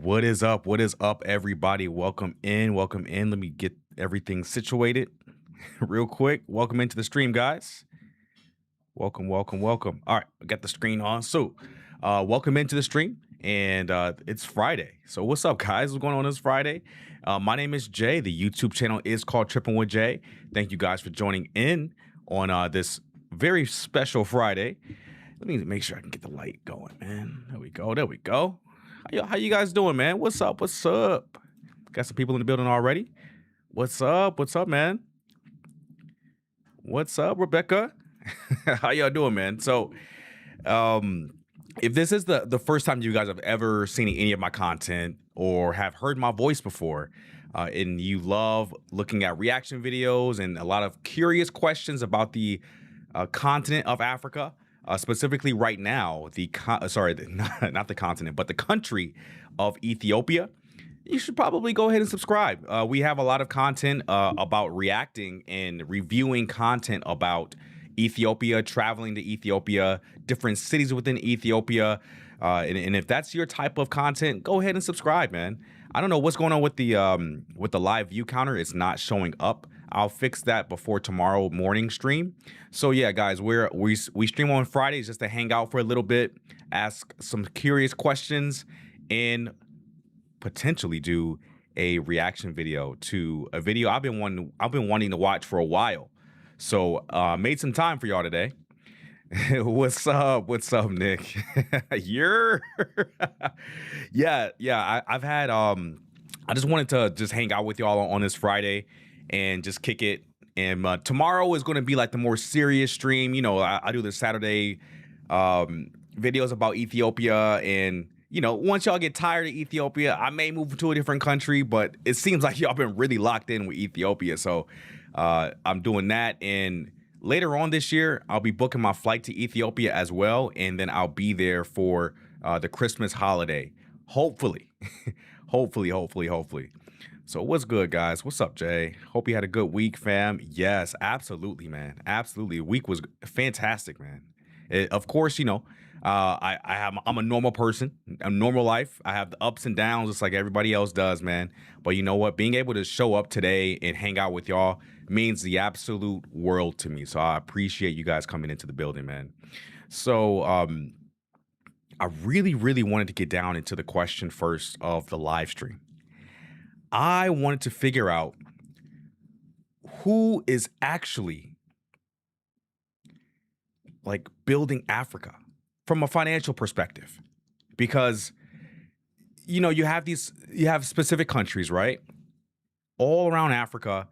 What is up? What is up, everybody? Welcome in. Welcome in. Let me get everything situated real quick. Welcome into the stream, guys. Welcome, welcome, welcome. All right, I got the screen on. Welcome into the stream, and it's Friday. So, what's up, guys? What's going on this Friday? My name is Jay. The YouTube channel is called Trippin with Jay. Thank you guys for joining in on this very special Friday. Let me make sure I can get the light going, man. There we go. There we go. How you guys doing, man? What's up? What's up? Got some people in the building already. What's up? What's up, man? What's up, Rebecca? How y'all doing, man? If this is the first time you guys have ever seen any of my content or have heard my voice before, and you love looking at reaction videos and a lot of curious questions about the continent of Africa, specifically right now, not the continent, but the country of Ethiopia, you should probably go ahead and subscribe. We have a lot of content about reacting and reviewing content about Ethiopia, traveling to Ethiopia, different cities within Ethiopia. And if that's your type of content, go ahead and subscribe, man. I don't know what's going on with the live view counter. It's not showing up. I'll fix that before tomorrow morning stream. So yeah, guys, we stream on Fridays just to hang out for a little bit, ask some curious questions, and potentially do a reaction video to a video I've been wanting to watch for a while. So made some time for y'all today. What's up? What's up, Nick? You're yeah. I've had I just wanted to just hang out with y'all on this Friday and just kick it. And tomorrow is going to be like the more serious stream. You know, I do the Saturday videos about Ethiopia, and you know, once y'all get tired of Ethiopia, I may move to a different country, but it seems like y'all been really locked in with Ethiopia. So I'm doing that. And later on this year, I'll be booking my flight to Ethiopia as well. And then I'll be there for the Christmas holiday. Hopefully, hopefully. So what's good, guys? What's up, Jay? Hope you had a good week, fam. Yes, absolutely, man. Absolutely. The week was fantastic, man. Of course, you know, I'm a normal person, a normal life. I have the ups and downs just like everybody else does, man. But you know what? Being able to show up today and hang out with y'all means the absolute world to me. So I appreciate you guys coming into the building, man. So I really wanted to get down into the question first of the live stream. I wanted to figure out who is actually like building Africa from a financial perspective, because you know you have specific countries, right, all around Africa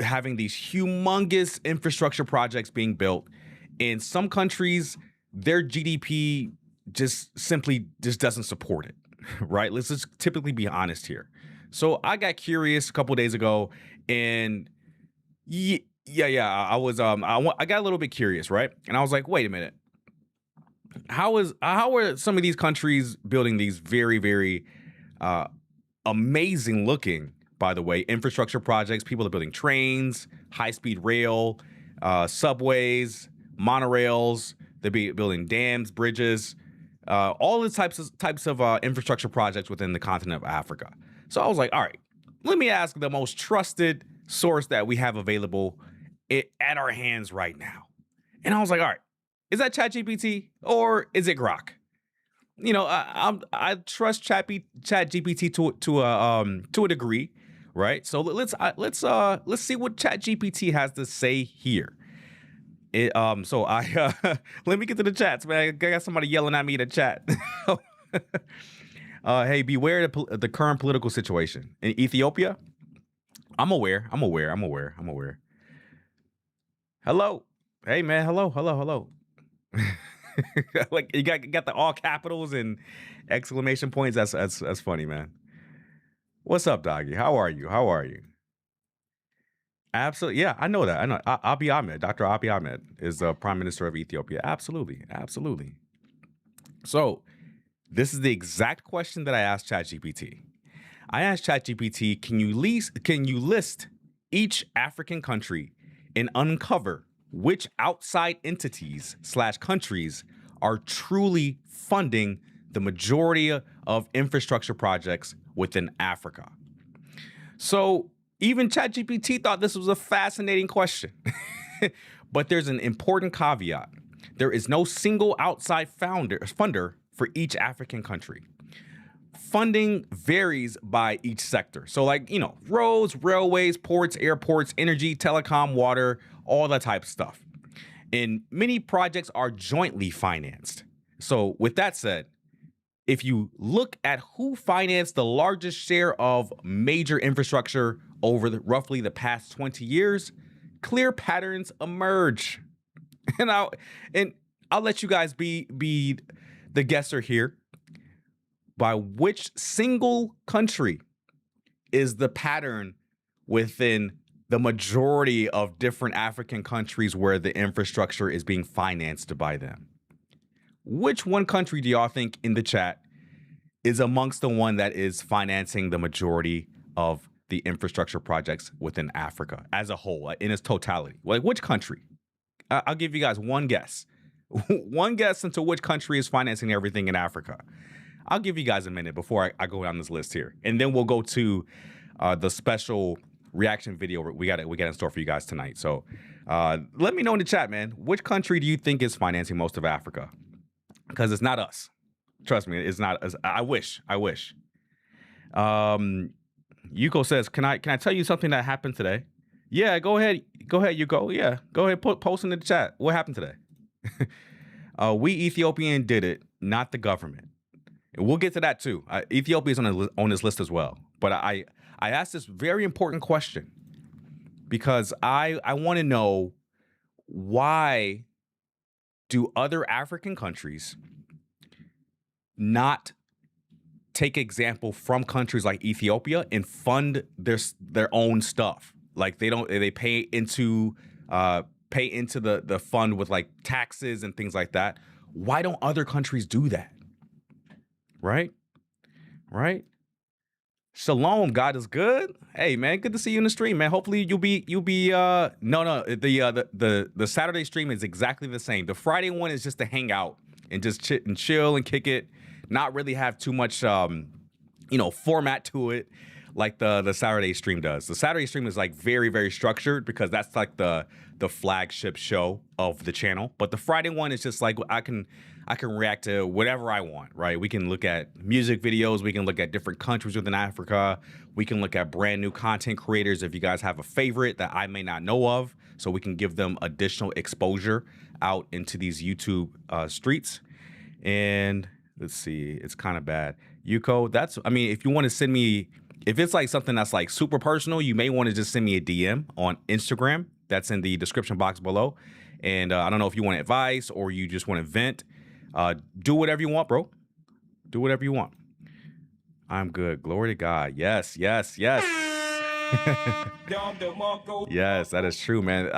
having these humongous infrastructure projects being built. In some countries, their GDP just simply doesn't support it, right? Let's just typically be honest here. So I got curious a couple days ago, and I got a little bit curious, right? And I was like, wait a minute. How are some of these countries building these very amazing looking, by the way, infrastructure projects? People are building trains, high-speed rail, subways, monorails. They're building dams, bridges, all the types of infrastructure projects within the continent of Africa. So I was like, all right, let me ask the most trusted source that we have available at our hands right now. And I was like, all right, is that ChatGPT or is it Grok? You know, I trust ChatGPT to a degree, right? So let's see what ChatGPT has to say here. Let me get to the chats, man. I got somebody yelling at me in the chat. Hey, beware the current political situation in Ethiopia. I'm aware. Hello. Hey, man. Hello. Like you got the all capitals and exclamation points. That's funny, man. What's up, doggy? How are you? Absolutely. Yeah, I know that. I know. Abiy Ahmed, Dr. Abiy Ahmed is the Prime Minister of Ethiopia. Absolutely. So this is the exact question that I asked ChatGPT. I asked ChatGPT, can you list each African country and uncover which outside entities / countries are truly funding the majority of infrastructure projects within Africa. So even ChatGPT thought this was a fascinating question. But there's an important caveat. There is no single outside funder for each African country. Funding varies by each sector. So like, roads, railways, ports, airports, energy, telecom, water, all that type of stuff. And many projects are jointly financed. So with that said, if you look at who financed the largest share of major infrastructure over roughly the past 20 years, clear patterns emerge. And I'll let you guys be the guesser here. By which single country is the pattern within the majority of different African countries where the infrastructure is being financed by them? Which one country do y'all think in the chat is amongst the one that is financing the majority of the infrastructure projects within Africa as a whole, in its totality? Like, which country? I'll give you guys one guess. One guess into which country is financing everything in Africa. I'll give you guys a minute before I go down this list here, and then we'll go to the special reaction video we got in store for you guys tonight. So let me know in the chat, man. Which country do you think is financing most of Africa? Because it's not us. Trust me, it's not us. I wish. Yuko says, "Can I tell you something that happened today?" Yeah, go ahead, Yuko. Yeah, go ahead, post in the chat. What happened today? We Ethiopian did it, not the government. We'll get to that too. Ethiopia is on this list as well. But I asked this very important question because I want to know, why do other African countries not take example from countries like Ethiopia and fund their own stuff? Like they pay into the fund with like taxes and things like that. Why don't other countries do that? Right? Shalom, God is good. Hey man, good to see you in the stream, man. Hopefully you'll be the Saturday stream is exactly the same. The Friday one is just to hang out and just chit and chill and kick it, not really have too much format to it like the Saturday stream does. The Saturday stream is like very, very structured because that's like the flagship show of the channel. But the Friday one is just like I can react to whatever I want, right? We can look at music videos. We can look at different countries within Africa. We can look at brand new content creators if you guys have a favorite that I may not know of, so we can give them additional exposure out into these YouTube streets. And let's see, it's kind of bad. Yuko, if you want to send me, if it's like something that's like super personal, you may want to just send me a DM on Instagram. That's in the description box below. And I don't know if you want advice or you just want to vent. Do whatever you want, bro. Do whatever you want. I'm good. Glory to God. Yes. Yes, that is true, man.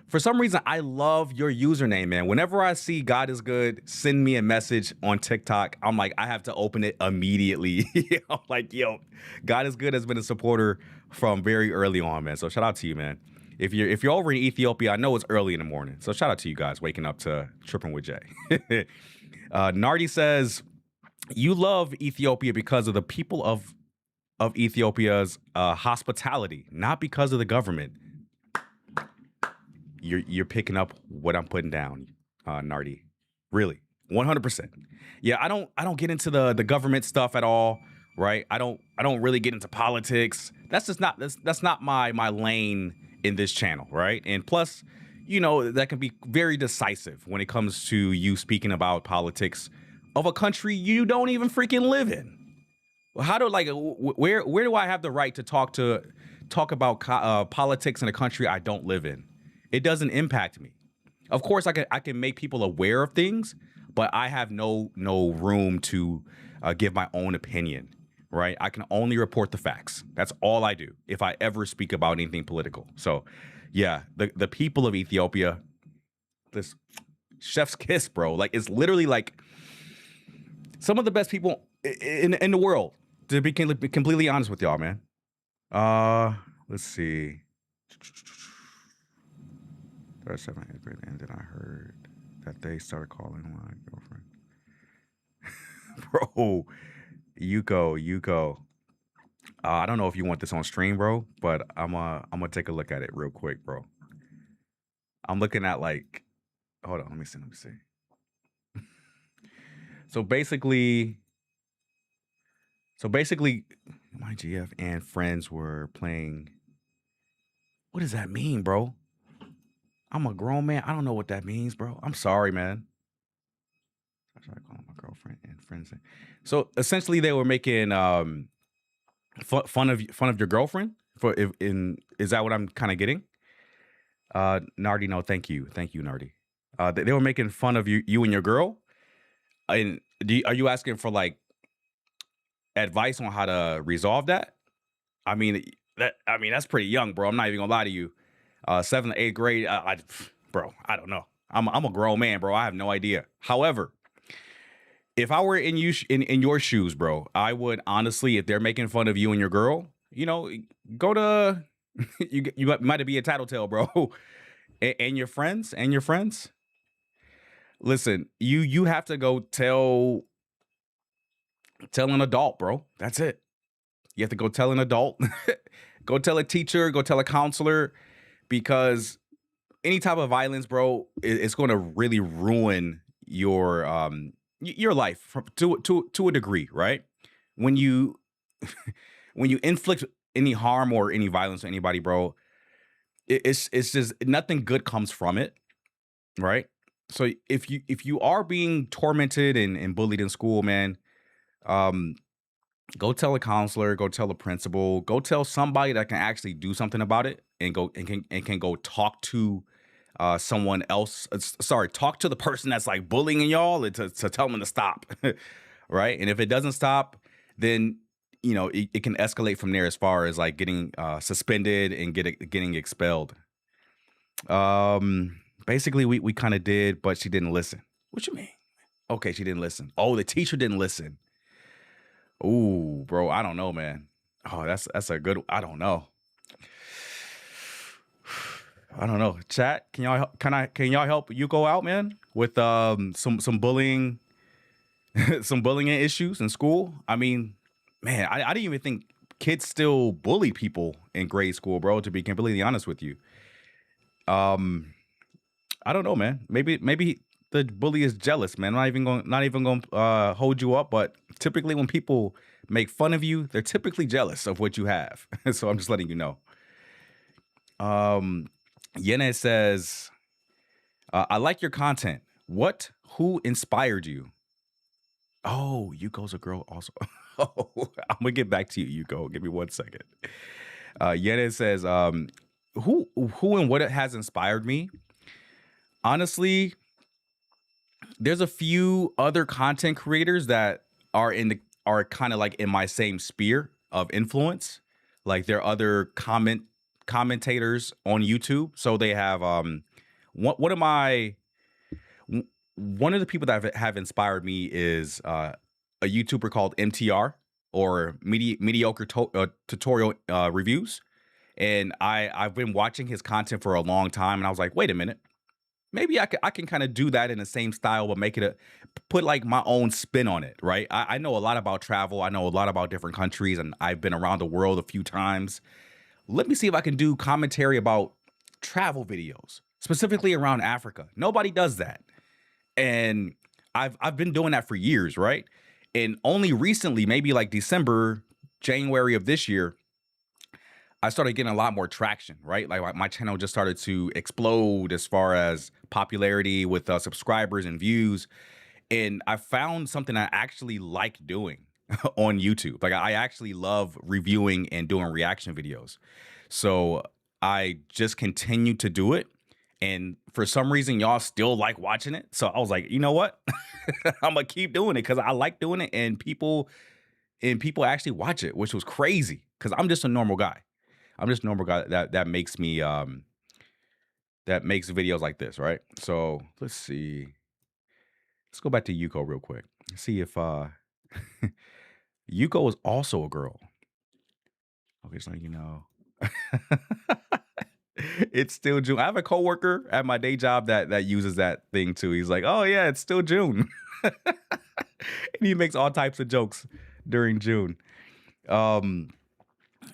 For some reason, I love your username, man. Whenever I see God is good, send me a message on TikTok. I'm like, I have to open it immediately. I'm like, yo, God is good has been a supporter from very early on, man. So shout out to you, man. If you're over in Ethiopia, I know it's early in the morning. So shout out to you guys waking up to Trippin' with Jay. Nardi says, you love Ethiopia because of the people of Ethiopia's hospitality, not because of the government. You're picking up what I'm putting down, Nardi. Really, 100%. Yeah, I don't get into the government stuff at all, right? I don't really get into politics. That's just not that's not my lane in this channel, right? And plus, that can be very decisive when it comes to you speaking about politics of a country you don't even freaking live in. How do where do I have the right to talk about politics in a country I don't live in? It doesn't impact me. Of course, I can make people aware of things, but I have no room to give my own opinion, right? I can only report the facts. That's all I do if I ever speak about anything political. So, yeah, the people of Ethiopia, this chef's kiss, bro. Like, it's literally like some of the best people in the world, to be completely honest with y'all, man. Let's see. 37th, 8th grade, and then I heard that they started calling my girlfriend. Bro, Yuko. I don't know if you want this on stream, bro, but I'm gonna take a look at it real quick, bro. I'm looking at like, hold on, let me see. So basically, so basically, my GF and friends were playing. What does that mean, bro? I'm a grown man. I don't know what that means, bro. I'm sorry, man. I tried calling my girlfriend and friends. So essentially, they were making fun of your girlfriend. For if in is that what I'm kind of getting? Nardi, no, thank you, Nardi. They were making fun of you and your girl. And are you asking for like advice on how to resolve that? I mean, that's pretty young, bro. I'm not even gonna lie to you. Seventh, eighth grade, bro, I don't know. I'm a grown man, bro. I have no idea. However, if I were in your shoes, bro, I would honestly, if they're making fun of you and your girl, go to you might be a tattletale, bro, and your friends. Listen, you have to go tell an adult, bro. That's it. You have to go tell an adult, go tell a teacher, go tell a counselor, because any type of violence, bro, it's going to really ruin your life to a degree, right? When you when you inflict any harm or any violence on anybody, bro, it's just nothing good comes from it, right? So if you are being tormented and bullied in school, man, um, go tell a counselor, go tell a principal, go tell somebody that can actually do something about it, and can go talk to someone else. Sorry, talk to the person that's like bullying y'all, and to tell them to stop, right? And if it doesn't stop, then it can escalate from there as far as like getting suspended and getting expelled. Basically, we kind of did, but she didn't listen. What you mean? Okay, she didn't listen. Oh, the teacher didn't listen. Ooh, bro, I don't know, man. Oh, that's a good. I don't know. I don't know. Chat, can y'all help you go out, man, with some bullying, some bullying issues in school? I mean, man, I didn't even think kids still bully people in grade school, bro. To be completely honest with you, um, I don't know, man. Maybe the bully is jealous, man. Not even going hold you up, but typically when people make fun of you, they're typically jealous of what you have. So I'm just letting you know. Um, Yene says, "I like your content. Who inspired you?" Oh, Yuko's a girl also. Oh, I'm gonna get back to you, Yuko. Give me 1 second. Yene says, who and what has inspired me? Honestly, there's a few other content creators that are kind of like in my same sphere of influence. Like they're other commentators on YouTube. So they have one of my one of the people that have inspired me is a YouTuber called MTR, or mediocre tutorial reviews. And I've been watching his content for a long time, and I was like, wait a minute, maybe I can kind of do that in the same style, but put like my own spin on it, right? I know a lot about travel. I know a lot about different countries, and I've been around the world a few times. Let me see if I can do commentary about travel videos, specifically around Africa. Nobody does that. And I've been doing that for years, right? And only recently, maybe like December, January of this year, I started getting a lot more traction, right? Like my channel just started to explode as far as popularity with subscribers and views. And I found something I actually like doing on YouTube. Like I actually love reviewing and doing reaction videos. So I just continue to do it. And for some reason, y'all still like watching it. So I was like, you know what? I'm gonna keep doing it because I like doing it, and people actually watch it, which was crazy because I'm just a normal guy. I'm just a normal guy that makes me that makes videos like this, right? So let's see. Let's go back to Yuko real quick. See if Yuko is also a girl. Okay, so you know. It's still June. I have a coworker at my day job that uses that thing too. He's like, "Oh yeah, it's still June." And he makes all types of jokes during June. Um,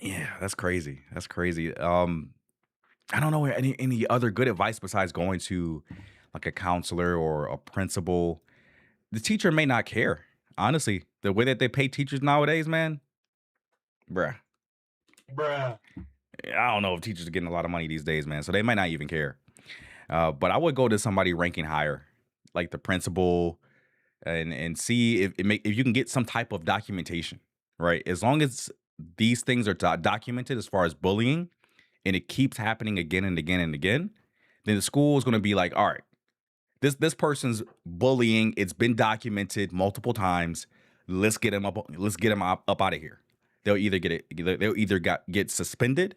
yeah, that's crazy. That's crazy. I don't know any other good advice besides going to like a counselor or a principal. The teacher may not care. Honestly, the way that they pay teachers nowadays, man, bruh. Bruh. I don't know if teachers are getting a lot of money these days, man. So they might not even care. But I would go to somebody ranking higher, like the principal, and see if you can get some type of documentation, right? As long as these things are documented as far as bullying, and it keeps happening again and again and again, then the school is going to be like, all right, this person's bullying. It's been documented multiple times. Let's get him up. Let's get him up out of here. They'll either get suspended,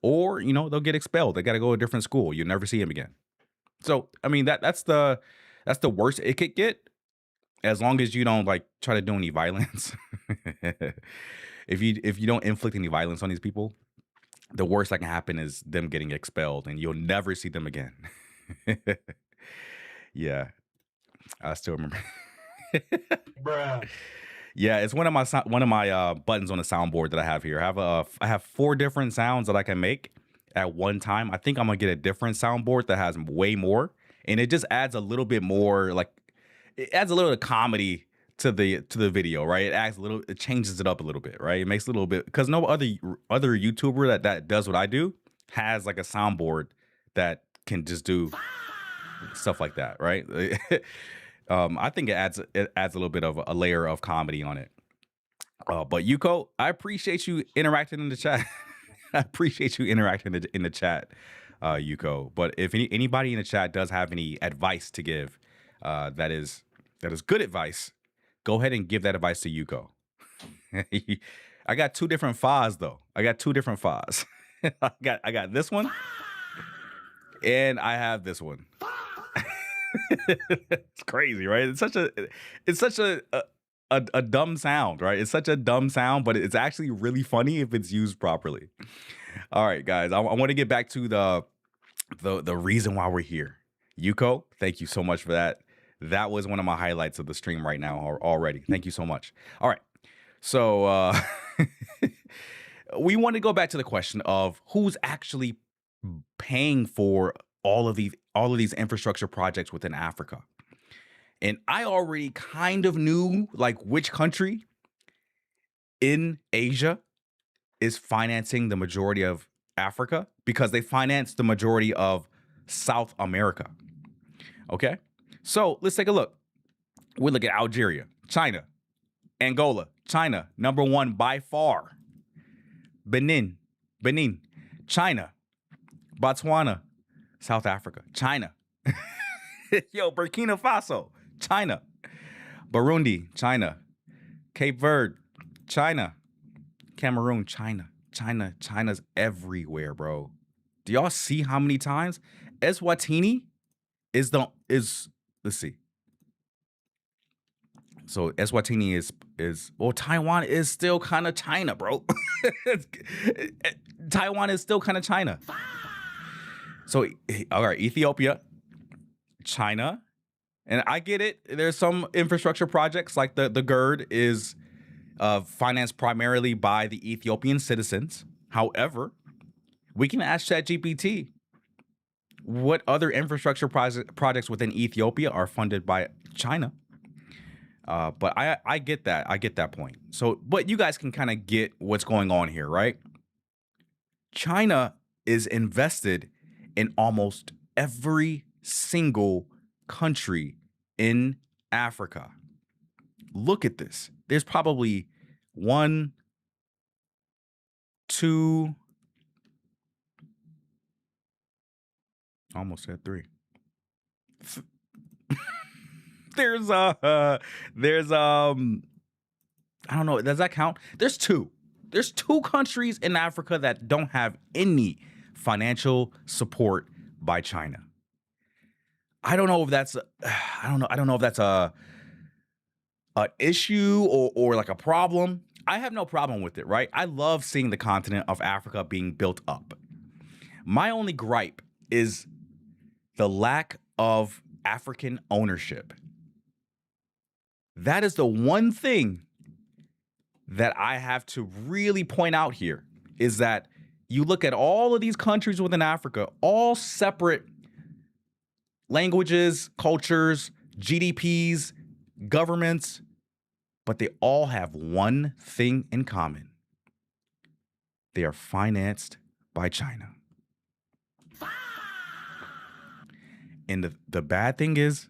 or they'll get expelled. They got to go to a different school. You'll never see him again. So I mean that's the worst it could get, as long as you don't like try to do any violence. If you don't inflict any violence on these people, the worst that can happen is them getting expelled, and you'll never see them again. Yeah, I still remember. Bruh. Yeah, it's one of my buttons on the soundboard that I have here. I have 4 different sounds that I can make at one time. I think I'm gonna get a different soundboard that has way more, and it just adds a little bit more, like it adds a little comedy to the video, right? It changes it up a little bit, right? It makes it a little bit, because no other YouTuber that does what I do has like a soundboard that can just do stuff like that, right? I think it adds a little bit of a layer of comedy on it. But Yuko, I appreciate you interacting in the chat. I appreciate you interacting in the chat, Yuko. But if anybody in the chat does have any advice to give, that is good advice, go ahead and give that advice to Yuko. I got 2 different fas though. I got 2 different fas. I got this one, and I have this one. It's crazy, right? It's such a dumb sound, right? It's such a dumb sound, but it's actually really funny if it's used properly. All right, guys, I want to get back to the reason why we're here. Yuko, thank you so much for that. That was one of my highlights of the stream right now already. Thank you so much. All right, so we want to go back to the question of who's actually paying for all of these infrastructure projects within Africa. And I already kind of knew like which country in Asia is financing the majority of Africa, because they finance the majority of South America. Okay? So let's take a look. We look at Algeria, China, Angola, China, number 1 by far. Benin, China, Botswana, South Africa, China. Yo, Burkina Faso, China. Burundi, China. Cape Verde, China. Cameroon, China. China's everywhere, bro. Do y'all see how many times? Eswatini is let's see. So Eswatini is well, Taiwan is still kind of China, bro. Taiwan is still kind of China. So all right, Ethiopia, China, and I get it. There's some infrastructure projects like the GERD is financed primarily by the Ethiopian citizens. However, we can ask ChatGPT what other infrastructure projects within Ethiopia are funded by China. But I get that. I get that point. So, but you guys can kind of get what's going on here, right? China is invested in almost every single country in Africa. Look at this. There's probably 1, 2, almost at 3. There's I don't know, does that count? There's 2. There's 2 countries in Africa that don't have any financial support by China. I don't know if that's I don't know if that's a issue or like a problem. I have no problem with it, right? I love seeing the continent of Africa being built up. My only gripe is the lack of African ownership. That is the one thing that I have to really point out here is that you look at all of these countries within Africa, all separate languages, cultures, GDPs, governments, but they all have one thing in common. They are financed by China. And the bad thing is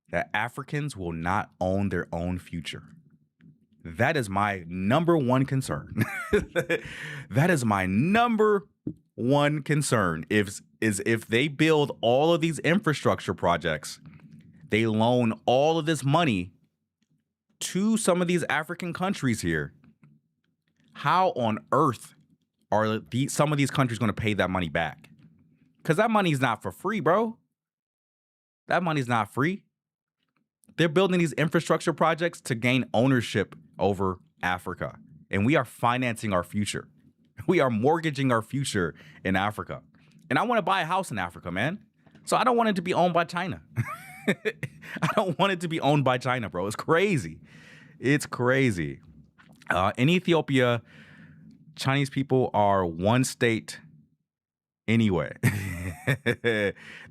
that Africans will not own their own future. That is my number one concern. That is my number one concern. If they build all of these infrastructure projects, they loan all of this money to some of these African countries here. How on earth are some of these countries going to pay that money back? Because that money's not for free, bro. That money's not free. They're building these infrastructure projects to gain ownership over Africa. And we are financing our future. We are mortgaging our future in Africa. And I want to buy a house in Africa, man. So I don't want it to be owned by China. I don't want it to be owned by China, bro. It's crazy. It's crazy. In Ethiopia, Chinese people are one state anyway.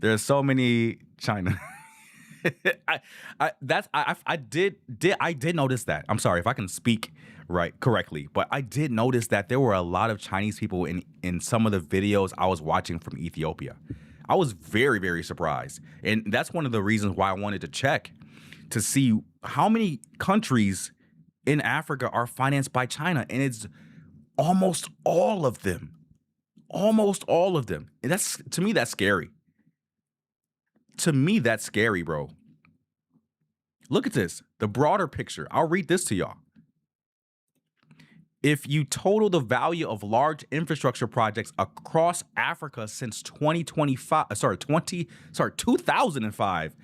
There's so many China. I did notice that. I'm sorry if I can speak correctly, but I did notice that there were a lot of Chinese people in some of the videos I was watching from Ethiopia. I was very, very surprised. And that's one of the reasons why I wanted to check to see how many countries in Africa are financed by China. And it's almost all of them. Almost all of them. And to me, that's scary. To me, that's scary, bro. Look at this. The broader picture. I'll read this to y'all. If you total the value of large infrastructure projects across Africa since 2005,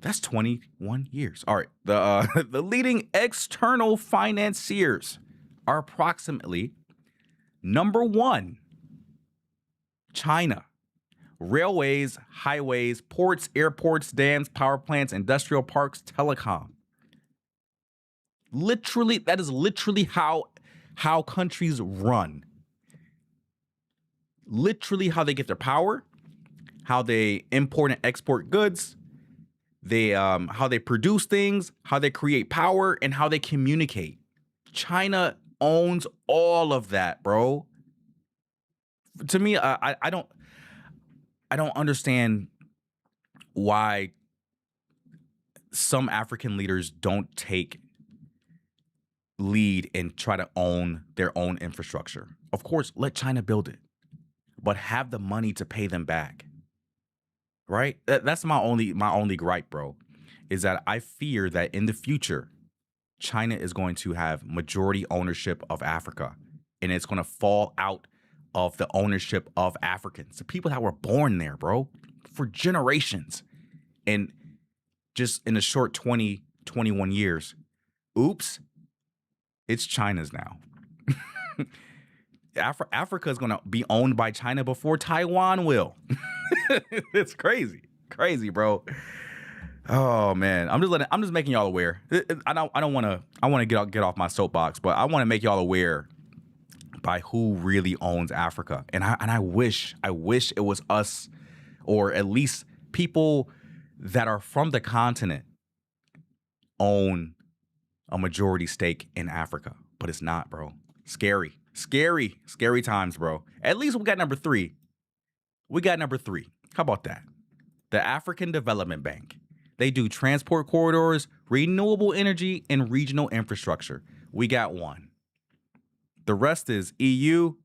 that's 21 years. All right. The leading external financiers are approximately number one, China. Railways, highways, ports, airports, dams, power plants, industrial parks, telecom. Literally, that is literally how countries run. Literally how they get their power, how they import and export goods, how they produce things, how they create power, and how they communicate. China owns all of that, bro. To me, I don't understand why some African leaders don't take lead and try to own their own infrastructure. Of course, let China build it, but have the money to pay them back. Right? That's my only gripe, bro, is that I fear that in the future, China is going to have majority ownership of Africa, and it's going to fall out of the ownership of Africans, the people that were born there, bro, for generations. And just in a short 20, 21 years, oops, it's China's now. Africa is going to be owned by China before Taiwan will. It's crazy, bro. Oh man, I'm just making y'all aware. I want to get off my soapbox, but I want to make y'all aware by who really owns Africa. And I wish it was us, or at least people that are from the continent own a majority stake in Africa. But it's not, bro. Scary times, bro. At least we got number three. How about that? The African Development Bank. They do transport corridors, renewable energy, and regional infrastructure. We got one. The rest is EU,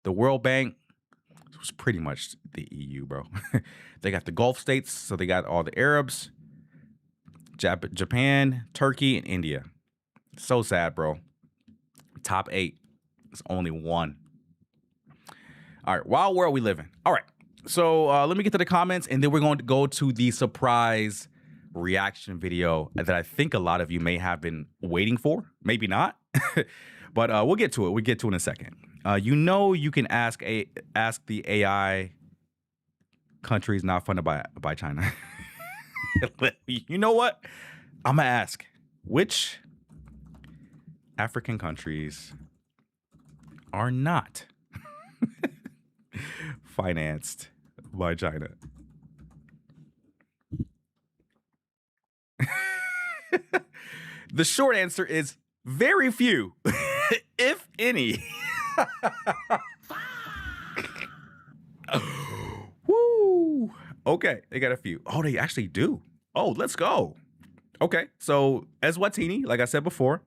the World Bank. It was pretty much the EU, bro. They got the Gulf states, so they got all the Arabs, Japan, Turkey, and India. So sad, bro. Top 8. It's only one. All right, wild world we live in. All right, so let me get to the comments, and then we're going to go to the surprise reaction video that I think a lot of you may have been waiting for. Maybe not. But we'll get to it. We'll get to it in a second. You can ask the AI countries not funded by China. You know what? I'm gonna ask. Which African countries are not financed by China? The short answer is very few, if any. Woo. Okay, they got a few. Oh, they actually do. Oh, let's go. Okay, so Eswatini, like I said before,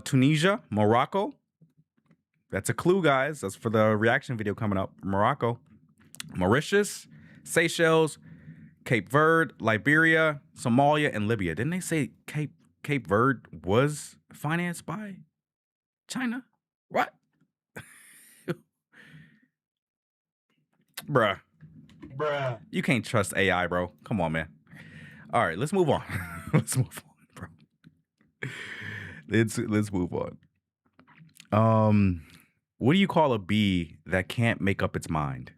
Tunisia, Morocco. That's a clue, guys. That's for the reaction video coming up. Morocco, Mauritius, Seychelles, Cape Verde, Liberia, Somalia, and Libya. Didn't they say Cape Verde was financed by China? What? Bruh. You can't trust AI, bro. Come on, man. All right, let's move on. Let's move on, bro. Let's move on. What do you call a bee that can't make up its mind?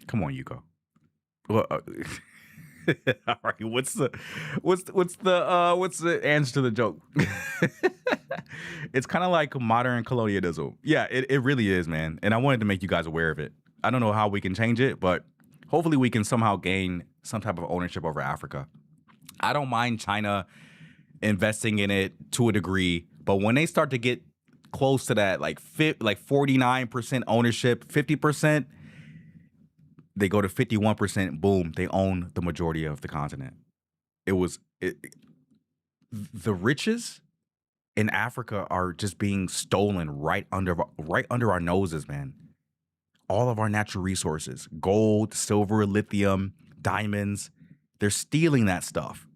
Come on, Yuko. Well, all right. What's the answer to the joke? It's kind of like modern colonialism. Yeah, it really is, man. And I wanted to make you guys aware of it. I don't know how we can change it, but hopefully we can somehow gain some type of ownership over Africa. I don't mind China investing in it to a degree, but when they start to get close to that, like 49% ownership, 50%, they go to 51%. Boom, they own the majority of the continent. The riches in Africa are just being stolen right under our noses, man. All of our natural resources, gold, silver, lithium, diamonds, they're stealing that stuff.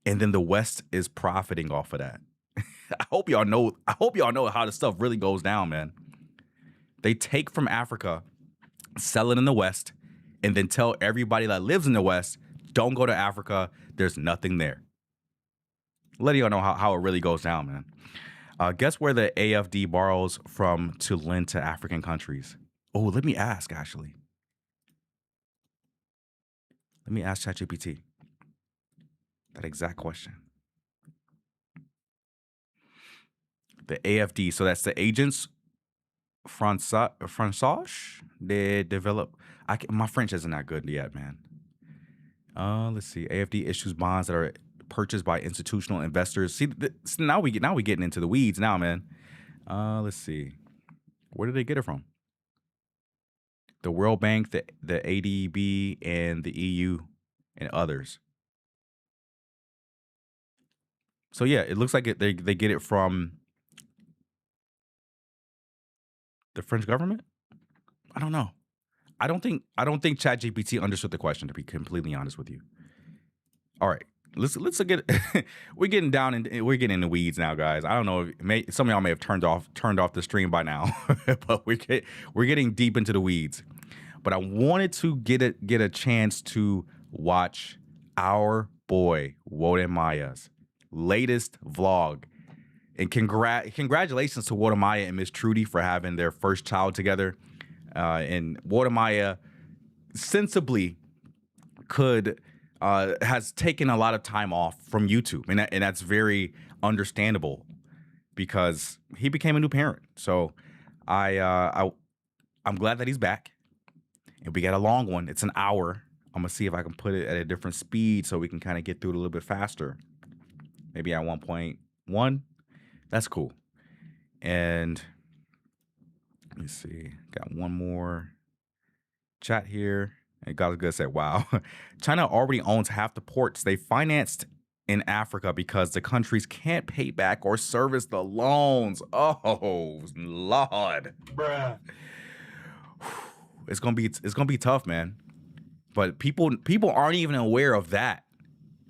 And then the West is profiting off of that. I hope y'all know how the stuff really goes down, man. They take from Africa, sell it in the West, and then tell everybody that lives in the West, don't go to Africa. There's nothing there. Letting y'all know how it really goes down, man. Guess where the AFD borrows from to lend to African countries? Oh, let me ask, actually. Let me ask ChatGPT that exact question. The AFD, so that's the Agents Français they develop. My French isn't that good yet, man. Let's see. AFD issues bonds that are purchased by institutional investors. See, now we getting into the weeds now, man. Let's see. Where did they get it from? The World Bank, the ADB, and the EU, and others. So yeah, it looks like they get it from the French government. I don't know. I don't think ChatGPT understood the question, to be completely honest with you. All right, let's get we're getting in the weeds now, guys. I don't know. Some of y'all may have turned off the stream by now, but we're getting deep into the weeds. But I wanted to get a chance to watch our boy Woden Maya's latest vlog. And congratulations to Woden Maya and Miss Trudy for having their first child together. And Woden Maya sensibly has taken a lot of time off from YouTube, and that's very understandable because he became a new parent. So I'm glad that he's back, and we got a long one. It's an hour. I'm gonna see if I can put it at a different speed so we can kind of get through it a little bit faster. Maybe at 1.1. That's cool. And let me see. Got one more chat here. And God's good said, wow. China already owns half the ports they financed in Africa because the countries can't pay back or service the loans. Oh, Lord. Bruh. It's gonna be tough, man. But people aren't even aware of that.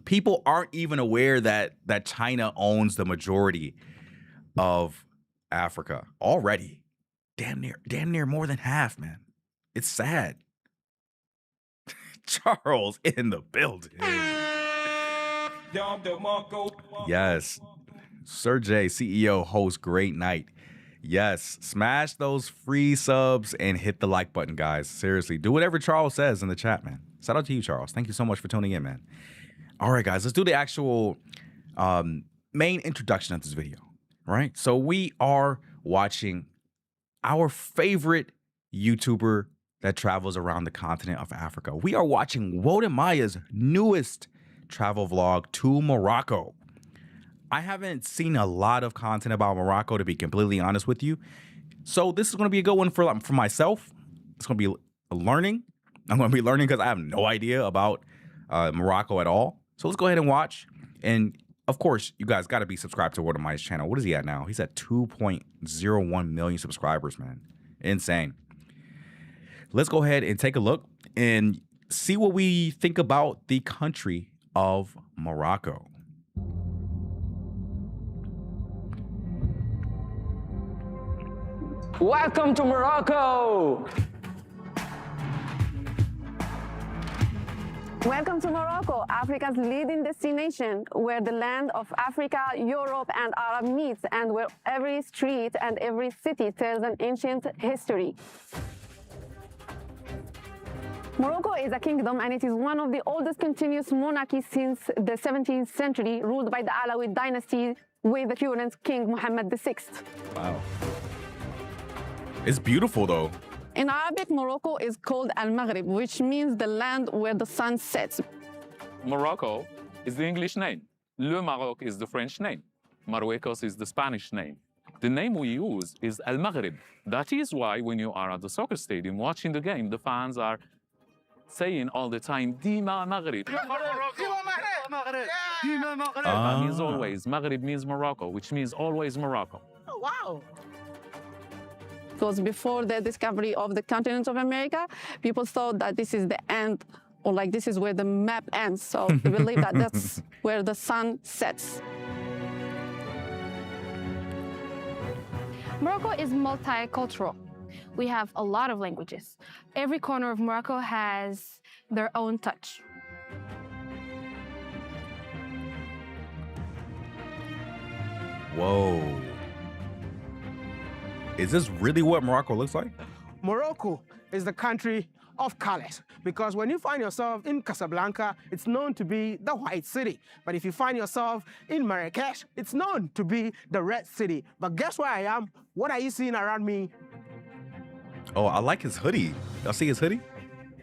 People aren't even aware that China owns the majority of Africa already. Damn near more than half, man. It's sad. Charles in the building. Yes. Sir J, CEO, host, great night. Yes, smash those free subs and hit the like button, guys. Seriously, do whatever Charles says in the chat, man. Shout out to you, Charles. Thank you so much for tuning in, man. All right, guys, let's do the actual main introduction of this video, right? So we are watching our favorite YouTuber that travels around the continent of Africa. We are watching Wodemaya's newest travel vlog to Morocco. I haven't seen a lot of content about Morocco, to be completely honest with you. So this is going to be a good one for myself. It's going to be learning. I'm going to be learning because I have no idea about Morocco at all. So let's go ahead and watch. And of course, you guys got to be subscribed to Wodemaya's channel. What is he at now? He's at 2.01 million subscribers, man. Insane. Let's go ahead and take a look and see what we think about the country of Morocco. Welcome to Morocco! Welcome to Morocco, Africa's leading destination, where the land of Africa, Europe, and Arab meets, and where every street and every city tells an ancient history. Morocco is a kingdom, and it is one of the oldest continuous monarchies since the 17th century, ruled by the Alawid dynasty with the current King Mohammed VI. Wow. It's beautiful, though. In Arabic, Morocco is called Al-Maghrib, which means the land where the sun sets. Morocco is the English name. Le Maroc is the French name. Marruecos is the Spanish name. The name we use is Al-Maghrib. That is why when you are at the soccer stadium watching the game, the fans are saying all the time, Dima Maghrib. That means always. Maghrib means Morocco, which means always Morocco. Oh, wow. Because before the discovery of the continent of America, people thought that this is the end, or like this is where the map ends. So they believe that that's where the sun sets. Morocco is multicultural. We have a lot of languages. Every corner of Morocco has their own touch. Whoa. Is this really what Morocco looks like? Morocco is the country of colors, because when you find yourself in Casablanca, it's known to be the white city. But if you find yourself in Marrakesh, it's known to be the red city. But guess where I am? What are you seeing around me? Oh, I like his hoodie. Y'all see his hoodie?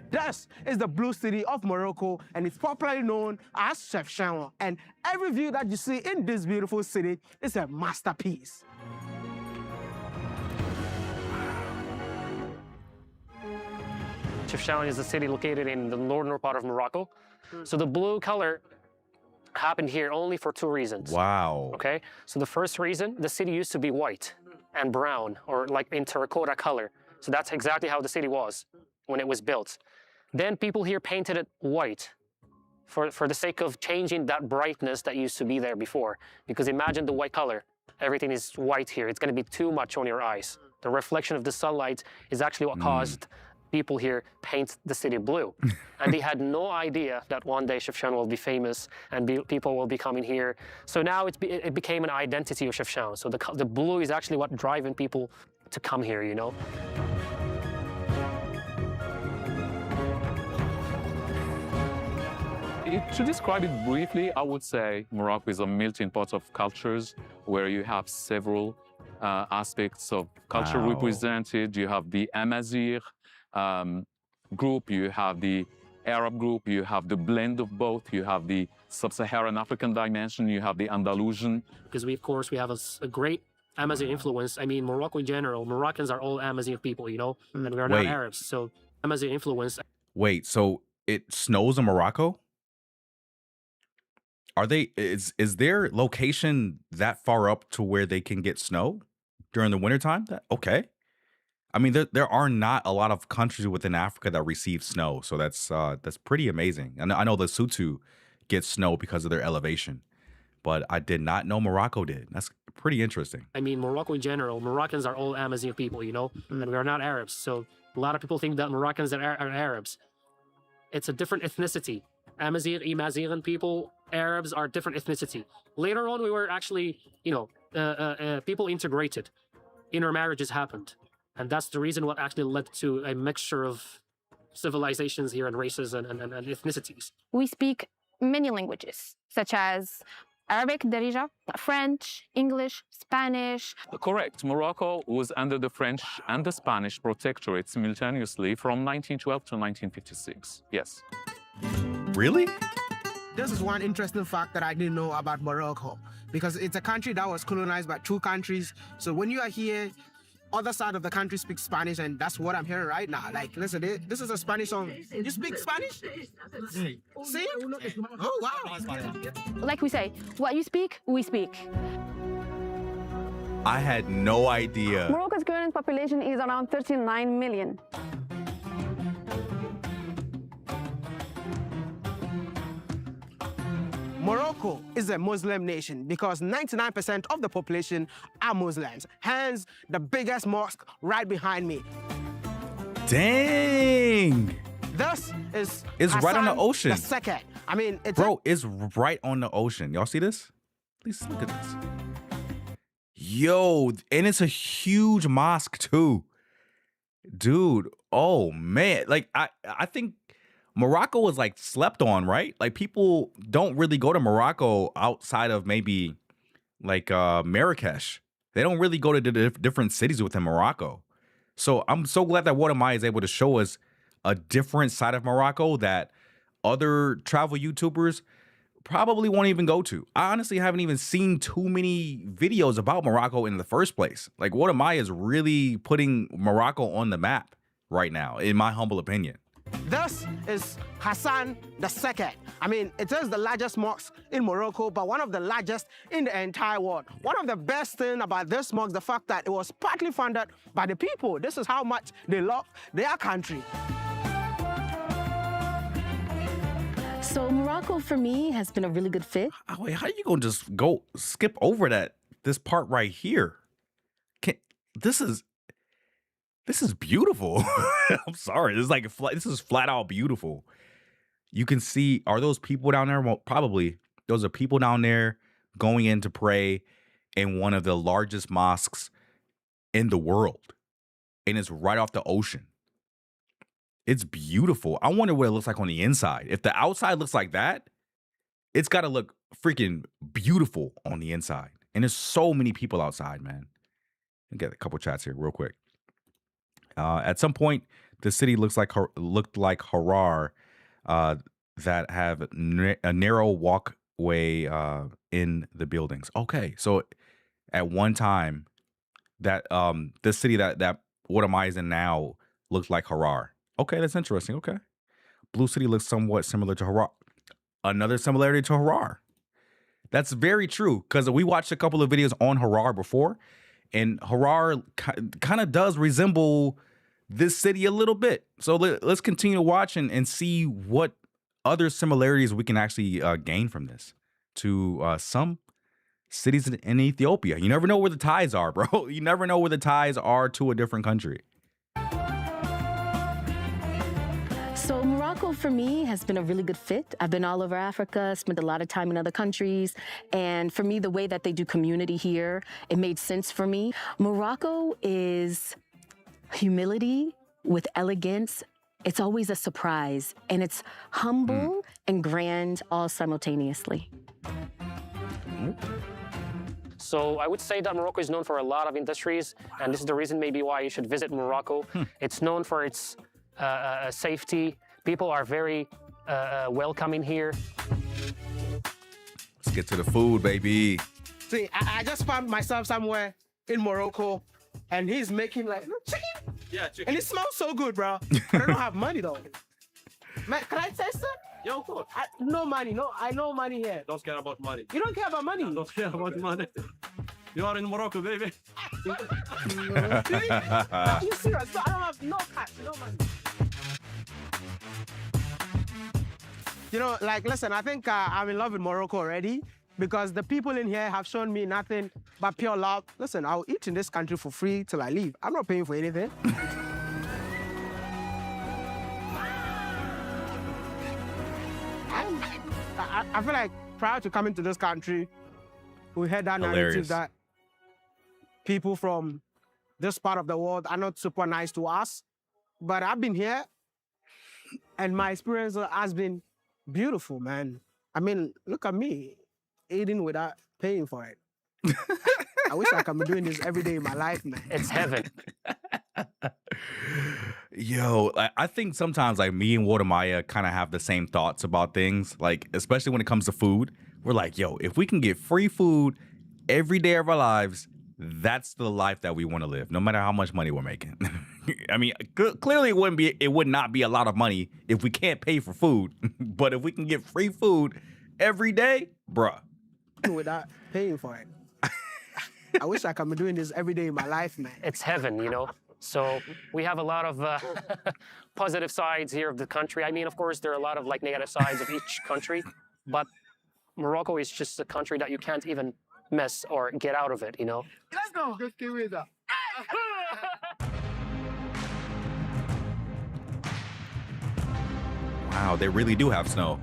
This is the blue city of Morocco, and it's popularly known as Chefchaouen. And every view that you see in this beautiful city is a masterpiece. Chefchaouen is a city located in the northern part of Morocco. So the blue color happened here only for two reasons. Wow. Okay, so the first reason, the city used to be white and brown, or like in terracotta color. So that's exactly how the city was when it was built. Then people here painted it white for the sake of changing that brightness that used to be there before. Because imagine the white color. Everything is white here. It's going to be too much on your eyes. The reflection of the sunlight is actually what caused people here paint the city blue. And they had no idea that one day Chefchaouen will be famous and people will be coming here. So now it became an identity of Chefchaouen. So the blue is actually what driving people to come here, you know? To describe it briefly, I would say Morocco is a melting pot of cultures where you have several aspects of culture represented. You have the Amazigh group, you have the Arab group, you have the blend of both, you have the sub-Saharan African dimension, you have the Andalusian. Because of course, we have a great Amazigh influence. I mean, Morocco in general, Moroccans are all Amazigh people, you know, and we are not Arabs. So Amazigh influence. Wait, so it snows in Morocco? Are they, is their location that far up to where they can get snow during the wintertime? Okay. I mean, there are not a lot of countries within Africa that receive snow. So that's pretty amazing. And I know the Sutu gets snow because of their elevation, but I did not know Morocco did. That's pretty interesting. I mean, Morocco in general, Moroccans are all Amazigh people, you know, and we are not Arabs. So a lot of people think that Moroccans are Arabs. It's a different ethnicity. Amazigh people, Arabs are different ethnicity. Later on, we were actually, you know, people integrated intermarriages happened. And that's the reason what actually led to a mixture of civilizations here and races and ethnicities. We speak many languages, such as Arabic, Darija, French, English, Spanish. Correct. Morocco was under the French and the Spanish protectorate simultaneously from 1912 to 1956. Yes. Really? This is one interesting fact that I didn't know about Morocco, because it's a country that was colonized by two countries. So when you are here, other side of the country speaks Spanish, and that's what I'm hearing right now. Like, listen, this is a Spanish song. You speak Spanish? See? Oh, wow. Like we say, what you speak, we speak. I had no idea. Morocco's current population is around 39 million. Morocco is a Muslim nation because 99% of the population are Muslims. Hence, the biggest mosque right behind me. Dang. This is It's right on the Hassan ocean. the second. I mean, it's Bro, it's right on the ocean. Y'all see this? Please look at this. Yo, and it's a huge mosque too. Dude, oh man. Like I think Morocco was like slept on, right? Like people don't really go to Morocco outside of maybe like Marrakesh. They don't really go to the different cities within Morocco. So I'm so glad that What Am I is able to show us a different side of Morocco that other travel YouTubers probably won't even go to. I honestly haven't even seen too many videos about Morocco in the first place. Like What Am I is really putting Morocco on the map right now, in my humble opinion. This is Hassan the second. I mean, it is the largest mosque in Morocco, but one of the largest in the entire world. One of the best things about this mosque, the fact that it was partly funded by the people. This is how much they love their country. So Morocco, for me, has been a really good fit. Oh, wait, how you gonna just skip over this part right here? This is beautiful. I'm sorry. This is flat out beautiful. You can see, are those people down there? Well, probably. Those are people down there going in to pray in one of the largest mosques in the world. And it's right off the ocean. It's beautiful. I wonder what it looks like on the inside. If the outside looks like that, it's got to look freaking beautiful on the inside. And there's so many people outside, man. Let me get a couple chats here real quick. At some point, the city looked like Harar, that have a narrow walkway in the buildings. Okay, so at one time, that this city that What Am I is in now looked like Harar. Okay, that's interesting. Okay, Blue City looks somewhat similar to Harar. Another similarity to Harar. That's very true because we watched a couple of videos on Harar before, and Harar kind of does resemble this city a little bit. So let's continue to watch and see what other similarities we can actually gain from this to some cities in Ethiopia. You never know where the ties are, bro. You never know where the ties are to a different country. So Morocco, for me, has been a really good fit. I've been all over Africa, spent a lot of time in other countries. And for me, the way that they do community here, it made sense for me. Morocco is humility with elegance. It's always a surprise. And it's humble and grand all simultaneously. So I would say that Morocco is known for a lot of industries, and this is the reason maybe why you should visit Morocco. It's known for its safety. People are very welcoming here. Let's get to the food, baby. See, I just found myself somewhere in Morocco, and he's making like chicken. Yeah, chicken. And it smells so good, bro. But I don't have money though. Man, can I taste it? Yo, of course. No money. No, I know money here. Don't care about money. You don't care about money. Don't care about money. You are in Morocco, baby. You serious? So I don't have no cash, no money. You know, like, listen, I think I'm in love with Morocco already because the people in here have shown me nothing but pure love. Listen, I'll eat in this country for free till I leave. I'm not paying for anything. I feel like prior to coming to this country, we had that narrative Hilarious. that people from this part of the world are not super nice to us. But I've been here, and my experience has been beautiful, man. I mean, look at me, eating without paying for it. I wish I could be doing this every day in my life, man. It's heaven. Yo, I think sometimes like me and Watermaya kind of have the same thoughts about things, like especially when it comes to food. We're like, yo, if we can get free food every day of our lives, that's the life that we want to live, no matter how much money we're making. I mean, clearly it would not be a lot of money if we can't pay for food, but if we can get free food every day, bruh. Without paying for it. I wish I could be doing this every day in my life, man. It's heaven, you know? So we have a lot of positive sides here of the country. I mean, of course, there are a lot of like negative sides of each country, but Morocco is just a country that you can't even miss or get out of it, you know? Let's go. Let's get with that. Wow, they really do have snow.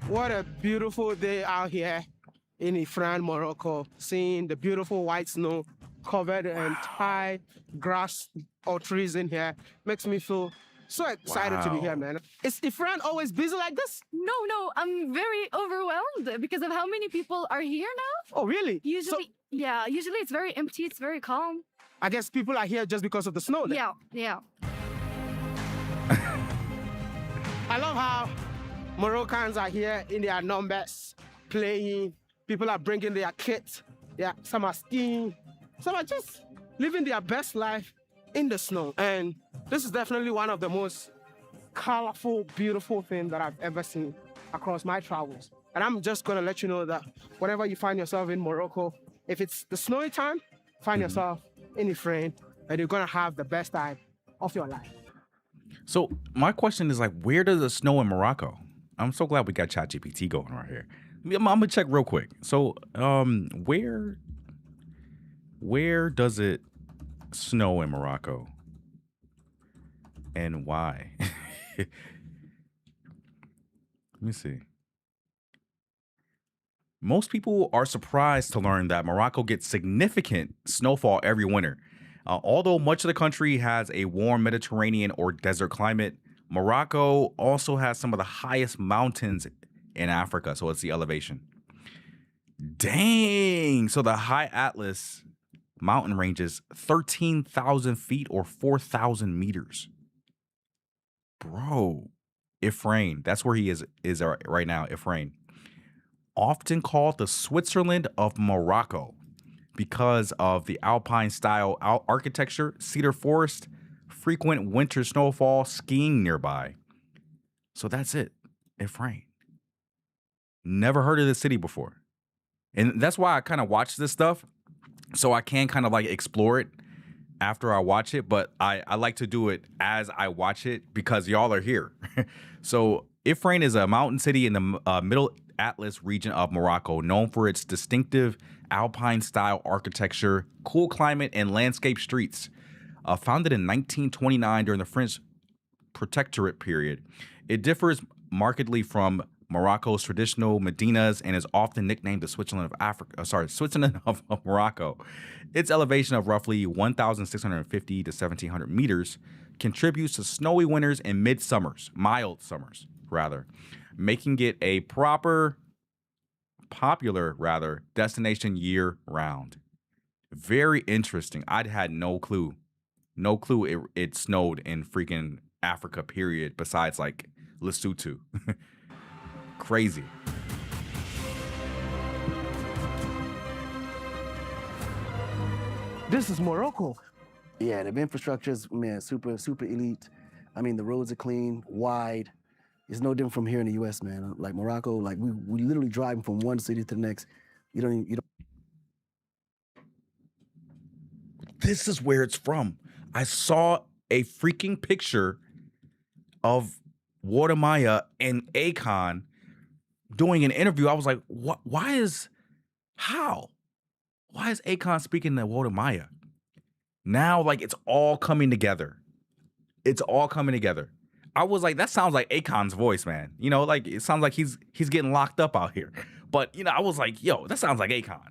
What a beautiful day out here in Ifran, Morocco, seeing the beautiful white snow covered the entire grass or trees in here. Makes me feel so excited to be here, man. Is Ifran always busy like this? No, I'm very overwhelmed because of how many people are here now. Oh, really? Usually, yeah, usually it's very empty, it's very calm. I guess people are here just because of the snow then. Yeah. I love how Moroccans are here in their numbers, playing. People are bringing their kids. Yeah, some are skiing. Some are just living their best life in the snow. And this is definitely one of the most colorful, beautiful things that I've ever seen across my travels. And I'm just gonna let you know that whenever you find yourself in Morocco, if it's the snowy time, find yourself in Ifrane, and you're gonna have the best time of your life. So my question is like, where does it snow in Morocco? I'm so glad we got ChatGPT going right here. I'm gonna check real quick. So, where does it snow in Morocco, and why? Let me see. Most people are surprised to learn that Morocco gets significant snowfall every winter. Although much of the country has a warm Mediterranean or desert climate, Morocco also has some of the highest mountains in Africa, so it's the elevation. Dang! So the High Atlas mountain range is 13,000 feet or 4,000 meters. Bro, Ifrane, that's where he is right now, Ifrane. Often called the Switzerland of Morocco because of the alpine-style architecture, cedar forest, frequent winter snowfall, skiing nearby. So that's it, Ifrane. Never heard of this city before. And that's why I kind of watch this stuff, so I can kind of like explore it after I watch it, but I like to do it as I watch it because y'all are here. So Ifrane is a mountain city in the Middle Atlas region of Morocco, known for its distinctive alpine-style architecture, cool climate, and landscape streets. Founded in 1929 during the French Protectorate period, it differs markedly from Morocco's traditional Medinas and is often nicknamed the Switzerland of Morocco. Its elevation of roughly 1,650 to 1,700 meters contributes to snowy winters and mild summers, making it a popular destination year-round. Very interesting. I'd had no clue. No clue it snowed in freaking Africa, period, besides like Lesotho. Crazy. This is Morocco. Yeah, the infrastructure is, man, super elite. I mean, the roads are clean, wide. It's no different from here in the U.S., man. Like Morocco, like we literally driving from one city to the next. You don't. This is where it's from. I saw a freaking picture of Watermaya and Akon doing an interview. I was like, what? Why is Akon speaking to Watermaya? Now, like, it's all coming together. It's all coming together. I was like, that sounds like Akon's voice, man. You know, like, it sounds like he's getting locked up out here. But, you know, I was like, yo, that sounds like Akon.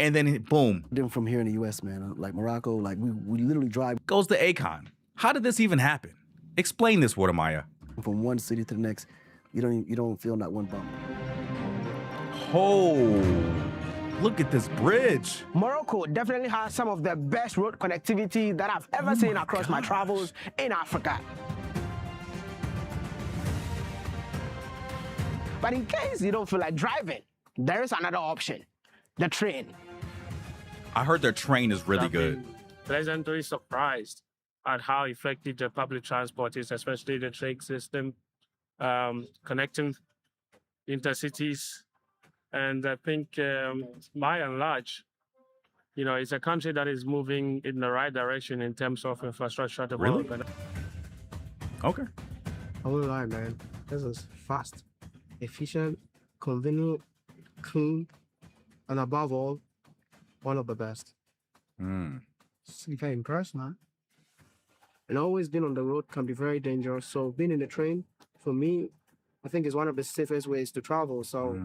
and then boom, Different from here in the U.S., man. Like Morocco, like we literally drive goes to Akon. How did this even happen? Explain this, Watermaya. from one city to the next. You don't feel not one bump. Oh, look at this bridge. Morocco definitely has some of the best road connectivity that I've ever seen across my travels in Africa. But in case you don't feel like driving, there is another option, the train. I heard their train is really I've good. been pleasantly surprised at how effective the public transport is, especially the train system, connecting intercities. And I think by and large, you know, it's a country that is moving in the right direction in terms of infrastructure development. Okay. I won't lie, man. This is fast, efficient, convenient, clean, and above all, one of the best. See, very impressed, man. And always being on the road can be very dangerous. So being in the train, for me, I think is one of the safest ways to travel. So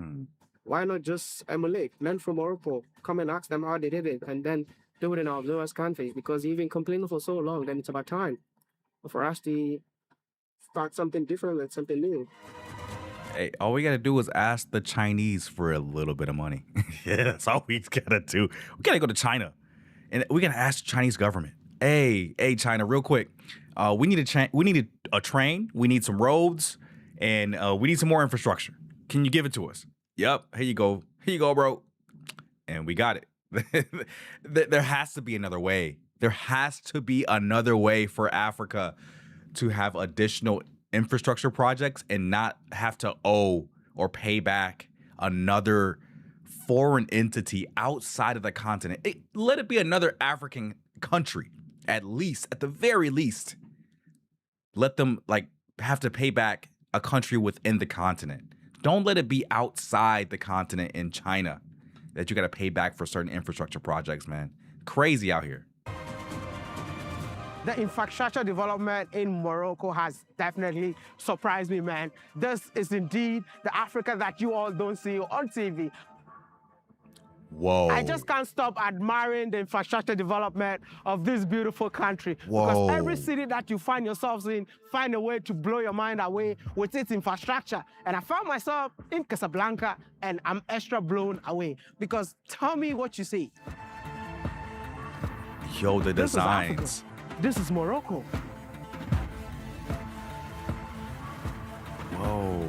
why not just emulate, learn from Morocco, come and ask them how they did it, and then do it in our newest countries? Because you've been complaining for so long, then it's about time for us to start something different and something new. Hey, all we gotta do is ask the Chinese for a little bit of money. Yeah, that's all we gotta do. We gotta go to China, and we gotta ask the Chinese government. Hey, China, real quick. We need a train. We need some roads, and we need some more infrastructure. Can you give it to us? Yep. Here you go. Here you go, bro. And we got it. There has to be another way. There has to be another way for Africa to have additional infrastructure projects and not have to owe or pay back another foreign entity outside of the continent. Let it be another African country, at the very least. Let them have to pay back a country within the continent. Don't let it be outside the continent in China that you got to pay back for certain infrastructure projects, man. Crazy out here. The infrastructure development in Morocco has definitely surprised me, man. This is indeed the Africa that you all don't see on TV. Whoa. I just can't stop admiring the infrastructure development of this beautiful country. Whoa. Because every city that you find yourselves in, find a way to blow your mind away with its infrastructure. And I found myself in Casablanca, and I'm extra blown away. Because tell me what you see. Yo, the This is Africa. designs. This is Morocco. Whoa.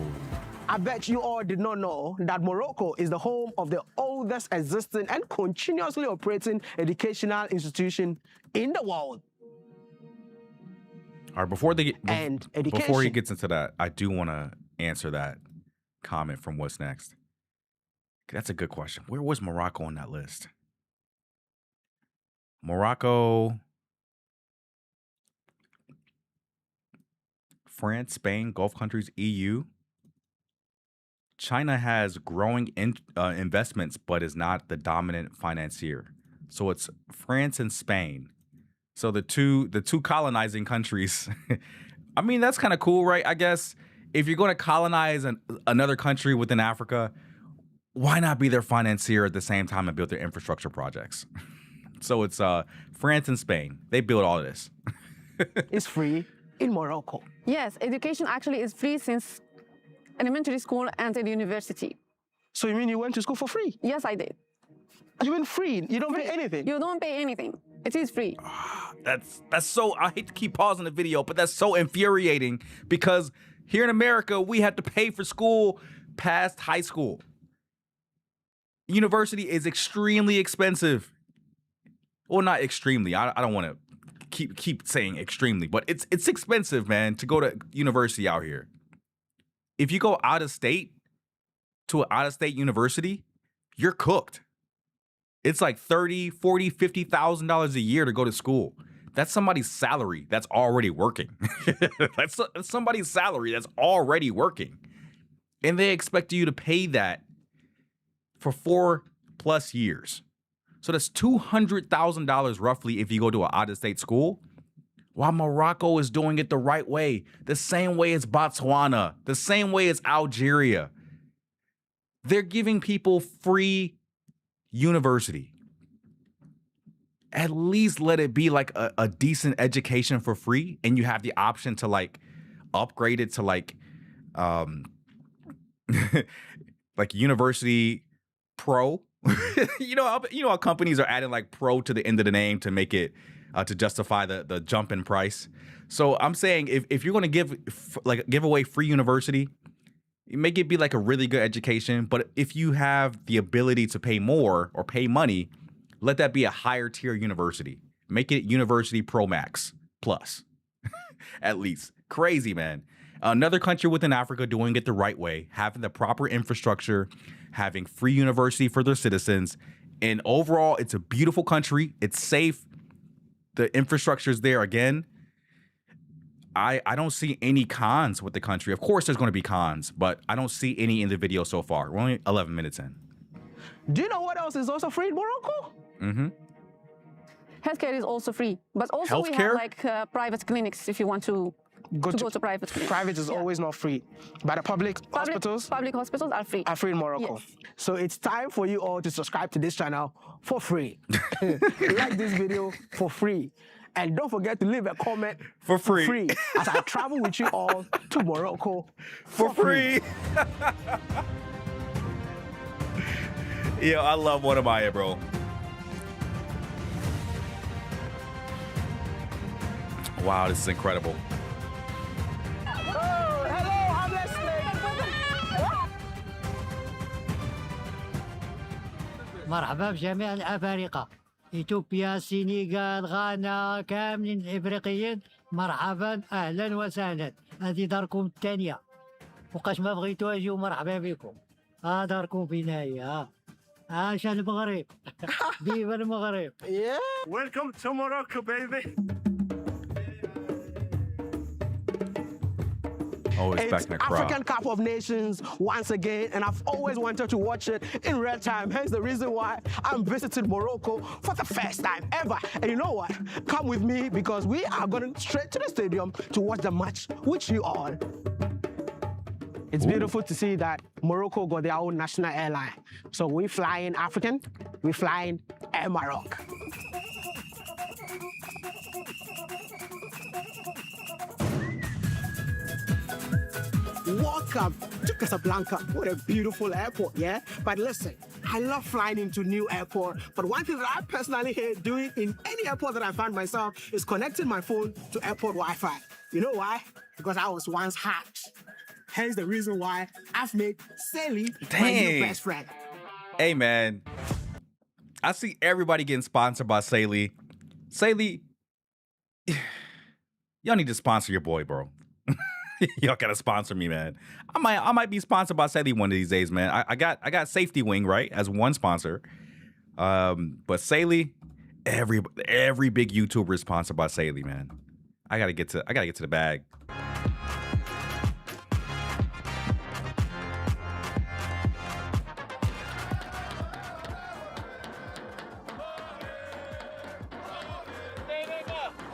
I bet you all did not know that Morocco is the home of the oldest existing and continuously operating educational institution in the world. All right, before he education. gets into that, I do want to answer that comment from What's Next. That's a good question. Where was Morocco on that list? Morocco, France, Spain, Gulf countries, EU. China has growing investments, but is not the dominant financier. So it's France and Spain. So the two colonizing countries. I mean, that's kind of cool, right? I guess if you're going to colonize another country within Africa, why not be their financier at the same time and build their infrastructure projects? So it's France and Spain. They build all of this. It's free in Morocco. Yes, education actually is free since elementary school and at university. So you mean you went to school for free? Yes, I did. You mean free? You don't pay anything? You don't pay anything. It is free. That's so, I hate to keep pausing the video, but that's so infuriating because here in America, we have to pay for school past high school. University is extremely expensive. Well, not extremely. I don't want to keep saying extremely, but it's expensive, man, to go to university out here. If you go out of state to an out-of-state university, you're cooked. It's like $30,000, $40,000, $50,000 a year to go to school. That's somebody's salary that's already working. That's somebody's salary that's already working. And they expect you to pay that for 4+ years. So that's $200,000 roughly if you go to an out-of-state school. While Morocco is doing it the right way, the same way as Botswana, the same way as Algeria. They're giving people free university, at least let it be like a decent education for free, and you have the option to like upgrade it to like like University Pro. You know how companies are adding like pro to the end of the name to make it to justify the jump in price. So I'm saying if you're going to give away free university, make it be like a really good education. But if you have the ability to pay more or pay money, let that be a higher tier university. Make it University Pro Max Plus, at least. Crazy, man. Another country within Africa doing it the right way, having the proper infrastructure, having free university for their citizens. And overall, it's a beautiful country. It's safe. The infrastructure is there again. I don't see any cons with the country. Of course, there's going to be cons, but I don't see any in the video so far. We're only 11 minutes in. Do you know what else is also free in Morocco? Mm-hmm. Healthcare is also free, but also we Healthcare? have like private clinics if you want to go to private clinics. Private is always not free, but the public hospitals Public hospitals are free. are free in Morocco. Yes. So it's time for you all to subscribe to this channel for free. Like this video for free. And don't forget to leave a comment For free. as I travel with you all to Morocco For free. Yeah, I love What Am I, bro. Wow, this is incredible. Hello, I'm Leslie. مرحبا بجميع الأفارقة، إثيوبيا، السنغال، غانا، كاملين الإفريقيين، مرحبا أهلا وسهلا. هذه داركم الثانية، وقاش ما بغيتوا أجيو مرحبا بكم. داركم فين هي؟ عاش المغرب. فيفا المغرب. Yeah. Welcome to Morocco, baby. Always It's expecting a crowd. African Cup of Nations once again, and I've always wanted to watch it in real time. Hence the reason why I'm visiting Morocco for the first time ever. And you know what? Come with me because we are going straight to the stadium to watch the match with you all. It's beautiful to see that Morocco got their own national airline. So we fly in African, we fly in Air Maroc. Welcome to Casablanca. What a beautiful airport, yeah? But listen, I love flying into new airport, but one thing that I personally hate doing in any airport that I find myself is connecting my phone to airport Wi-Fi. You know why? Because I was once hacked. Hence the reason why I've made Sally my new best friend. Hey, man. I see everybody getting sponsored by Saley. Saley, y'all need to sponsor your boy, bro. Y'all gotta sponsor me, man. I might be sponsored by Saley one of these days, man. I got Safety Wing, right, as one sponsor. But Saley, every big YouTuber is sponsored by Saley, man. I gotta get to the bag.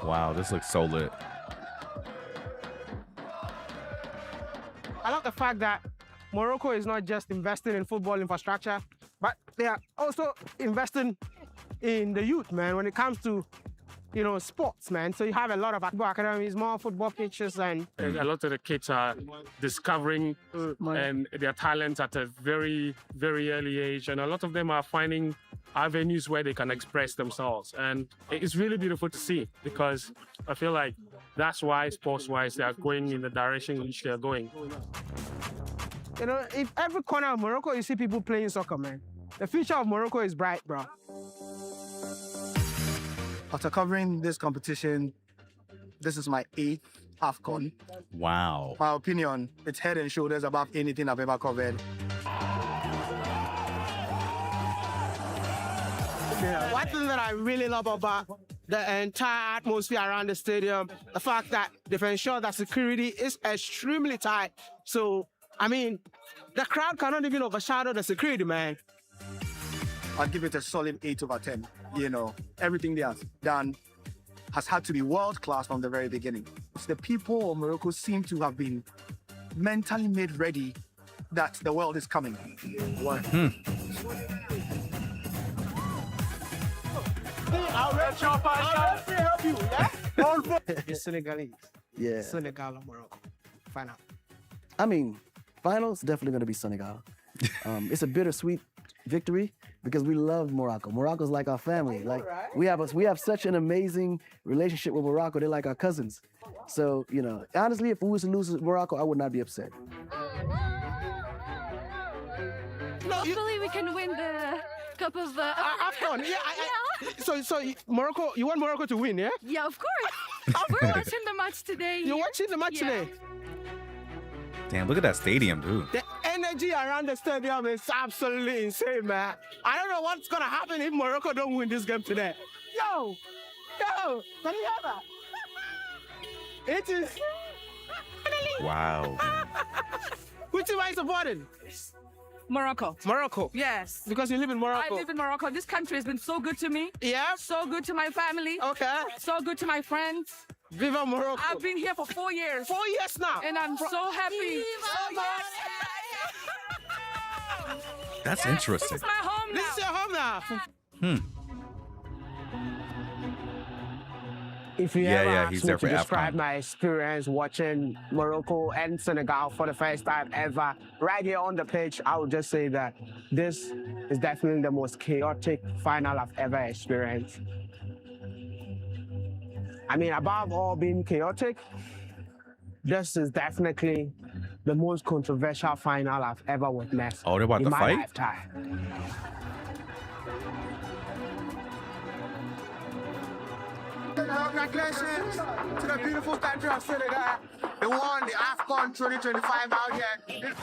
Wow, this looks so lit. I love the fact that Morocco is not just investing in football infrastructure, but they are also investing in the youth, man, when it comes to, you know, sports, man. So you have a lot of football academies, more football pitches, and A lot of the kids are discovering and their talents at a very, very early age. And a lot of them are finding avenues where they can express themselves. And it's really beautiful to see because I feel like that's why sports-wise they are going in the direction in which they're going. you know, if every corner of Morocco you see people playing soccer, man. The future of Morocco is bright, bro. After covering this competition, this is my 8th AFCON. Wow. My opinion, it's head and shoulders above anything I've ever covered. One thing that I really love about the entire atmosphere around the stadium, the fact that they've ensured that security is extremely tight. So, I mean, the crowd cannot even overshadow the security, man. I'd give it a solid 8 over 10. You know, everything they have done has had to be world-class from the very beginning. It's the people of Morocco seem to have been mentally made ready that the world is coming. help you. Yeah? It's Senegalese. Yeah. Senegal or Morocco. Final. I mean, finals definitely going to be Senegal. It's a bittersweet victory because we love Morocco. Morocco's like our family. Like we have such an amazing relationship with Morocco. They're like our cousins. So, you know, honestly, if we was to lose to Morocco, I would not be upset. Hopefully we can win the cup of AFCON. So Morocco, you want Morocco to win, yeah? Yeah, of course. We're watching the match today. You're watching the match today? Damn, look at that stadium, dude. The energy around the stadium is absolutely insane, man. I don't know what's gonna happen if Morocco don't win this game today. Yo, can you hear that? It is. Wow. Which team are you supporting? Morocco. Morocco. Yes. Because you live in Morocco. I live in Morocco. This country has been so good to me. Yeah? So good to my family. Okay. So good to my friends. Viva Morocco. I've been here for 4 years. 4 years now. And I'm so happy. That's interesting. This is my home now. This is your home now. If you ever ask me to describe my experience watching Morocco and Senegal for the first time ever, right here on the pitch, I would just say that this is definitely the most chaotic final I've ever experienced. I mean, above all being chaotic, this is definitely the most controversial final I've ever witnessed Oh, they're about in to my fight? lifetime. Congratulations to the beautiful country of Senegal. They won the AFCON 2025 out here.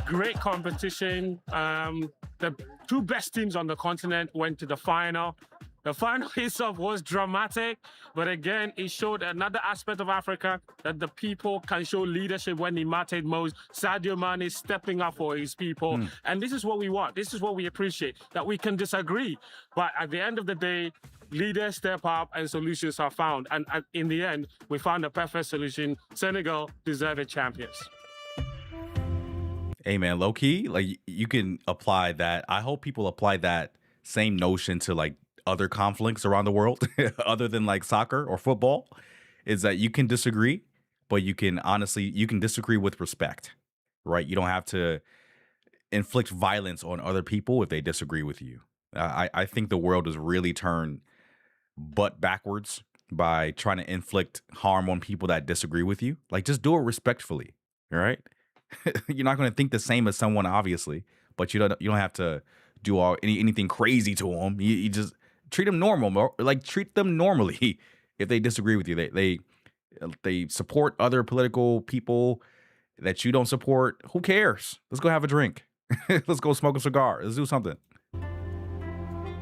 Great competition. The two best teams on the continent went to the final. The final itself was dramatic, but again, it showed another aspect of Africa that the people can show leadership when it mattered most. Sadio Mane is stepping up for his people, and this is what we want. This is what we appreciate, that we can disagree, but at the end of the day, leaders step up and solutions are found. And in the end, we found the perfect solution. Senegal deserved champions. Hey man, low key, like you can apply that. I hope people apply that same notion to like other conflicts around the world other than like soccer or football, is that you can disagree, but you can disagree with respect, right? You don't have to inflict violence on other people if they disagree with you. I think the world has really turned butt backwards by trying to inflict harm on people that disagree with you. Like, just do it respectfully, all right? You're not going to think the same as someone, obviously, but you don't have to do anything crazy to them. You just treat them normal, like treat them normally. If they disagree with you, they support other political people that you don't support. Who cares? Let's go have a drink. Let's go smoke a cigar. Let's do something.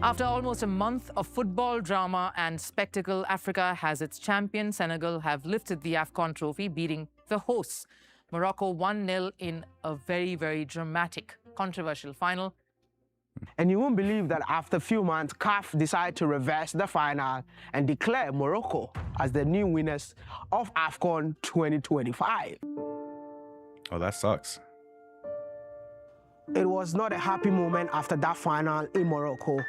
After almost a month of football drama and spectacle, Africa has its champion. Senegal have lifted the AFCON trophy, beating the hosts, Morocco 1-0 in a very, very dramatic, controversial final. And you won't believe that after a few months, CAF decided to reverse the final and declare Morocco as the new winners of AFCON 2025. Oh, that sucks. It was not a happy moment after that final in Morocco.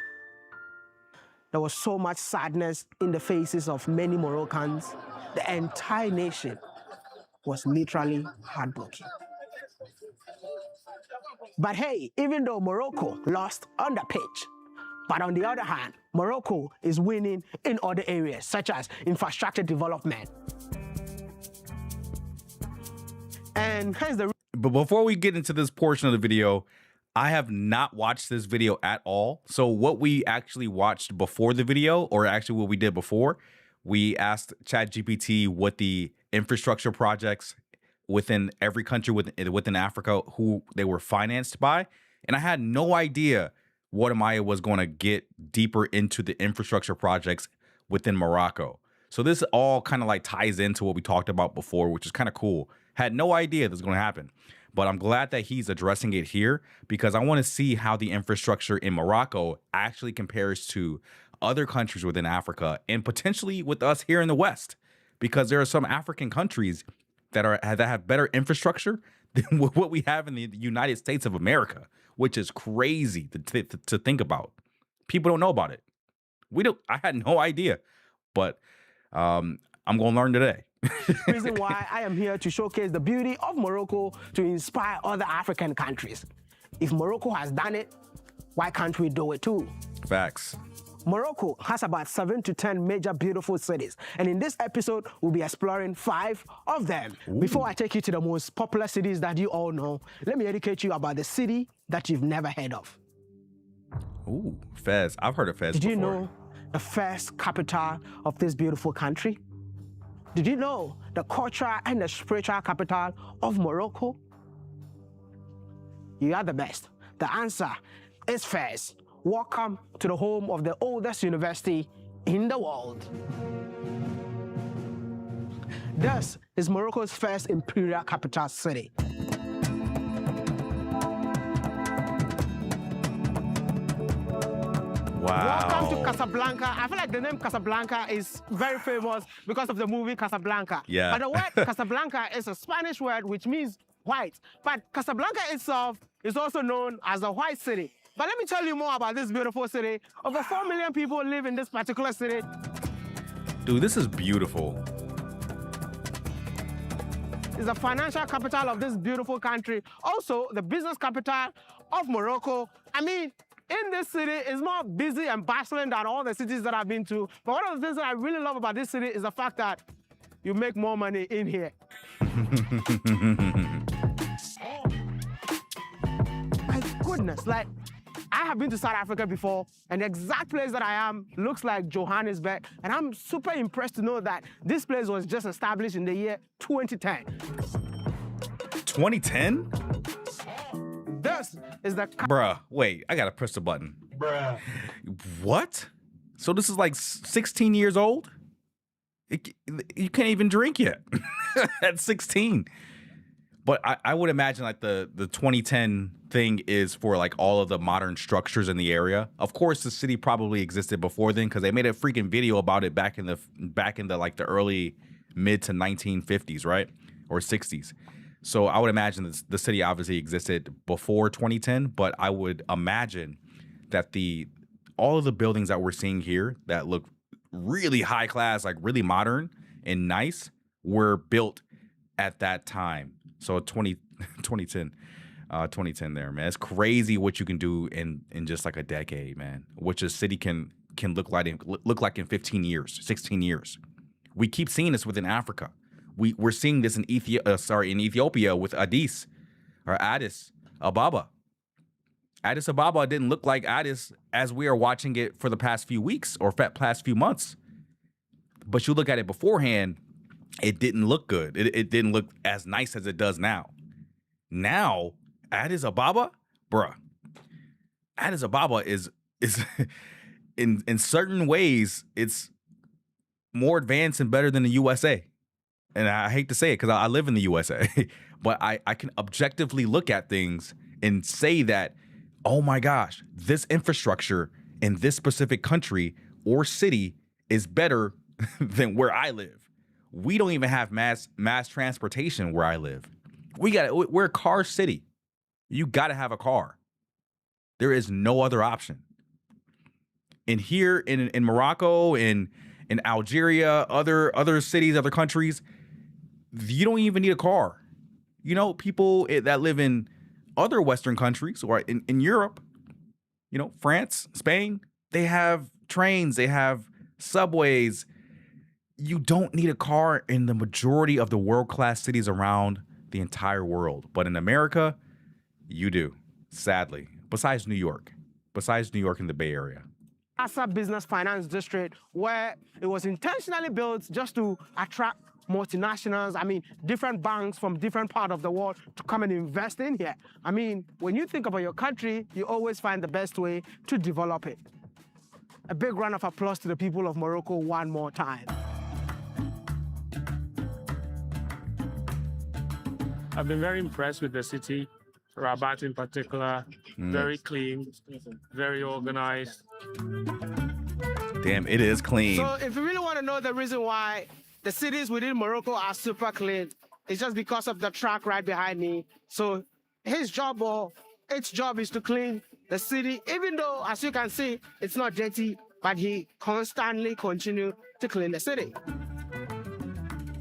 There was so much sadness in the faces of many Moroccans. The entire nation was literally heartbroken. But hey, even though Morocco lost on the pitch, but on the other hand, Morocco is winning in other areas, such as infrastructure development. And hence the... But before we get into this portion of the video, I have not watched this video at all. So what we actually watched before the video, or actually what we did before, we asked ChatGPT what the infrastructure projects within every country within Africa, who they were financed by. And I had no idea what Amaya was going to get deeper into the infrastructure projects within Morocco. So this all kind of like ties into what we talked about before, which is kind of cool. Had no idea this was going to happen. But I'm glad that he's addressing it here, because I want to see how the infrastructure in Morocco actually compares to other countries within Africa and potentially with us here in the West, because there are some African countries that have better infrastructure than what we have in the United States of America, which is crazy to think about. People don't know about it. I had no idea, but I'm gonna learn today. Reason why I am here to showcase the beauty of Morocco to inspire other African countries. If Morocco has done it, why can't we do it too? Facts. Morocco has about 7 to 10 major beautiful cities, and in this episode, we'll be exploring 5 of them. Ooh. Before I take you to the most popular cities that you all know, let me educate you about the city that you've never heard of. Ooh, Fez. I've heard of Fez Did before. you know the first capital of this beautiful country? Did you know the cultural and the spiritual capital of Morocco? You are the best. The answer is Fez. Welcome to the home of the oldest university in the world. This is Morocco's first imperial capital city. Wow. Welcome to Casablanca. I feel like the name Casablanca is very famous because of the movie Casablanca. Yeah. But the word Casablanca is a Spanish word which means white. But Casablanca itself is also known as the White City. But let me tell you more about this beautiful city. Over 4 million people live in this particular city. Dude, this is beautiful. It's the financial capital of this beautiful country. Also, the business capital of Morocco. I mean, in this city, it's more busy and bustling than all the cities that I've been to. But one of the things that I really love about this city is the fact that you make more money in here. My goodness, like, I have been to South Africa before, and the exact place that I am looks like Johannesburg, and I'm super impressed to know that this place was just established in the year 2010. 2010? This is the... Bruh, wait, I gotta press the button. Bruh. What? So this is like 16 years old? You can't even drink yet at 16. But I would imagine like the 2010 thing is for like all of the modern structures in the area. Of course, the city probably existed before then because they made a freaking video about it back in the like the early mid to 1950s, right? Or 60s. So I would imagine the city obviously existed before 2010, but I would imagine that all of the buildings that we're seeing here that look really high class, like really modern and nice, were built at that time. So 2010 there, man. It's crazy what you can do in just like a decade, man. Which a city can look like in 15 years, 16 years. We keep seeing this within Africa. We're seeing this in Ethiopia with Addis Ababa. Addis Ababa didn't look like Addis as we are watching it for the past few weeks or past few months. But you look at it beforehand, it didn't look good. It didn't look as nice as it does now. Now, Addis Ababa, bruh, Addis Ababa is in certain ways, it's more advanced and better than the USA. And I hate to say it because I live in the USA, but I can objectively look at things and say that, oh my gosh, this infrastructure in this specific country or city is better than where I live. We don't even have mass transportation where I live. We're a car city. You got to have a car. There is no other option. And here in Morocco, in Algeria, other cities, other countries, you don't even need a car. You know, people that live in other Western countries or in Europe, you know, France, Spain, they have trains, they have subways. You don't need a car in the majority of the world-class cities around the entire world. But in America, you do, sadly, besides New York in the Bay Area. Asa Business Finance District, where it was intentionally built just to attract multinationals, different banks from different parts of the world to come and invest in here. When you think about your country, you always find the best way to develop it. A big round of applause to the people of Morocco one more time. I've been very impressed with the city, Rabat in particular. Very clean, very organized. Damn, it is clean. So if you really want to know the reason why the cities within Morocco are super clean, it's just because of the track right behind me. So his job, or its job is to clean the city, even though, as you can see, it's not dirty, but he constantly continues to clean the city.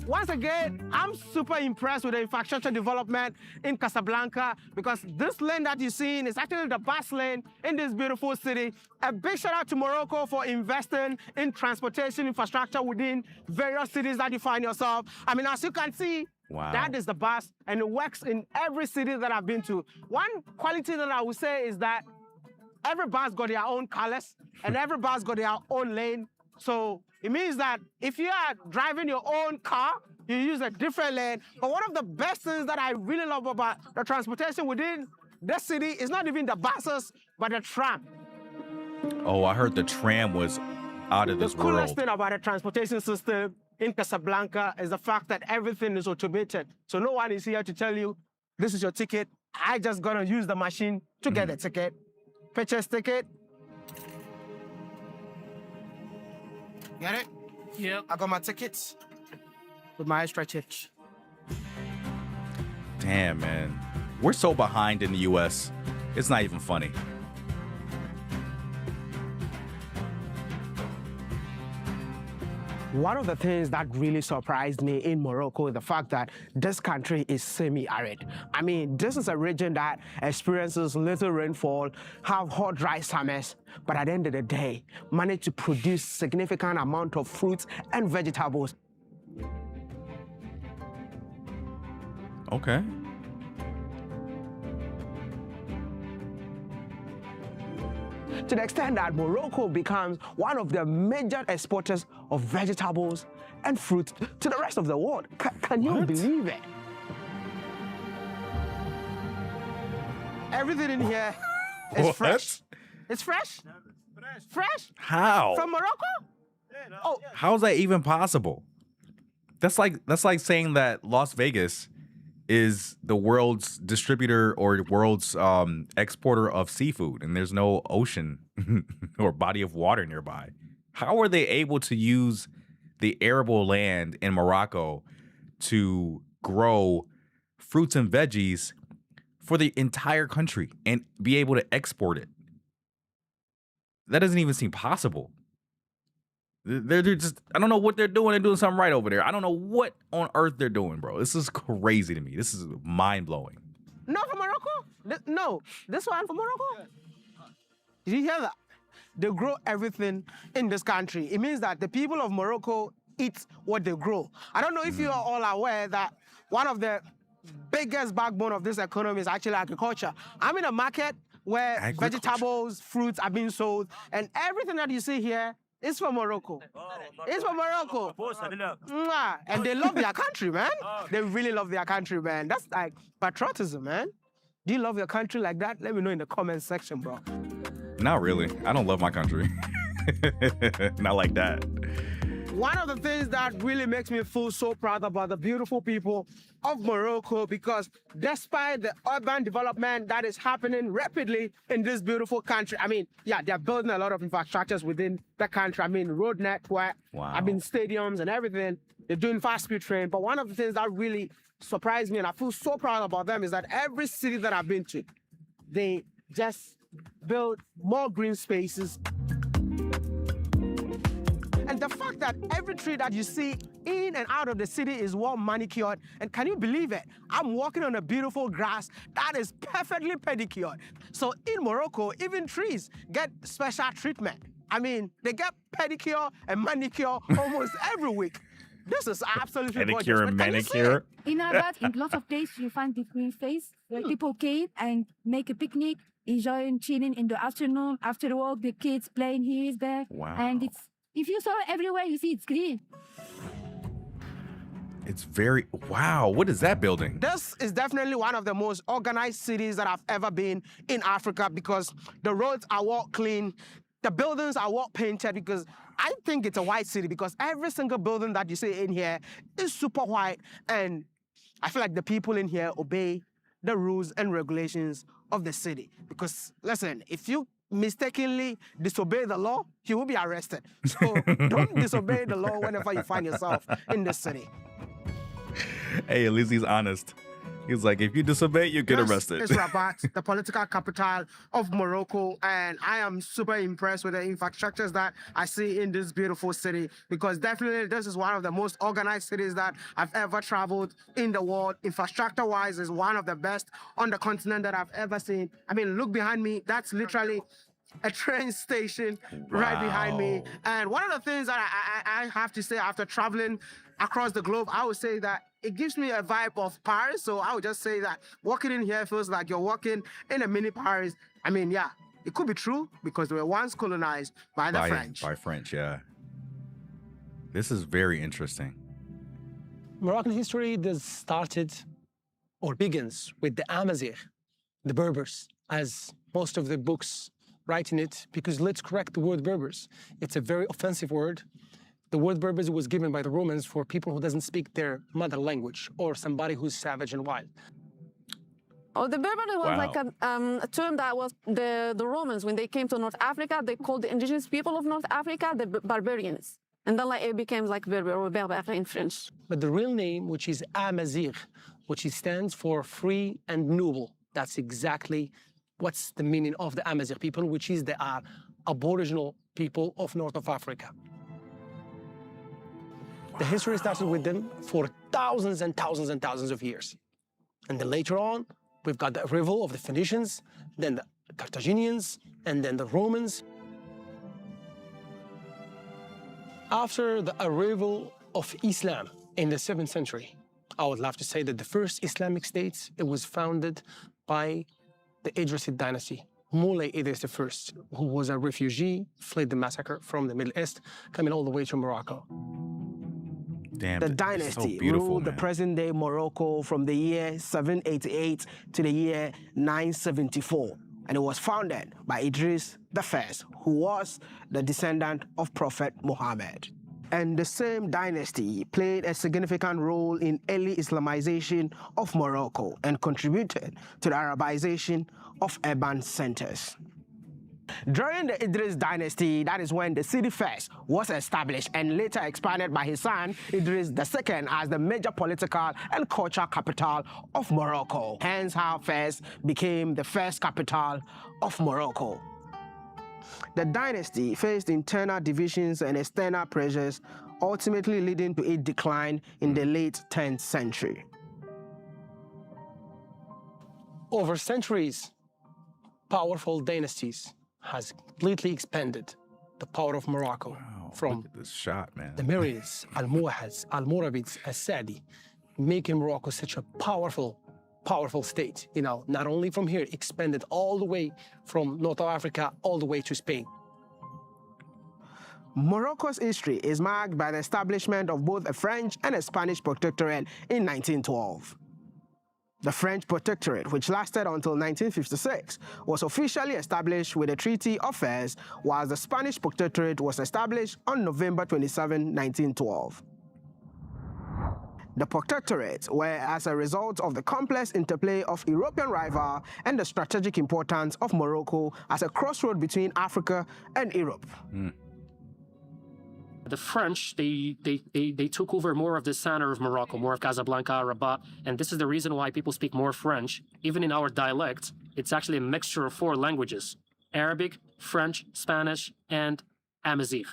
Once again, I'm super impressed with the infrastructure development in Casablanca because this lane that you're seeing is actually the bus lane in this beautiful city. A big shout out to Morocco for investing in transportation infrastructure within various cities that you find yourself. I mean, as you can see, wow, that is the bus, and it works in every city that I've been to. One quality that I would say is that every bus got their own colors and every bus got their own lane. So it means that if you are driving your own car, you use a different lane. But one of the best things that I really love about the transportation within the city is not even the buses, but the tram. Oh, I heard the tram was out of this The coolest world. thing about the transportation system in Casablanca is the fact that everything is automated. So no one is here to tell you, this is your ticket. I just gonna use the machine to get the ticket. Purchase ticket. Get it? Yep. I got my tickets with my extra change. Damn, man. We're so behind in the US. It's not even funny. One of the things that really surprised me in Morocco is the fact that this country is semi-arid. I mean, this is a region that experiences little rainfall, have hot, dry summers, but at the end of the day, manage to produce significant amount of fruits and vegetables. Okay. To the extent that Morocco becomes one of the major exporters of vegetables and fruits to the rest of the world. Can you believe it? Everything in here is What? fresh. It's fresh? Fresh? How? From Morocco? Oh, How is that even possible? That's like saying that Las Vegas is the world's distributor or world's exporter of seafood, and there's no ocean or body of water nearby. How are they able to use the arable land in Morocco to grow fruits and veggies for the entire country and be able to export it? That doesn't even seem possible. They're just, I don't know what they're doing. They're doing something right over there. I don't know what on earth they're doing, bro. This is crazy to me. This is mind-blowing. not from Morocco? No, this one from Morocco? Did you hear that? They grow everything in this country. It means that the people of Morocco eat what they grow. I don't know if you are all aware that one of the biggest backbone of this economy is actually agriculture. I'm in a market where vegetables, fruits are being sold, and everything that you see here is from Morocco. It's from Morocco. Mwah. And they love their country, man. They really love their country, man. That's like patriotism, man. Do you love your country like that? Let me know in the comment section, bro. Not really. I don't love my country. Not like that. One of the things that really makes me feel so proud about the beautiful people of Morocco, because despite the urban development that is happening rapidly in this beautiful country, I mean, yeah, they're building a lot of infrastructures within the country. I mean, road network, I mean, stadiums and everything. They're doing fast-speed train. But one of the things that really surprised me, and I feel so proud about them, is that every city that I've been to, they just build more green spaces. And the fact that every tree that you see in and out of the city is well manicured, and can you believe it? I'm walking on a beautiful grass that is perfectly pedicured. So in Morocco, even trees get special treatment. I mean, they get pedicure and manicure almost every week. This is absolutely gorgeous. Pedicure and manicure. In Rabat, in lots of places, you find the green space where people came and make a picnic, enjoying chilling in the afternoon. After work, the kids playing here, there. Wow. And it's, if you saw everywhere, you see it's green. It's very, wow, what is that building? This is definitely one of the most organized cities that I've ever been in Africa, because the roads are well clean, the buildings are well painted, because I think it's a white city because every single building that you see in here is super white, and I feel like the people in here obey the rules and regulations of the city. Because listen, if you mistakenly disobey the law, you will be arrested. So don't disobey the law whenever you find yourself in the city. Hey, at least he's honest. He's like, if you disobey, you get This arrested. is Rabat, the political capital of Morocco, and I am super impressed with the infrastructures that I see in this beautiful city, because definitely this is one of the most organized cities that I've ever traveled in the world. Infrastructure-wise, is one of the best on the continent that I've ever seen. I mean, look behind me. That's literally a train station right behind me. Wow. And one of the things that I have to say, after traveling across the globe, I would say that it gives me a vibe of Paris. So I would just say that walking in here feels like you're walking in a mini Paris. I mean, yeah, it could be true because they were once colonized by the French. By French, yeah. This is very interesting. Moroccan history started or begins with the Amazigh, the Berbers, as most of the books write in it, because let's correct the word Berbers. It's a very offensive word. The word Berbers was given by the Romans for people who doesn't speak their mother language or somebody who's savage and wild. Oh, the Berber was like a term that was the Romans, when they came to North Africa, they called the indigenous people of North Africa the barbarians. And then like, it became like Berber or Berber in French. But the real name, which is Amazigh, which stands for free and noble, that's exactly what's the meaning of the Amazigh people, which is they are Aboriginal people of North of Africa. The history started with them for thousands and thousands and thousands of years. And then later on, we've got the arrival of the Phoenicians, then the Carthaginians, and then the Romans. After the arrival of Islam in the 7th century, I would love to say that the first Islamic state, it was founded by the Idrisid dynasty, Moulay Idris I, who was a refugee, fled the massacre from the Middle East, coming all the way to Morocco. Damn, The it's dynasty so beautiful, ruled the man. present-day Morocco from the year 788 to the year 974. And it was founded by Idris I, who was the descendant of Prophet Muhammad. And the same dynasty played a significant role in early Islamization of Morocco and contributed to the Arabization of urban centers. During the Idris dynasty, that is when the city first was established and later expanded by his son Idris II as the major political and cultural capital of Morocco. Hence how Fez became the first capital of Morocco. The dynasty faced internal divisions and external pressures, ultimately leading to its decline in the late 10th century. Over centuries, powerful dynasties has completely expanded the power of Morocco from Look at this shot, man. the Marids, Almohads, Almoravids, Asadi, making Morocco such a powerful state. You know, not only from here, expanded all the way from North Africa all the way to Spain. Morocco's history is marked by the establishment of both a French and a Spanish protectorate in 1912. The French protectorate, which lasted until 1956, was officially established with the Treaty of Fez, while the Spanish protectorate was established on November 27, 1912. The protectorates were as a result of the complex interplay of European rival and the strategic importance of Morocco as a crossroad between Africa and Europe. The French, they took over more of the center of Morocco, more of Casablanca, Rabat, and this is the reason why people speak more French. Even in our dialect, it's actually a mixture of 4 languages: Arabic, French, Spanish, and Amazigh.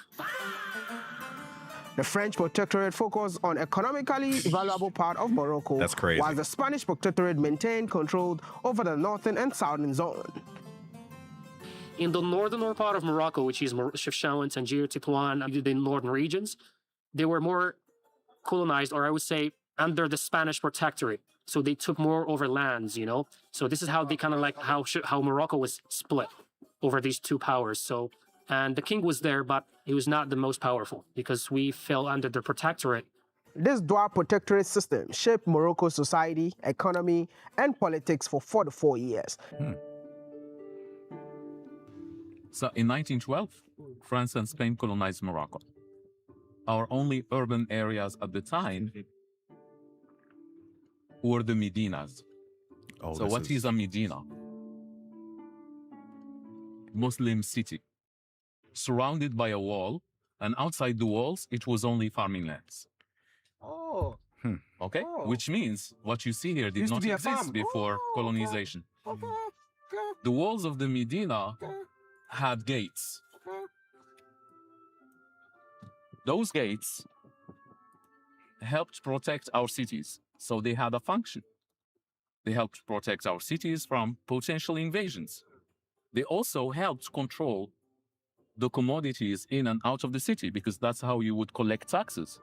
The French protectorate focused on economically valuable part of Morocco, That's crazy. while the Spanish protectorate maintained control over the northern and southern zone. In the northern part of Morocco, which is Chefchaouen, Tangier, Tétouan, the northern regions, they were more colonized, or I would say, under the Spanish protectorate. So they took more over lands, you know? So this is how they kind of like how Morocco was split over these 2 powers. So, and the king was there, but he was not the most powerful because we fell under the protectorate. This dual protectorate system shaped Morocco's society, economy, and politics for 44 years. So in 1912, France and Spain colonized Morocco. Our only urban areas at the time were the Medinas. So what is a Medina? Muslim city, surrounded by a wall, and outside the walls, it was only farming lands. Oh. Okay, Oh. which means what you see here did Used to not be a exist farm. before Oh, colonization. Okay. The walls of the Medina had gates. Those gates helped protect our cities, so they had a function. They helped protect our cities from potential invasions. They also helped control the commodities in and out of the city, because that's how you would collect taxes.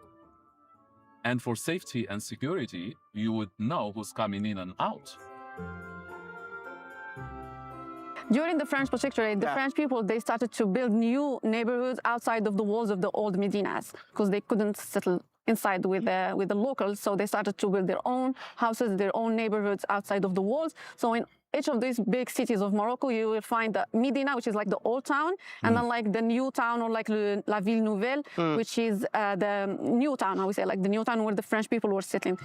And for safety and security, you would know who's coming in and out. During the French protectorate, the French people, they started to build new neighborhoods outside of the walls of the old Medinas because they couldn't settle inside with the locals. So they started to build their own houses, their own neighborhoods outside of the walls. So in each of these big cities of Morocco, you will find the Medina, which is like the old town, and then like the new town, or like La Ville Nouvelle, which is the new town, I would say, like the new town where the French people were settling.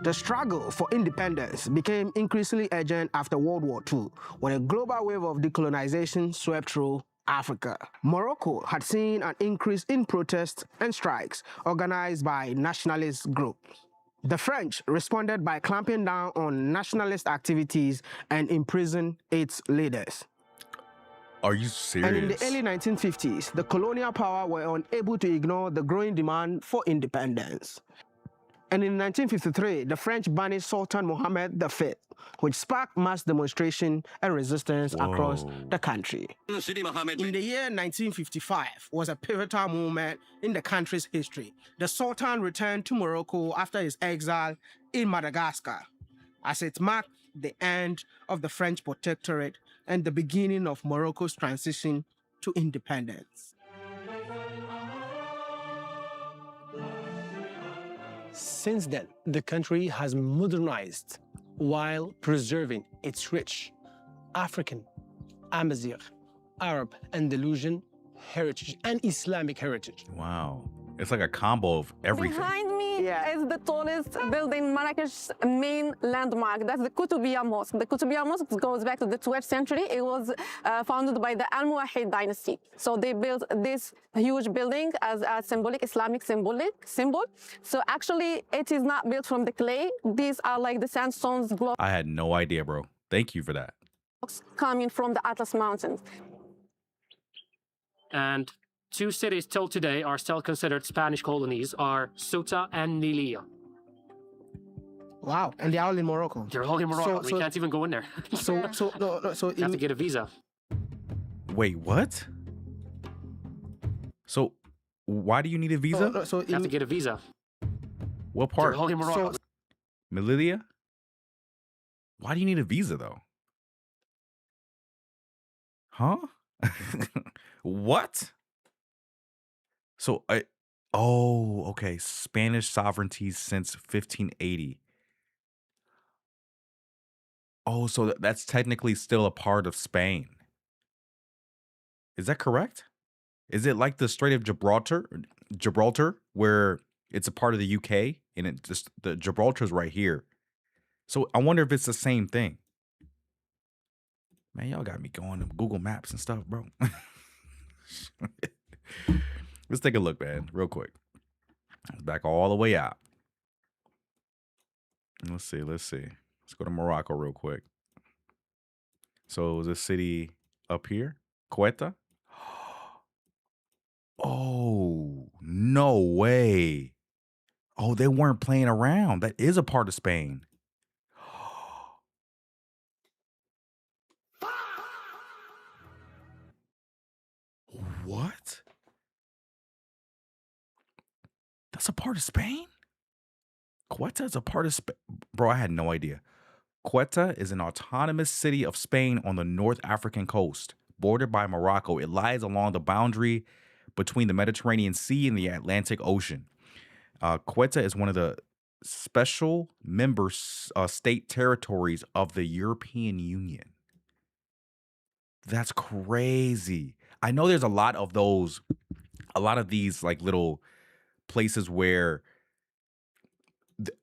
The struggle for independence became increasingly urgent after World War II, when a global wave of decolonization swept through Africa. Morocco had seen an increase in protests and strikes organized by nationalist groups. The French responded by clamping down on nationalist activities and imprisoned its leaders. Are you serious? And in the early 1950s, the colonial power were unable to ignore the growing demand for independence. And in 1953, the French banished Sultan Mohammed V, which sparked mass demonstration and resistance across the country. In the year 1955 was a pivotal moment in the country's history. The Sultan returned to Morocco after his exile in Madagascar, as it marked the end of the French protectorate and the beginning of Morocco's transition to independence. Since then, the country has modernized while preserving its rich African, Amazigh, Arab, Andalusian heritage and Islamic heritage. Wow. It's like a combo of everything. Behind me is the tallest building, Marrakech's main landmark. That's the Koutoubia Mosque. The Koutoubia Mosque goes back to the 12th century. It was founded by the Almohad dynasty. So they built this huge building as a symbolic Islamic symbol. So actually, it is not built from the clay. These are like the sandstones blocks I had no idea, bro. Thank you for that. coming from the Atlas Mountains. And two cities till today are still considered Spanish colonies are Ceuta and Melilla. Wow, and they're all in Morocco. They're all in Morocco. We can't even go in there. So You have to get a visa. Wait, what? So, why do you need a visa? You have to get a visa. What part? They're all in Morocco. Melilla? Why do you need a visa, though? Huh? What? So, okay. Spanish sovereignty since 1580. Oh, so that's technically still a part of Spain. Is that correct? Is it like the Strait of Gibraltar, where it's a part of the UK and it just the Gibraltar's right here? So I wonder if it's the same thing. Man, y'all got me going to Google Maps and stuff, bro. Let's take a look, man, real quick. Back all the way out. Let's see. Let's go to Morocco real quick. So is this city up here? Quetta? Oh, no way. Oh, they weren't playing around. That is a part of Spain. What? That's a part of Spain? Quetta is a part of Spain? Bro, I had no idea. Quetta is an autonomous city of Spain on the North African coast, bordered by Morocco. It lies along the boundary between the Mediterranean Sea and the Atlantic Ocean. Quetta is one of the special member state territories of the European Union. That's crazy. I know there's a lot of these like little places where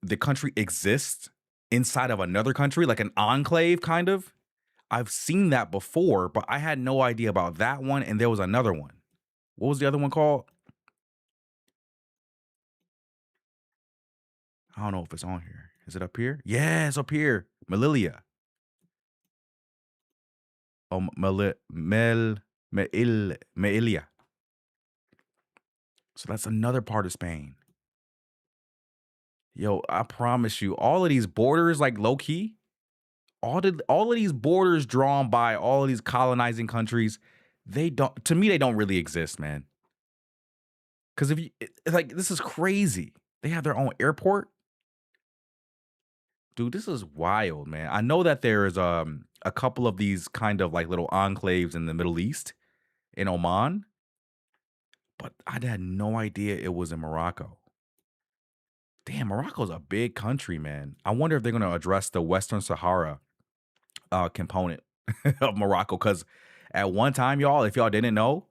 the country exists inside of another country, like an enclave kind of. I've seen that before, but I had no idea about that one. And there was another one. What was the other one called? I don't know if it's on here. Is it up here? Yeah, it's up here. Melilla. Oh, Melilla. So that's another part of Spain. Yo, I promise you, all of these borders, like low key, all of these borders drawn by all of these colonizing countries, they don't. To me, they don't really exist, man. Because if you like, this is crazy. They have their own airport, dude. This is wild, man. I know that there's a couple of these kind of like little enclaves in the Middle East, in Oman, but I had no idea it was in Morocco. Damn, Morocco's a big country, man. I wonder if they're going to address the Western Sahara component of Morocco. Because at one time, y'all, if y'all didn't know,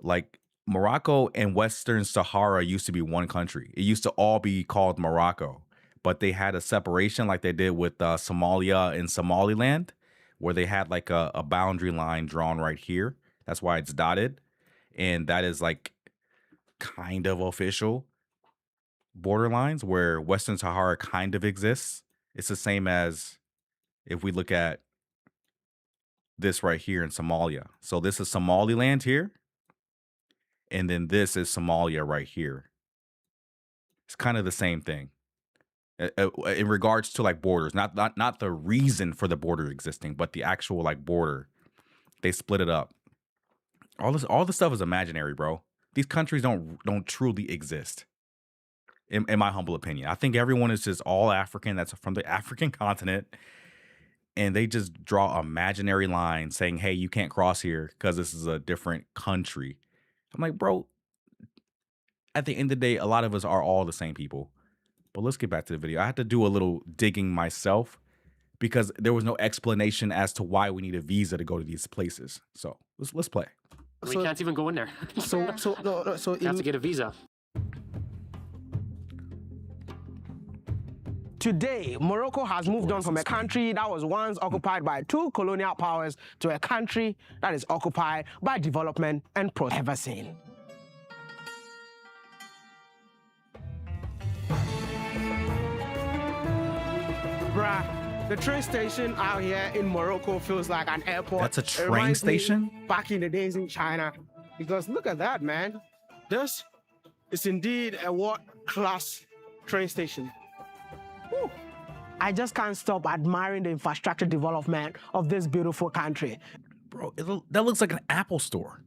like Morocco and Western Sahara used to be one country. It used to all be called Morocco, but they had a separation like they did with Somalia and Somaliland, where they had like a boundary line drawn right here. That's why it's dotted. And that is like kind of official borderlines where Western Sahara kind of exists. It's the same as if we look at this right here in Somalia. So this is Somaliland here, and then this is Somalia right here. It's kind of the same thing in regards to like borders, not the reason for the border existing, but the actual like border. They split it up. All this stuff is imaginary, bro. These countries don't truly exist. In my humble opinion, I think everyone is just all African. That's from the African continent. And they just draw imaginary lines saying, hey, you can't cross here because this is a different country. I'm like, bro, at the end of the day, a lot of us are all the same people. But let's get back to the video. I had to do a little digging myself because there was no explanation as to why we need a visa to go to these places. So let's play. We can't even go in there. So you have to get a visa. Today, Morocco has moved on from a country that was once occupied by two colonial powers to a country that is occupied by development and progress ever seen. Bruh, the train station out here in Morocco feels like an airport. That's a It train reminds me station? back in the days in China. Because look at that, man. This is indeed a world-class train station. Whew. I just can't stop admiring the infrastructure development of this beautiful country. Bro, that looks like an Apple store.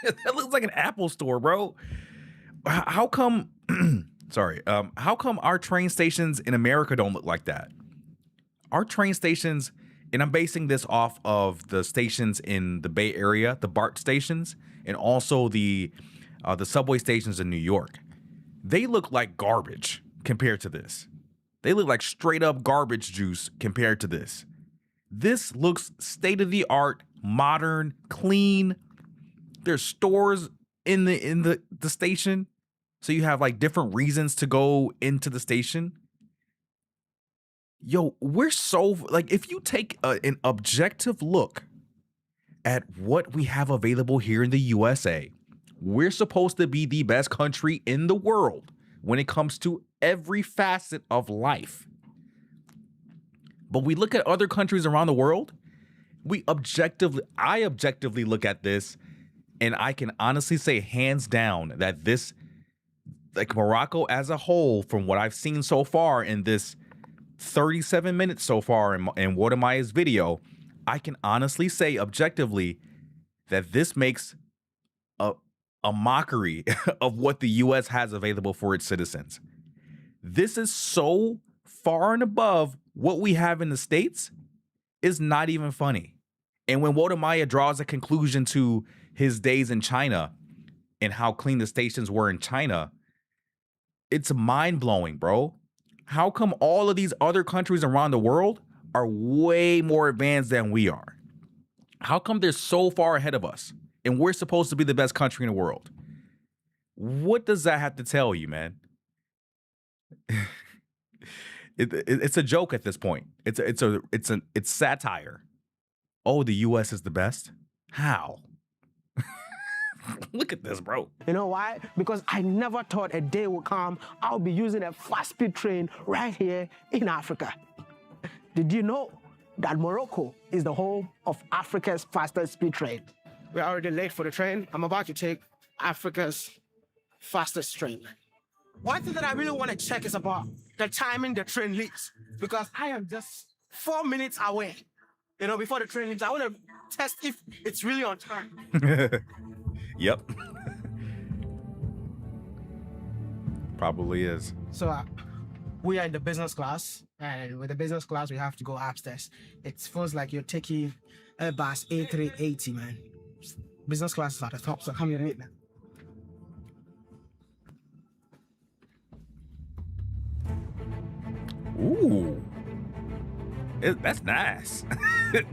That looks like an Apple store, bro. How come, how come our train stations in America don't look like that? Our train stations, and I'm basing this off of the stations in the Bay Area, the BART stations, and also the subway stations in New York. They look like garbage compared to this. They look like straight up garbage juice compared to this. This looks state of the art, modern, clean. There's stores in the station. So you have like different reasons to go into the station. Yo, we're so like, if you take an objective look at what we have available here in the USA, we're supposed to be the best country in the world when it comes to every facet of life. But we look at other countries around the world, I objectively look at this, and I can honestly say hands down that this, like Morocco as a whole, from what I've seen so far in this 37 minutes so far in Wodamaya's video, I can honestly say objectively that this makes a mockery of what the US has available for its citizens. This is so far and above what we have in the States, is not even funny. And when Wodamaya draws a conclusion to his days in China and how clean the stations were in China, it's mind-blowing, bro. How come all of these other countries around the world are way more advanced than we are? How come they're so far ahead of us and we're supposed to be the best country in the world? What does that have to tell you, man? It's a joke at this point. It's satire. Oh, the US is the best? How? Look at this, bro. You know why? Because I never thought a day would come I'll be using a fast-speed train right here in Africa. Did you know that Morocco is the home of Africa's fastest speed train? We're already late for the train. I'm about to take Africa's fastest train. One thing that I really want to check is about the timing the train leaves, because I am just 4 minutes away. You know, before the train leaves, I want to test if it's really on time. Yep. Probably is. So we are in the business class, and with the business class, we have to go upstairs. It feels like you're taking a bus A380, man. Business class is at the top, so come here right now. Ooh. That's nice.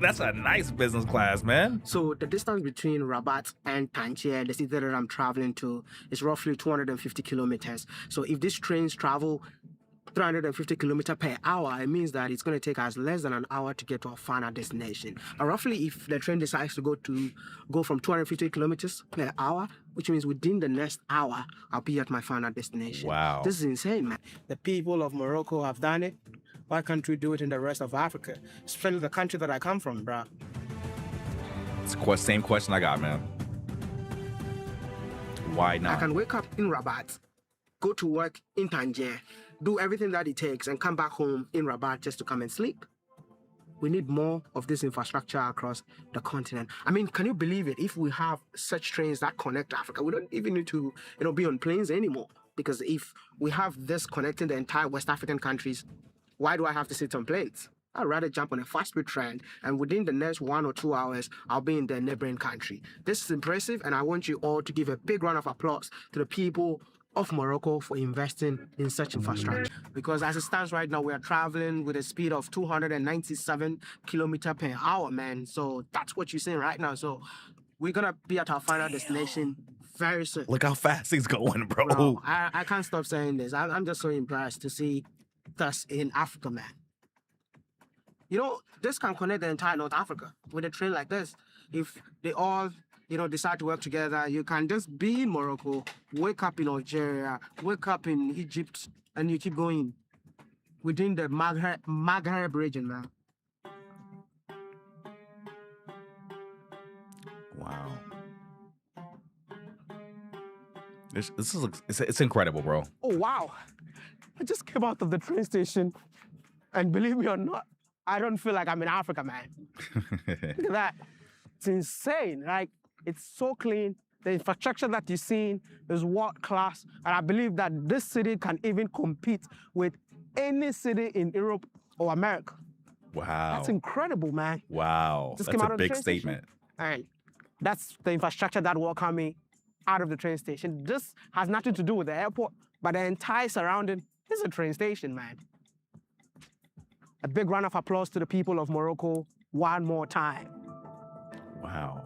That's a nice business class, man. So the distance between Rabat and Tangier, the city that I'm traveling to, is roughly 250 kilometers. So if these trains travel 350 kilometers per hour, it means that it's going to take us less than an hour to get to our final destination. And roughly, if the train decides to go from 250 kilometers per hour, which means within the next hour, I'll be at my final destination. Wow. This is insane, man. The people of Morocco have done it. Why can't we do it in the rest of Africa? Especially the country that I come from, bro. It's the same question I got, man. Why not? I can wake up in Rabat, go to work in Tangier, do everything that it takes, and come back home in Rabat just to come and sleep. We need more of this infrastructure across the continent. I mean, can you believe it? If we have such trains that connect Africa, we don't even need to, be on planes anymore. Because if we have this connecting the entire West African countries, why do I have to sit on planes? I'd rather jump on a fast-speed train, and within the next 1 or 2 hours, I'll be in the neighboring country. This is impressive, and I want you all to give a big round of applause to the people of Morocco for investing in such infrastructure. Because as it stands right now, we are traveling with a speed of 297 kilometers per hour, man. So that's what you're seeing right now. So we're gonna be at our final destination very soon. Look how fast he's going, bro. Bro, I can't stop saying this. I'm just so impressed to see us in Africa, man. You know, this can connect the entire North Africa with a train like this. If they all, decide to work together, you can just be in Morocco, wake up in Algeria, wake up in Egypt, and you keep going within the Maghreb region, man. Wow. It's incredible, bro. Oh, wow. I just came out of the train station, and believe me or not, I don't feel like I'm in Africa, man. Look at that. It's insane. Like, it's so clean. The infrastructure that you're seeing is world class. And I believe that this city can even compete with any city in Europe or America. Wow. That's incredible, man. Wow. Just That's came out a of the big train statement. Station. All right. That's the infrastructure that welcomed me out of the train station. This has nothing to do with the airport, but the entire surrounding is a train station, man. A big round of applause to the people of Morocco one more time. Wow.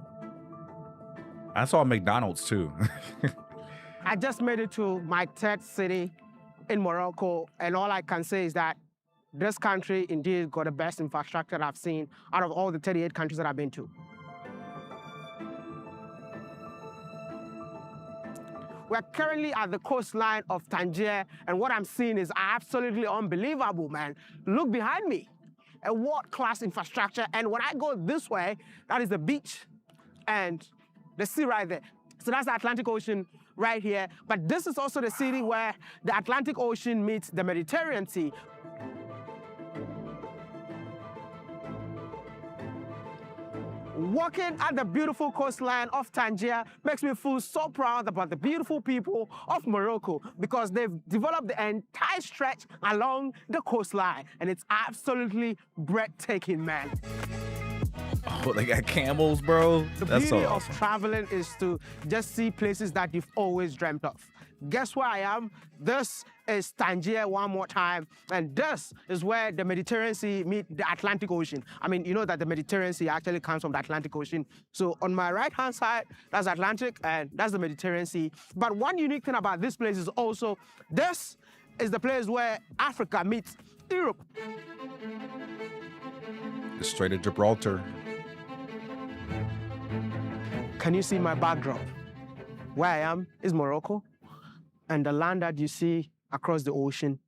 I saw McDonald's too. I just made it to my third city in Morocco, and all I can say is that this country indeed got the best infrastructure I've seen out of all the 38 countries that I've been to. We're currently at the coastline of Tangier, and what I'm seeing is absolutely unbelievable, man. Look behind me, a world-class infrastructure, and when I go this way, that is the beach and the sea right there. So that's the Atlantic Ocean right here, but this is also the city where the Atlantic Ocean meets the Mediterranean Sea. Walking at the beautiful coastline of Tangier makes me feel so proud about the beautiful people of Morocco, because they've developed the entire stretch along the coastline, and it's absolutely breathtaking, man. Oh, they got camels, bro. The That's so beauty awesome. of traveling is to just see places that you've always dreamt of. Guess where I am? This is Tangier one more time, and this is where the Mediterranean Sea meets the Atlantic Ocean. I mean, you know that the Mediterranean Sea actually comes from the Atlantic Ocean. So on my right-hand side, that's Atlantic, and that's the Mediterranean Sea. But one unique thing about this place is also, this is the place where Africa meets Europe. The Strait of Gibraltar. Can you see my backdrop? Where I am is Morocco, and the land that you see across the ocean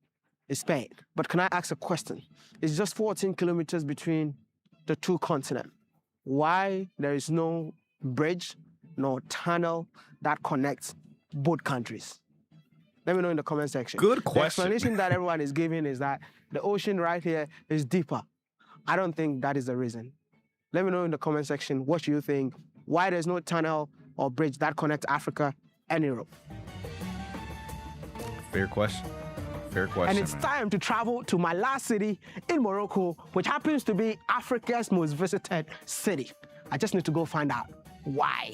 is Spain. But can I ask a question? It's just 14 kilometers between the two continents. Why there is no bridge, no tunnel that connects both countries? Let me know in the comment section. Good question. The explanation that everyone is giving is that the ocean right here is deeper. I don't think that is the reason. Let me know in the comment section what you think, why there's no tunnel or bridge that connects Africa and Europe. Fair question. Fair question. And it's time to travel to my last city in Morocco, which happens to be Africa's most visited city. I just need to go find out why.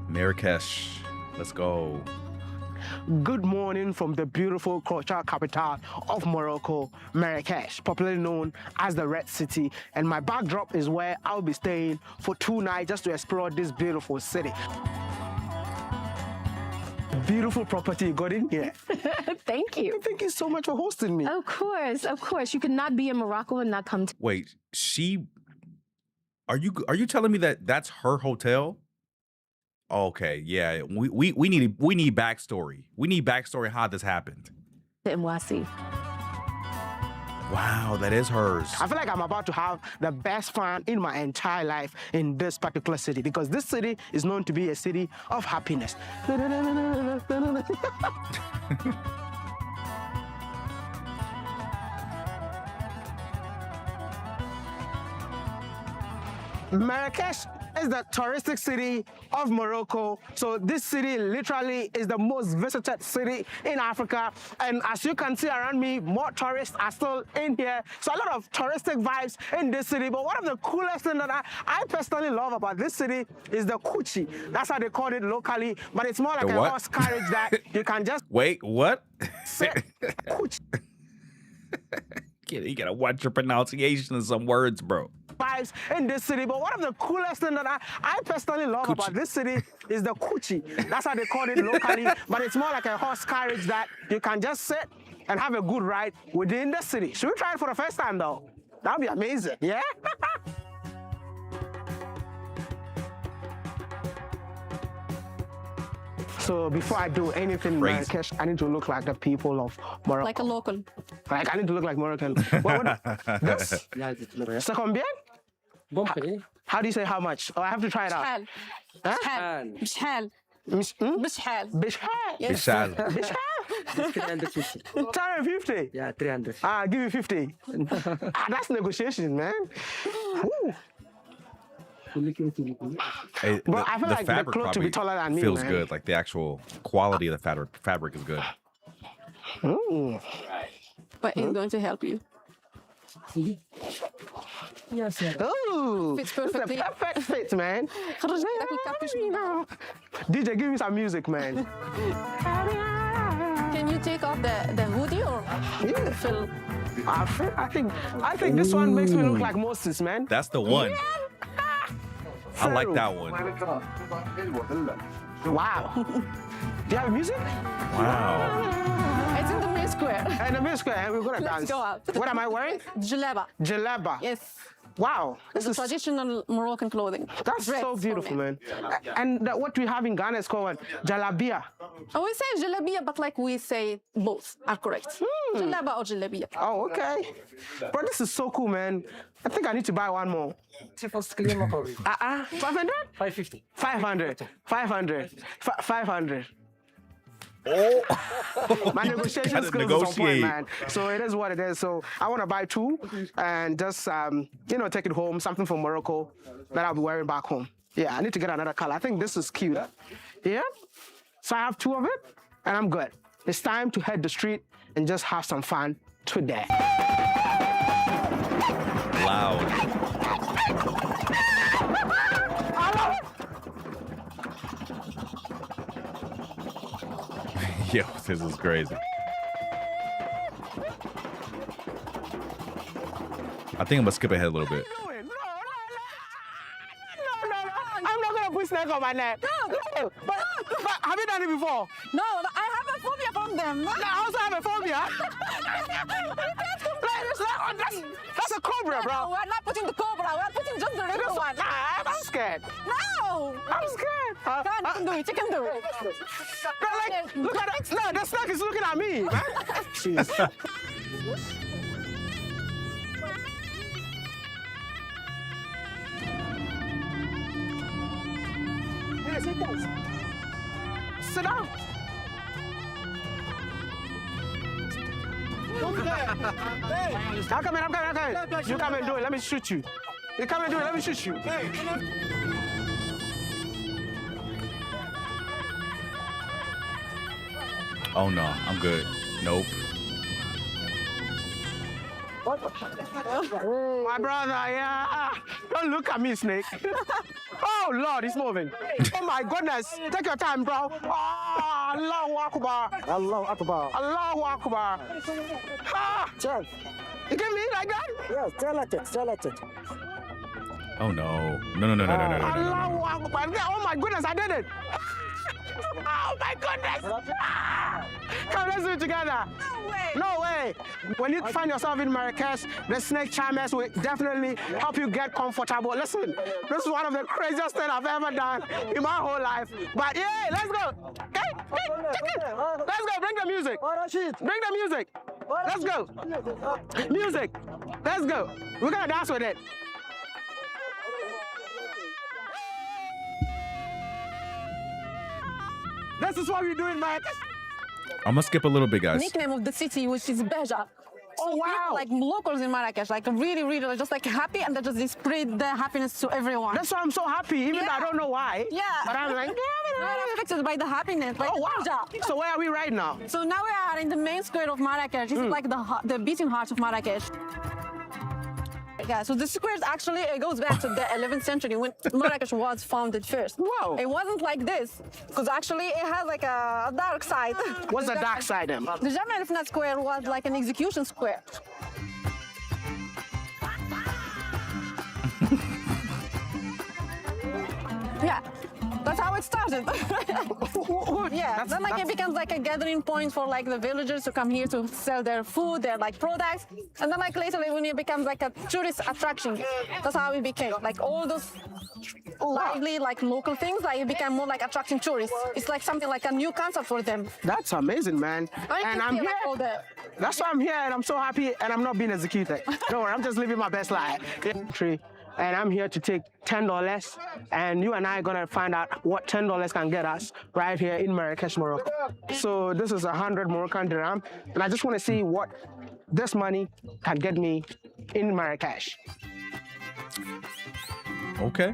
Marrakesh. Let's go. Good morning from the beautiful cultural capital of Morocco, Marrakesh, popularly known as the Red City. And my backdrop is where I'll be staying for 2 nights just to explore this beautiful city. Beautiful property you got in here. Thank you. Thank you so much for hosting me. Of course, of course. You could not be in Morocco and not come to. Wait, are you telling me that that's her hotel? Okay, yeah. We need backstory. We need backstory how this happened. Mwasi. Wow, that is hers. I feel like I'm about to have the best fun in my entire life in this particular city because this city is known to be a city of happiness. Marrakesh is the touristic city of Morocco. So this city literally is the most visited city in Africa. And as you can see around me, more tourists are still in here. So a lot of touristic vibes in this city. But one of the coolest things that I personally love about this city is the Kuchi. That's how they call it locally. But it's more like a horse carriage that you can just... Wait, what? Sit. Kuchi. You gotta watch your pronunciation of some words, bro. Vibes in this city, but one of the coolest things that I personally love about this city is the Kuchi. That's how they call it locally, but it's more like a horse carriage that you can just sit and have a good ride within the city. Should we try it for the first time though? That would be amazing, yeah? So before I do anything in Marrakesh, I need to look like the people of Morocco. Like a local. Like I need to look like Moroccan. This? C'est combien? How do you say how much? Oh, I have to try it out. بشحال بشحال بشحال 350? Yeah, 300. I'll give you 50. That's negotiation, man. Woo. Hey, but I feel like the clothes to be taller than me, feels man. good. Like the actual quality of the fabric is good. But it's going to help you. Yes, yes. Ooh, fits perfectly. It's a perfect fit, man. DJ, give me some music, man. Can you take off the hoodie or fill? I think this one makes me look like Moses, man. That's the one. I like that one. Wow. Do you have music? Wow. It's in the main square. In the main square, and we're gonna dance. Let's go out. What am I wearing? Jalaba. Jalaba. Yes. Wow. This is traditional Moroccan clothing. That's so beautiful, man. And what we have in Ghana is called jalabia. Oh, we say jalabia, but like we say both are correct. Jalaba or jalabia. Oh, okay. Bro, this is so cool, man. I think I need to buy one more. 500? 550. 500. 500. Oh, my negotiation skills is on point, man. So it is what it is. So I want to buy 2 and just take it home, something from Morocco that I'll be wearing back home. Yeah, I need to get another color. I think this is cute. Yeah. So I have 2 of it, and I'm good. It's time to head the street and just have some fun today. Loud. Yo, this is crazy. I think I'm gonna skip ahead a little bit. I'm not gonna put snake on my neck. No. But have you done it before? No, I have a phobia from them. I also have a phobia. That's a cobra, bro. No, we're not putting the cobra. We're putting just the little one. I'm scared. No. I'm scared. Come on, you can do it. You can do it. No, like, look at that. No, the snake is looking at me, man. Jeez. Sit down. I'm coming. You come and do it. Let me shoot you. You come and do it. Let me shoot you. Oh no, I'm good. Nope. My brother, yeah. Don't look at me, snake. Oh, Lord, he's moving. Oh, my goodness. Take your time, bro. Oh, Allahu Akbar. Allahu Akbar. Allahu Akbar. Ah. You give me like that? Yes, tell it. Oh no. No. Allahu Akbar. Oh, my goodness, I did it. Oh, my goodness. Ah. Come, let's do it together. No way. No way. When you find yourself in Marrakesh, the snake charmers will definitely help you get comfortable. Listen, this is one of the craziest things I've ever done in my whole life. But yeah, let's go. Hey, chicken. Let's go. Bring the music. Bring the music. Let's go. Music. Let's go. We're going to dance with it. This is what we do in Marrakesh. I'm gonna skip a little bit, guys. Nickname of the city, which is Beja. Oh, wow. Like locals in Marrakesh, like really, just like happy, and they just spread their happiness to everyone. That's why I'm so happy, even though I don't know why. Yeah. But I'm like, I'm affected by the happiness. Like, oh, wow. Beja. So where are we right now? So now we are in the main square of Marrakesh. This is like the beating heart of Marrakesh. Yeah, so the square actually goes back to the 11th century when Marrakesh was founded first. Wow. It wasn't like this, because actually it has like a dark side. What's the dark side then? The Jamal Fnat Square was like an execution square. Yeah. That's how it started. Yeah, then like it becomes like a gathering point for like the villagers to come here to sell their food, their like products, and then like later when it becomes like a tourist attraction. That's how it became. Like all those lively like local things, like it became more like attracting tourists. It's like something like a new concept for them. That's amazing, man. And I'm here. Like that's why I'm here, and I'm so happy, and I'm not being executed. Don't worry, I'm just living my best life. And I'm here to take $10, and you and I are gonna find out what $10 can get us right here in Marrakesh, Morocco. So this is 100 Moroccan dirham, and I just want to see what this money can get me in Marrakesh. Okay.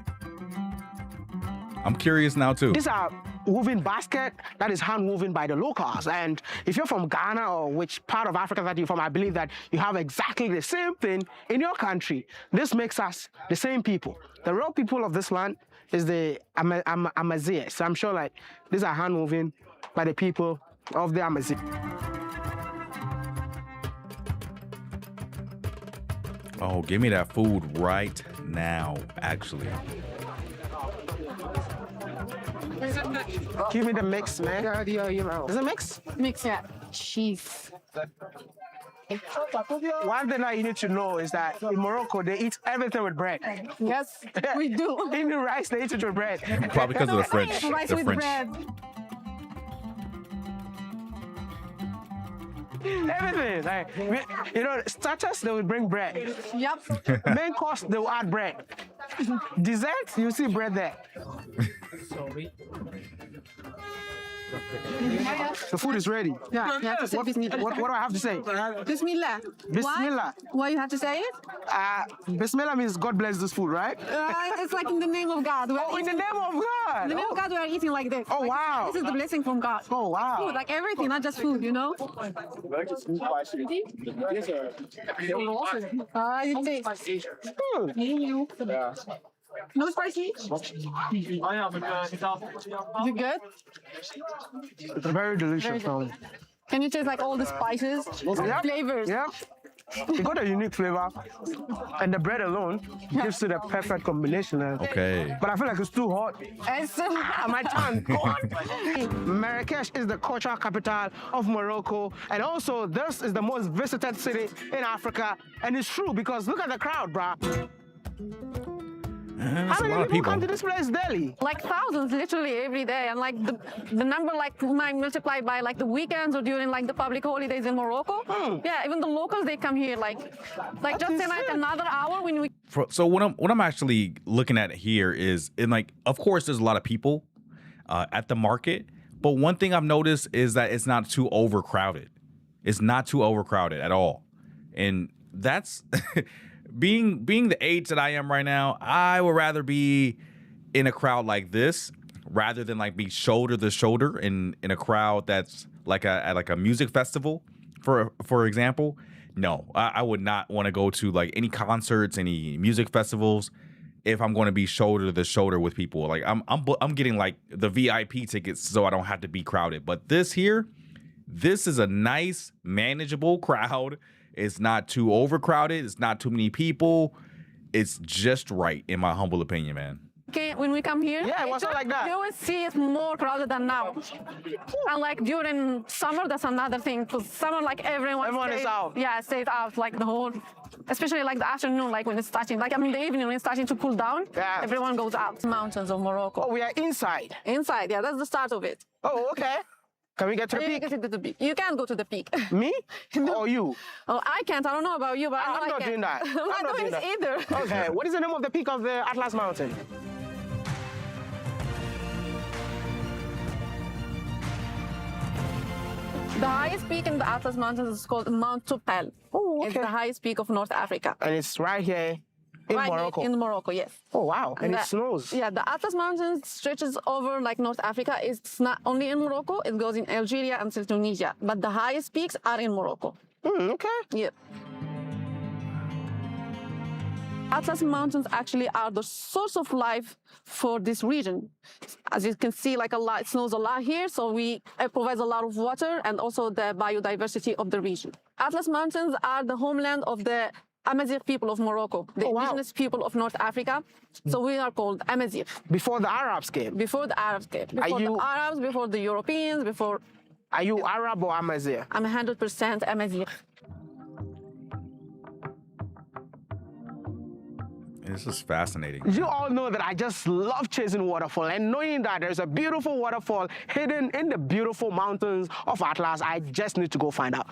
I'm curious now too. These are woven basket that is hand woven by the locals. And if you're from Ghana or which part of Africa that you're from, I believe that you have exactly the same thing in your country. This makes us the same people. The real people of this land is the Amazigh. So I'm sure like these are hand woven by the people of the Amazigh. Oh, give me that food right now, actually. Give me the mix, man. Is it mix? Mix, yeah. Cheese. One thing that you need to know is that in Morocco, they eat everything with bread. Yes, we do. In the rice, they eat it with bread. Probably because of the French. Rice The with French. bread. Everything. Like, you know, starters, they will bring bread. Yep. Main course, they will add bread. Dessert, you see bread there. The food is ready. Yeah, you have to say Bismillah. What do I have to say? Bismillah. Bismillah. Why you have to say it? Bismillah means God bless this food, right? It's like in the name of God. Oh, in the name of God. In the name of God, we are eating like this. Oh, like, wow. This is the blessing from God. Oh, wow. Food, like everything, not just food, you know? You taste. No spicy? Is it good? It's very delicious. Can you taste like all the spices, Yep. flavors? Yep. It got a unique flavor, and the bread alone gives it a perfect combination. Okay. But I feel like it's too hot. My tongue. Marrakesh is the cultural capital of Morocco, and also this is the most visited city in Africa. And it's true because look at the crowd, bruh. How many people come to this place daily? Like thousands, literally every day, and like the number like might multiply by like the weekends or during like the public holidays in Morocco. Yeah, even the locals they come here like just in like another hour when we. So what I'm actually looking at here is in like, of course, there's a lot of people at the market, but one thing I've noticed is that it's not too overcrowded. It's not too overcrowded at all, and that's. Being the age that I am right now, I would rather be in a crowd like this rather than like be shoulder to shoulder in a crowd that's like at a music festival, for example. No, I would not want to go to like any concerts, any music festivals if I'm going to be shoulder to shoulder with people. Like I'm getting like the VIP tickets so I don't have to be crowded. But this is a nice, manageable crowd. It's not too overcrowded. It's not too many people. It's just right, in my humble opinion, man. Okay, when we come here, yeah, it was not like that. You will see it's more crowded than now. And like during summer, that's another thing. Because summer, like everyone is out. Yeah, stays out like the whole, especially like the afternoon, like when it's starting, like I mean the evening when it's starting to cool down. Yeah. Everyone goes out. Mountains of Morocco. Oh, we are inside. Inside, yeah, that's the start of it. Oh, okay. Can we get to the peak? You can't go to the peak. Me? Or you? Oh, I can't. I don't know about you, but I'm not doing that. I'm not doing it either. Okay, what is the name of the peak of the Atlas Mountain? The highest peak in the Atlas Mountains is called Mount Tupel. Oh, okay. It's the highest peak of North Africa. And it's right here in Morocco? In Morocco, yes. Oh, wow. And it snows. Yeah, the Atlas Mountains stretches over like North Africa. It's not only in Morocco, it goes in Algeria and Tunisia. But the highest peaks are in Morocco. Okay. Yeah. Atlas Mountains actually are the source of life for this region. As you can see, like it snows a lot here, so it provides a lot of water and also the biodiversity of the region. Atlas Mountains are the homeland of the Amazigh people of Morocco, the indigenous people of North Africa. So we are called Amazigh. Before the Arabs came? Before the Arabs came. Before the Arabs, before the Europeans, before... Are you Arab or Amazigh? I'm 100% Amazigh. This is fascinating. You all know that I just love chasing waterfall, and knowing that there's a beautiful waterfall hidden in the beautiful mountains of Atlas, I just need to go find out.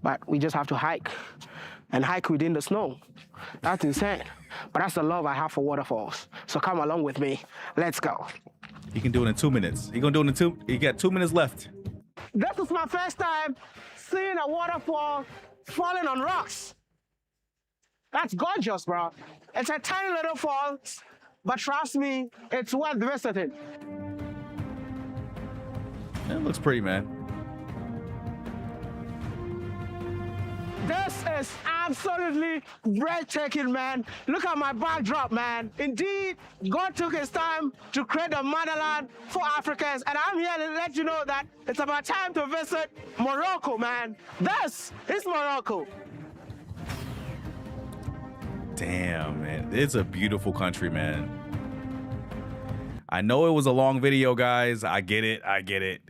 But we just have to hike, and hike within the snow. That's insane. But that's the love I have for waterfalls. So come along with me. Let's go. You can do it in 2 minutes. You're gonna do it in you got 2 minutes left. This is my first time seeing a waterfall falling on rocks. That's gorgeous, bro. It's a tiny little fall, but trust me, it's worth visiting. It looks pretty, man. This is absolutely breathtaking, man. Look at my backdrop, man. Indeed, God took his time to create a motherland for Africans, and I'm here to let you know that it's about time to visit Morocco, man. This is Morocco. Damn, man. It's a beautiful country, man. I know it was a long video, guys. I get it.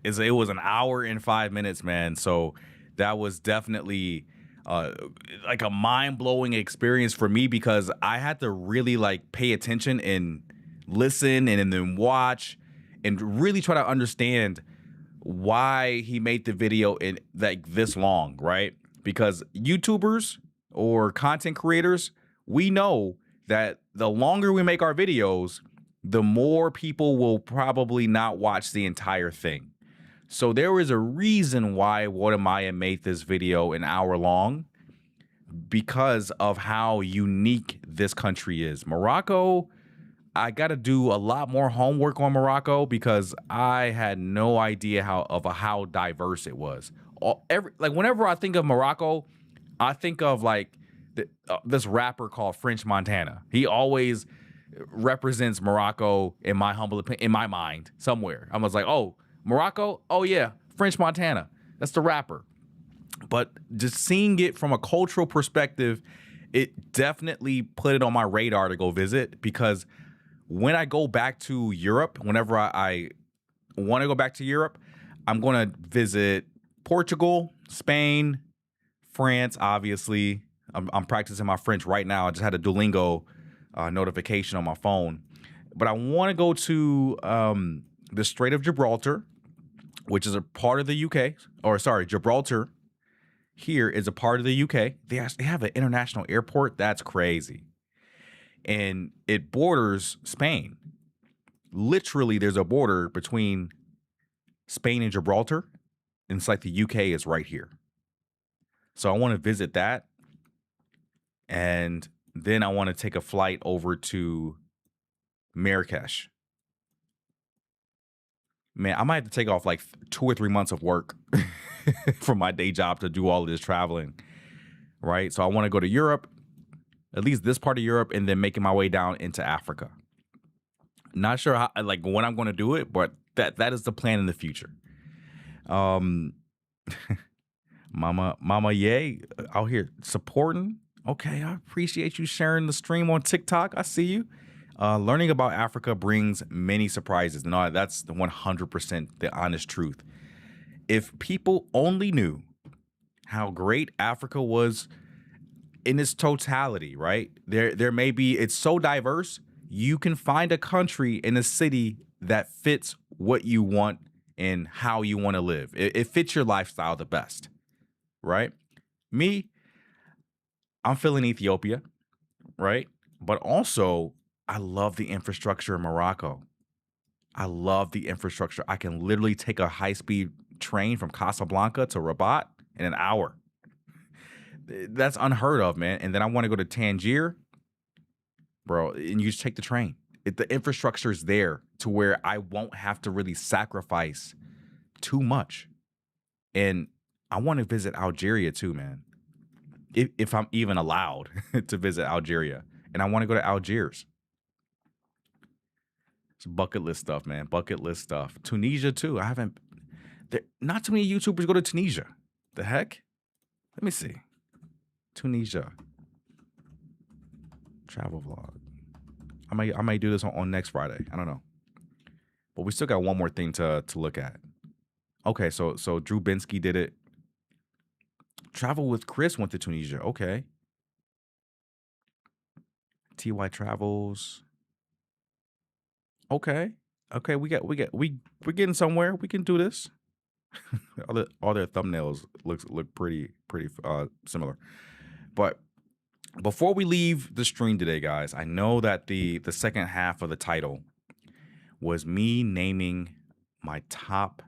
It was an hour and 5 minutes, man. So that was definitely like a mind-blowing experience for me, because I had to really like pay attention and listen and then watch and really try to understand why he made the video in like this long, right? Because YouTubers or content creators, we know that the longer we make our videos, the more people will probably not watch the entire thing. So there is a reason why Wodamaya made this video an hour long, because of how unique this country is. Morocco, I got to do a lot more homework on Morocco, because I had no idea how diverse it was. Like whenever I think of Morocco, I think of like this rapper called French Montana. He always represents Morocco in my humble opinion, in my mind somewhere. I was like, oh, Morocco? Oh yeah, French Montana. That's the rapper. But just seeing it from a cultural perspective, it definitely put it on my radar to go visit, because when I go back to Europe, whenever I want to go back to Europe, I'm going to visit Portugal, Spain, France, obviously. I'm practicing my French right now. I just had a Duolingo notification on my phone. But I want to go to the Strait of Gibraltar, which is a part of the UK. Or sorry, Gibraltar here is a part of the UK. They actually have an international airport. That's crazy. And it borders Spain. Literally, there's a border between Spain and Gibraltar. And it's like the UK is right here. So I want to visit that. And then I want to take a flight over to Marrakesh. Man, I might have to take off like 2 or 3 months of work from my day job to do all of this traveling, right? So I want to go to Europe, at least this part of Europe, and then making my way down into Africa. Not sure how, like, when I'm going to do it, but that is the plan in the future. Mama Ye out here supporting. Okay, I appreciate you sharing the stream on TikTok. I see you. Learning about Africa brings many surprises. No, that's the 100% the honest truth. If people only knew how great Africa was in its totality, right? There may be, it's so diverse, you can find a country in a city that fits what you want and how you want to live. It fits your lifestyle the best, right? Me, I'm feeling Ethiopia, right? But also, I love the infrastructure in Morocco. I love the infrastructure. I can literally take a high-speed train from Casablanca to Rabat in an hour. That's unheard of, man. And then I want to go to Tangier, bro, and you just take the train. The infrastructure is there to where I won't have to really sacrifice too much. And I want to visit Algeria too, man. If I'm even allowed to visit Algeria. And I want to go to Algiers. It's bucket list stuff, man. Bucket list stuff. Tunisia too. Not too many YouTubers go to Tunisia. The heck? Let me see. Tunisia. Travel vlog. I might do this on next Friday. I don't know. But we still got one more thing to look at. Okay, so Drew Binsky did it. Travel with Chris went to Tunisia. Okay. TY Travels. Okay. Okay, we're getting somewhere. We can do this. all their thumbnails look pretty similar. But before we leave the stream today, guys, I know that the second half of the title was me naming my top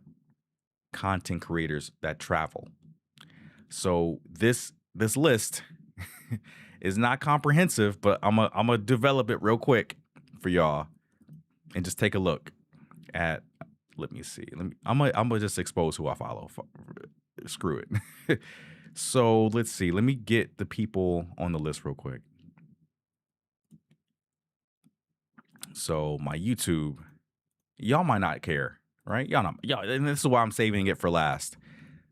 content creators that travel. So this list is not comprehensive, but I'm gonna develop it real quick for y'all and just take a look at. Let me see. I'm gonna just expose who I follow. Screw it. So let's see. Let me get the people on the list real quick. So my YouTube, y'all might not care, right? Y'all, and this is why I'm saving it for last,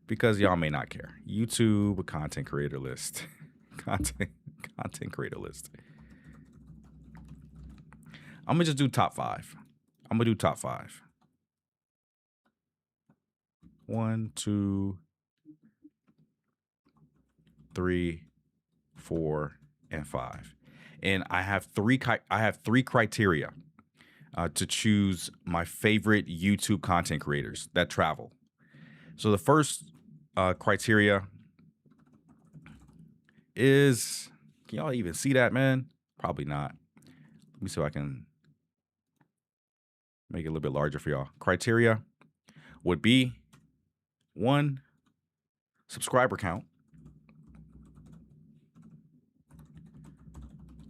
because y'all may not care. YouTube content creator list, content creator list. I'm gonna just do top 5. I'm gonna do top 5. 1, 2, 3, 4, and 5. And I have three criteria to choose my favorite YouTube content creators that travel. So the first criteria is, can y'all even see that, man? Probably not. Let me see if I can make it a little bit larger for y'all. Criteria would be 1, subscriber count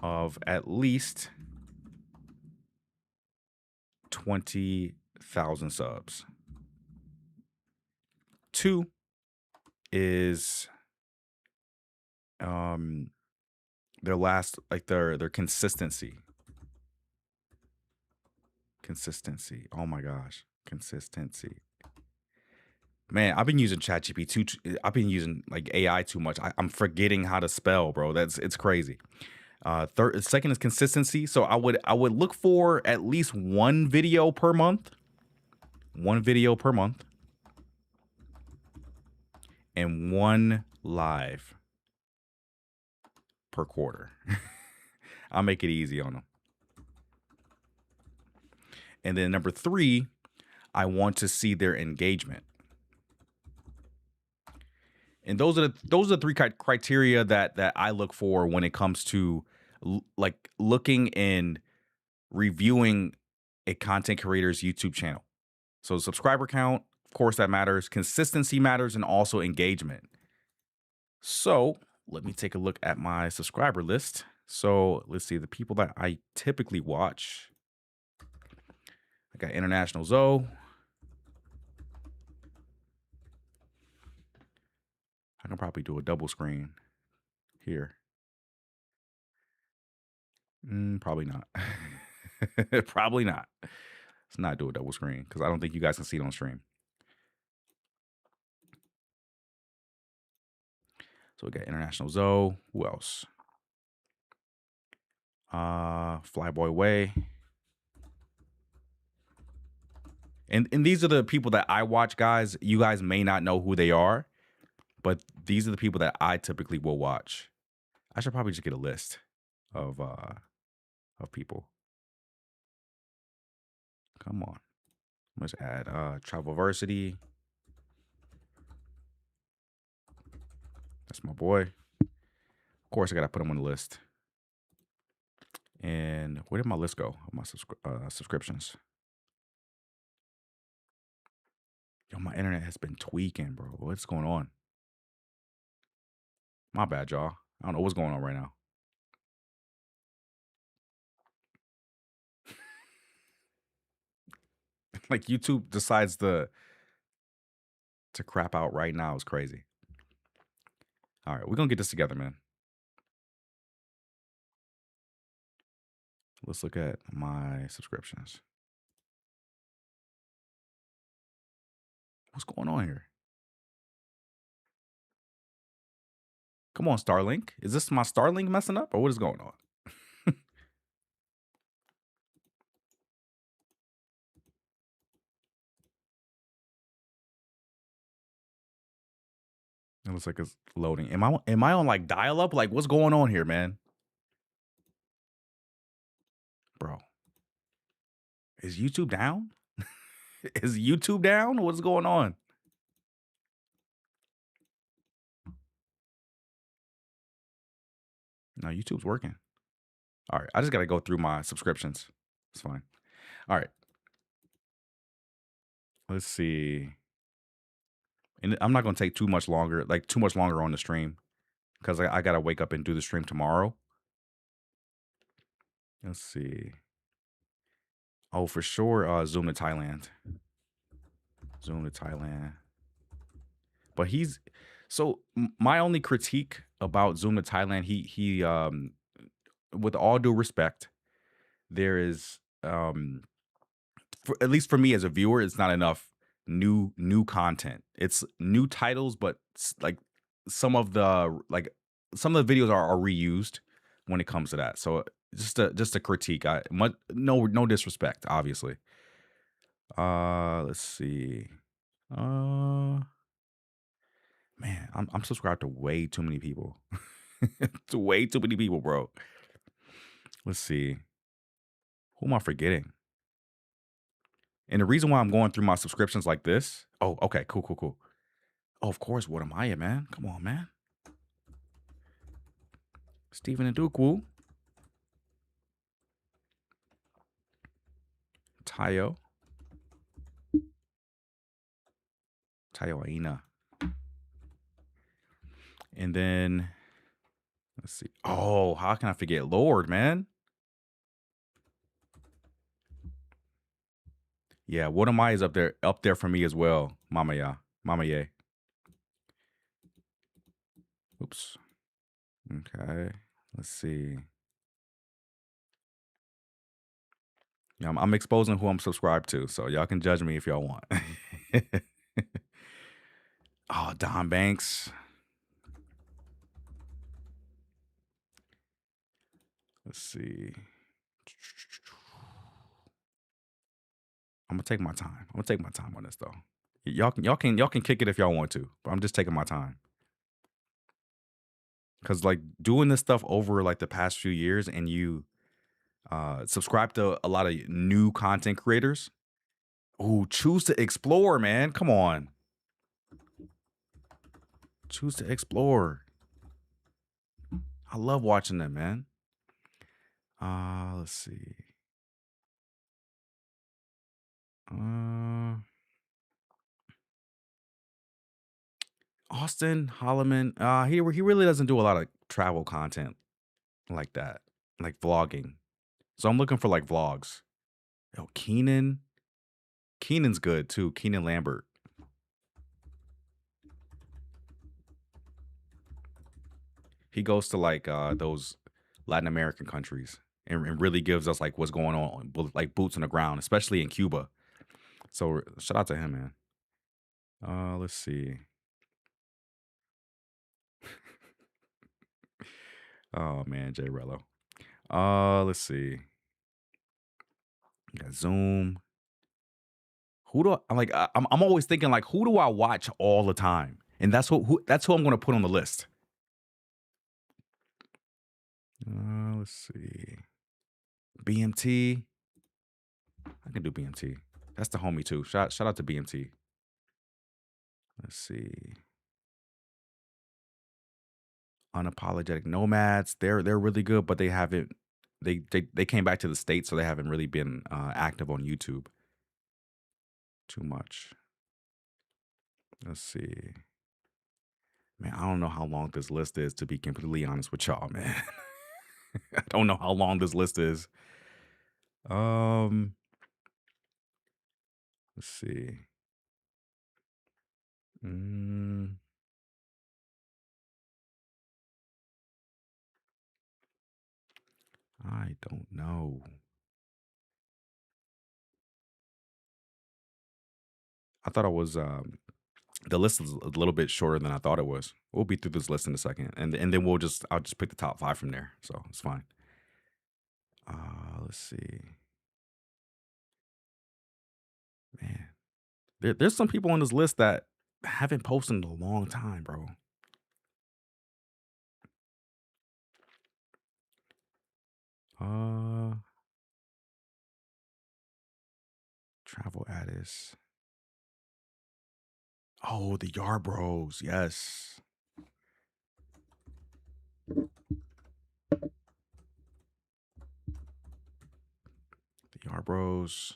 of at least 20,000 subs. 2 is their consistency. Oh my gosh, consistency. Man, I've been using ChatGPT. I've been using like AI too much. I'm forgetting how to spell, bro. It's crazy. Second is consistency. So I would look for at least one video per month. One video per month. And one live per quarter. I'll make it easy on them. And then number 3, I want to see their engagement. And those are the 3 criteria that I look for when it comes to like looking and reviewing a content creator's YouTube channel. So subscriber count, of course, that matters. Consistency matters, and also engagement. So let me take a look at my subscriber list. So let's see the people that I typically watch. I got International Zoe. I can probably do a double screen here. Probably not. Probably not. Let's not do a double screen because I don't think you guys can see it on stream. So we got International Zoe. Who else? Flyboy Way. And these are the people that I watch, guys. You guys may not know who they are, but these are the people that I typically will watch. I should probably just get a list of people. Come on. Let's add Travelversity. That's my boy. Of course, I gotta put him on the list. And where did my list go? My subscriptions. Yo, my internet has been tweaking, bro. What's going on? My bad, y'all. I don't know what's going on right now. Like YouTube decides to crap out right now is crazy. All right, we're gonna get this together, man. Let's look at my subscriptions. What's going on here? Come on, Starlink. Is this my Starlink messing up or what is going on? It looks like it's loading. Am I on like dial up? Like what's going on here, man? Bro. Is YouTube down? Is YouTube down? What's going on? No, YouTube's working. All right. I just got to go through my subscriptions. It's fine. All right. Let's see. And I'm not going to take too much longer on the stream because I got to wake up and do the stream tomorrow. Let's see. Oh, for sure. Zoom to Thailand. Zoom to Thailand. But my only critique about Zoom to Thailand, he with all due respect, there is at least for me as a viewer, it's not enough new content. It's new titles, but like some of the videos are reused when it comes to that. So just a critique. No disrespect, obviously. Let's see. Man, I'm subscribed to way too many people. To way too many people, bro. Let's see. Who am I forgetting? And the reason why I'm going through my subscriptions like this. Oh, okay, cool. Oh, of course, what am I, man? Come on, man. Stephen and Duke. Tayo Aina. And then let's see. Oh, how can I forget Lord, man? Yeah, what am I is up there for me as well. Mama Ye. Oops. Okay. Let's see. Yeah, I'm exposing who I'm subscribed to, so y'all can judge me if y'all want. Oh, Don Banks. Let's see. I'm gonna take my time. I'm gonna take my time on this though. Y'all can kick it if y'all want to, but I'm just taking my time. Cause like doing this stuff over like the past few years, and you subscribe to a lot of new content creators who choose to explore, man. Come on. Choose to explore. I love watching them, man. Let's see. Austin Holloman. He really doesn't do a lot of travel content like that, like vlogging. So I'm looking for like vlogs. Yo, Keenan. Keenan's good too. Keenan Lambert. He goes to like those Latin American countries and really gives us like what's going on, like boots on the ground, especially in Cuba. So shout out to him, man. Let's see. Oh man, Jay Rello. Let's see. Got Zoom. Who do I'm like? I'm always thinking like, who do I watch all the time? And that's who I'm gonna put on the list. Let's see. BMT. I can do BMT. That's the homie too. Shout out to BMT. Let's see. Unapologetic Nomads. They're really good, but they haven't. They came back to the States, so they haven't really been active on YouTube too much. Let's see. Man, I don't know how long this list is, to be completely honest with y'all, man. I don't know how long this list is. Let's see. I don't know. I thought it was the list is a little bit shorter than I thought it was. We'll be through this list in a second, and then I'll just pick the top 5 from there. So it's fine. Let's see. Man, there's some people on this list that haven't posted in a long time, bro. Travel artists. Oh, the Yard Bros. Yes. The Yard Bros.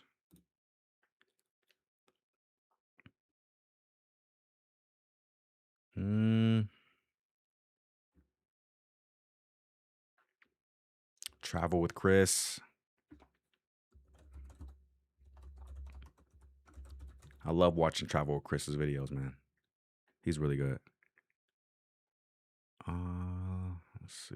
Travel with Chris. I love watching Travel with Chris's videos, man. He's really good. Let's see.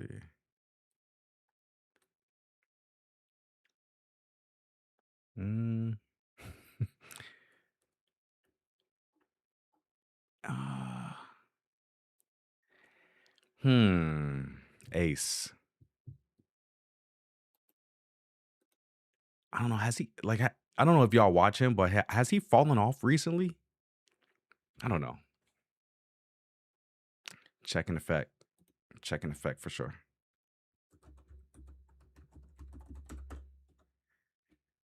Ace. I don't know. Has he like? I don't know if y'all watch him, but has he fallen off recently? I don't know. Check in effect. Check in effect for sure.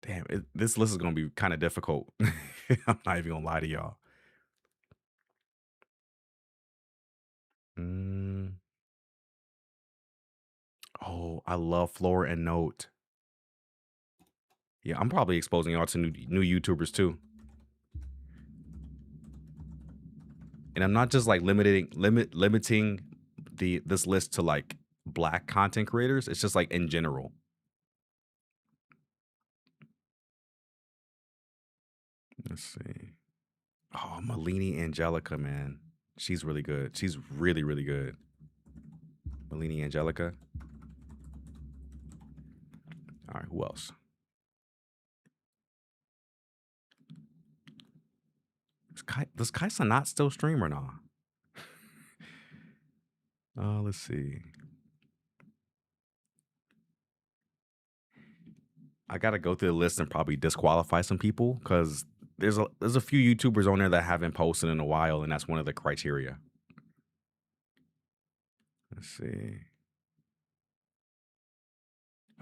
Damn, this list is gonna be kind of difficult. I'm not even gonna lie to y'all. Oh, I love Floor and Note. Yeah, I'm probably exposing y'all to new YouTubers too. And I'm not just like limiting this list to like Black content creators. It's just like in general. Let's see. Oh, Malini Angelica, man. She's really good. She's really, really good. Malini Angelica. All right, who else? Does Kai Sanat still stream or not? Let's see. I gotta go through the list and probably disqualify some people because there's a few YouTubers on there that haven't posted in a while, and that's one of the criteria. Let's see.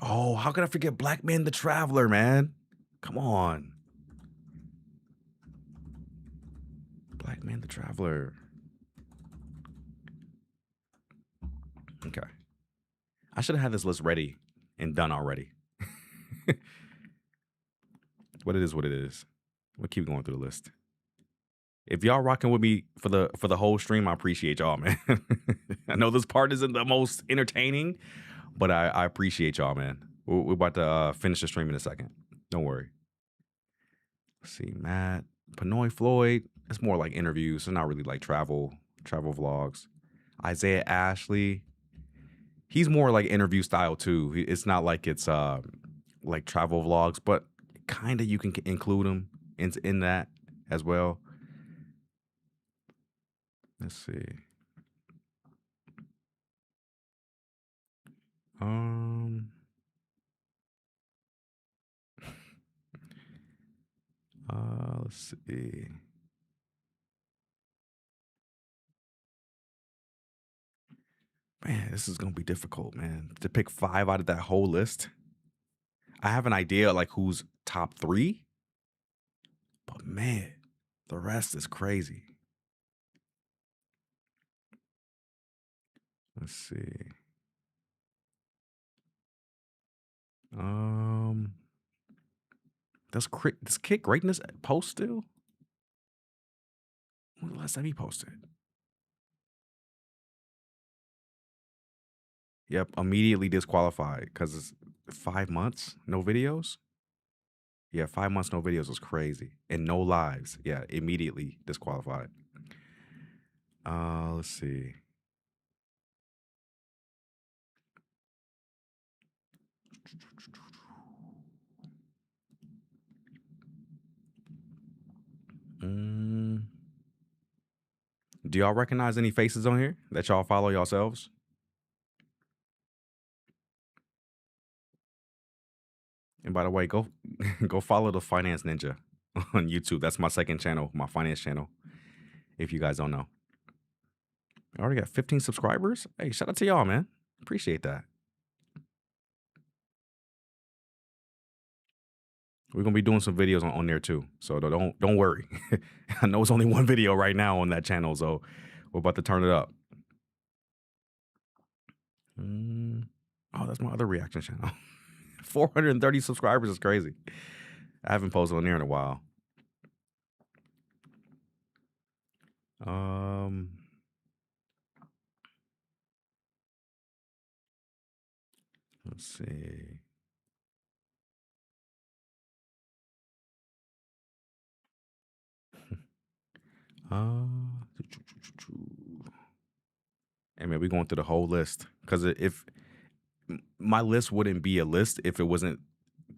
Oh, how could I forget Black Man the Traveler, man? Come on. Black Man the Traveler. Okay. I should have had this list ready and done already. What it is, what it is. We'll keep going through the list. If y'all rocking with me for the whole stream, I appreciate y'all, man. I know this part isn't the most entertaining, but I appreciate y'all, man. We're about to finish the stream in a second. Don't worry. Let's see, Matt, Pinoy Floyd. It's more like interviews. It's not really like travel vlogs. Isaiah Ashley. He's more like interview style too. It's not like it's like travel vlogs, but kind of you can include him in that as well. Let's see. Let's see. Man, this is gonna be difficult, man. To pick 5 out of that whole list. I have an idea like who's top 3, but man, the rest is crazy. Let's see. Does Kid Greatness post still? When was the last time he posted? Yep, immediately disqualified because it's 5 months, no videos. Yeah, 5 months, no videos was crazy. And no lives. Yeah, immediately disqualified. Let's see. Do y'all recognize any faces on here that y'all follow yourselves? And by the way, go follow the Finance Ninja on YouTube. That's my second channel, my finance channel. If you guys don't know. I already got 15 subscribers. Hey, shout out to y'all, man. Appreciate that. We're gonna be doing some videos on there too. So don't worry. I know it's only one video right now on that channel, so we're about to turn it up. Oh, that's my other reaction channel. 430 subscribers is crazy. I haven't posted on there in a while. Let's see. Hey man, we're going through the whole list because if my list wouldn't be a list if it wasn't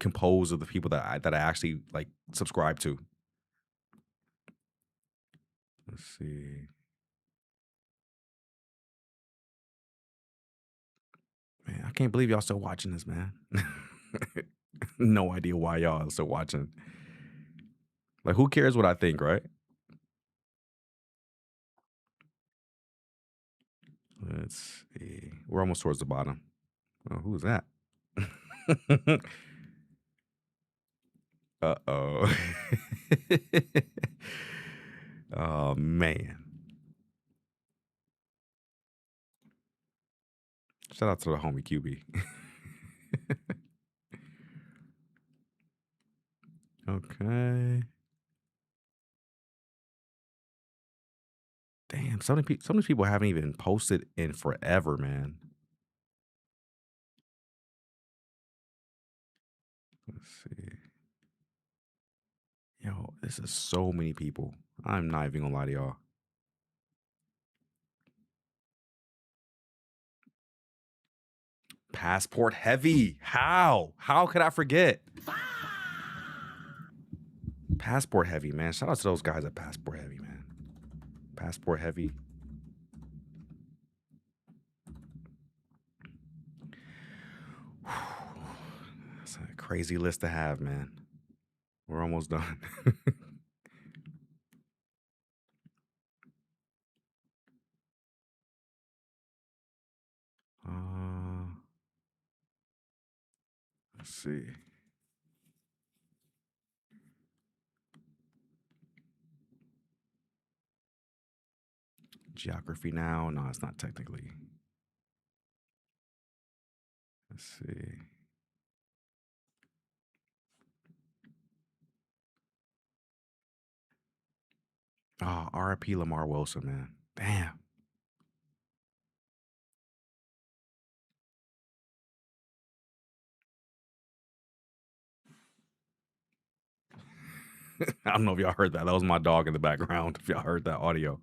composed of the people that I actually like subscribe to. Let's see. Man, I can't believe y'all still watching this, man. No idea why y'all are still watching. Like, who cares what I think, right? Let's see. We're almost towards the bottom. Oh, who's that? Uh-oh. Oh, man. Shout out to the homie QB. Okay. Damn, some of these people haven't even posted in forever, man. Let's see. Yo, this is so many people. I'm not even gonna lie to y'all. Passport Heavy. How? How could I forget? Passport Heavy, man. Shout out to those guys at Passport Heavy, man. Passport Heavy. Crazy list to have, man. We're almost done. Let's see. Geography now. No, it's not technically. Let's see. Oh, RIP Lamar Wilson, man. Damn. I don't know if y'all heard that. That was my dog in the background. If y'all heard that audio.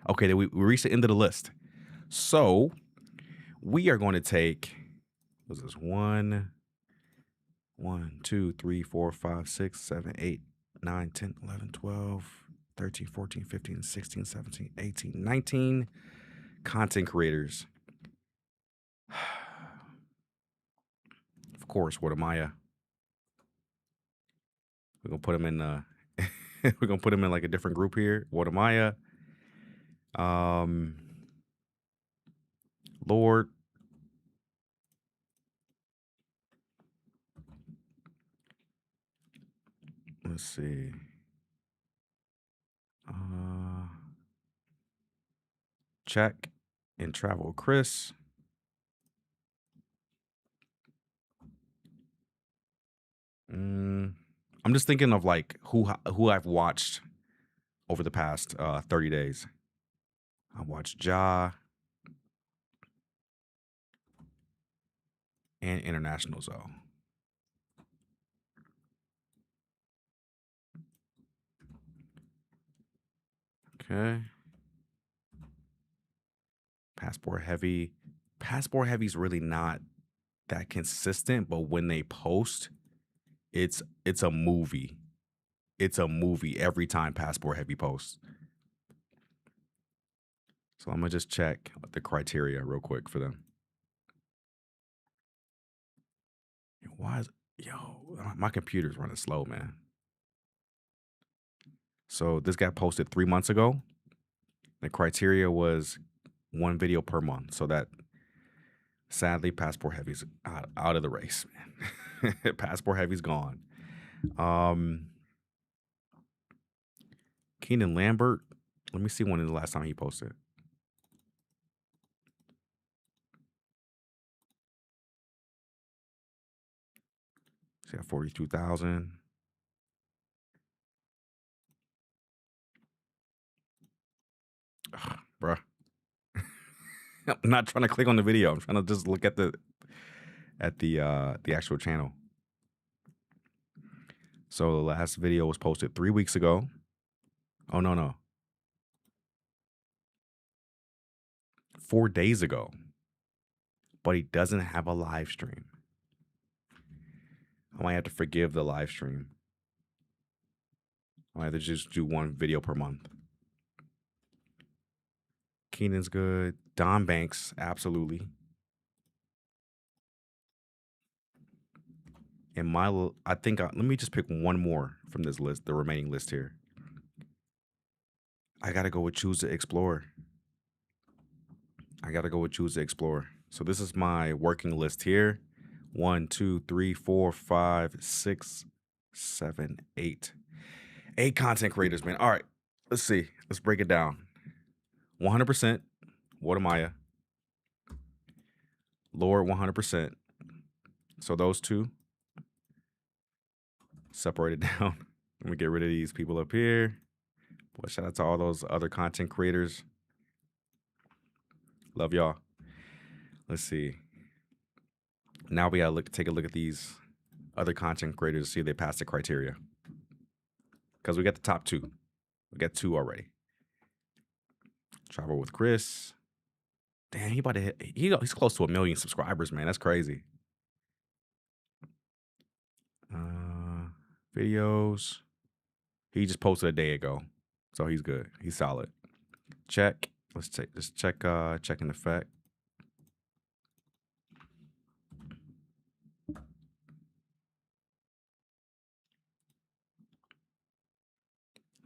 Okay, then we reached the end of the list. So we are going to take, what's this? 1, 2, 3, 4, 5, 6, 7, 8, 9, 10, 11, 12, 13, 14, 15, 16, 17, 18, 19 content creators. Of course, what am I? We're gonna put them in we're gonna put them in like a different group here. What am I? Lord. Let's see. Check and travel Chris. I'm just thinking of like who I've watched over the past 30 days. I watched Ja and International Zoe. Okay. Passport Heavy. Passport Heavy's really not that consistent, but when they post, it's a movie. It's a movie every time Passport Heavy posts. So I'm gonna just check the criteria real quick for them. Why is my computer's running slow, man? So this got posted 3 months ago. The criteria was 1 video per month. So that sadly, Passport Heavy's out of the race, man. Passport Heavy's gone. Keenan Lambert. Let me see when is the last time he posted. He's got 42,000. Bruh. I'm not trying to click on the video. I'm trying to just look at the actual channel. So the last video was posted 3 weeks ago. Oh no. 4 days ago. But he doesn't have a live stream. I might have to forgive the live stream. I might have to just do 1 video per month. Keenan's good. Don Banks, absolutely. And I think let me just pick 1 more from this list, the remaining list here. I gotta go with Choose to Explore. So this is my working list here. 1, 2, 3, 4, 5, 6, 7, 8. 8 content creators, man. All right, let's see. Let's break it down. 100%. What am I? Lord, 100%. So those 2 separated down. Let me get rid of these people up here. Boy, shout out to all those other content creators. Love y'all. Let's see. Now we gotta take a look at these other content creators to see if they pass the criteria. Because we got the top 2. We got 2 already. Travel with Chris. Damn, he about to hit. He's close to 1 million subscribers, man. That's crazy. Videos. He just posted a day ago, so he's good. He's solid. Check. Let's check. Check in effect.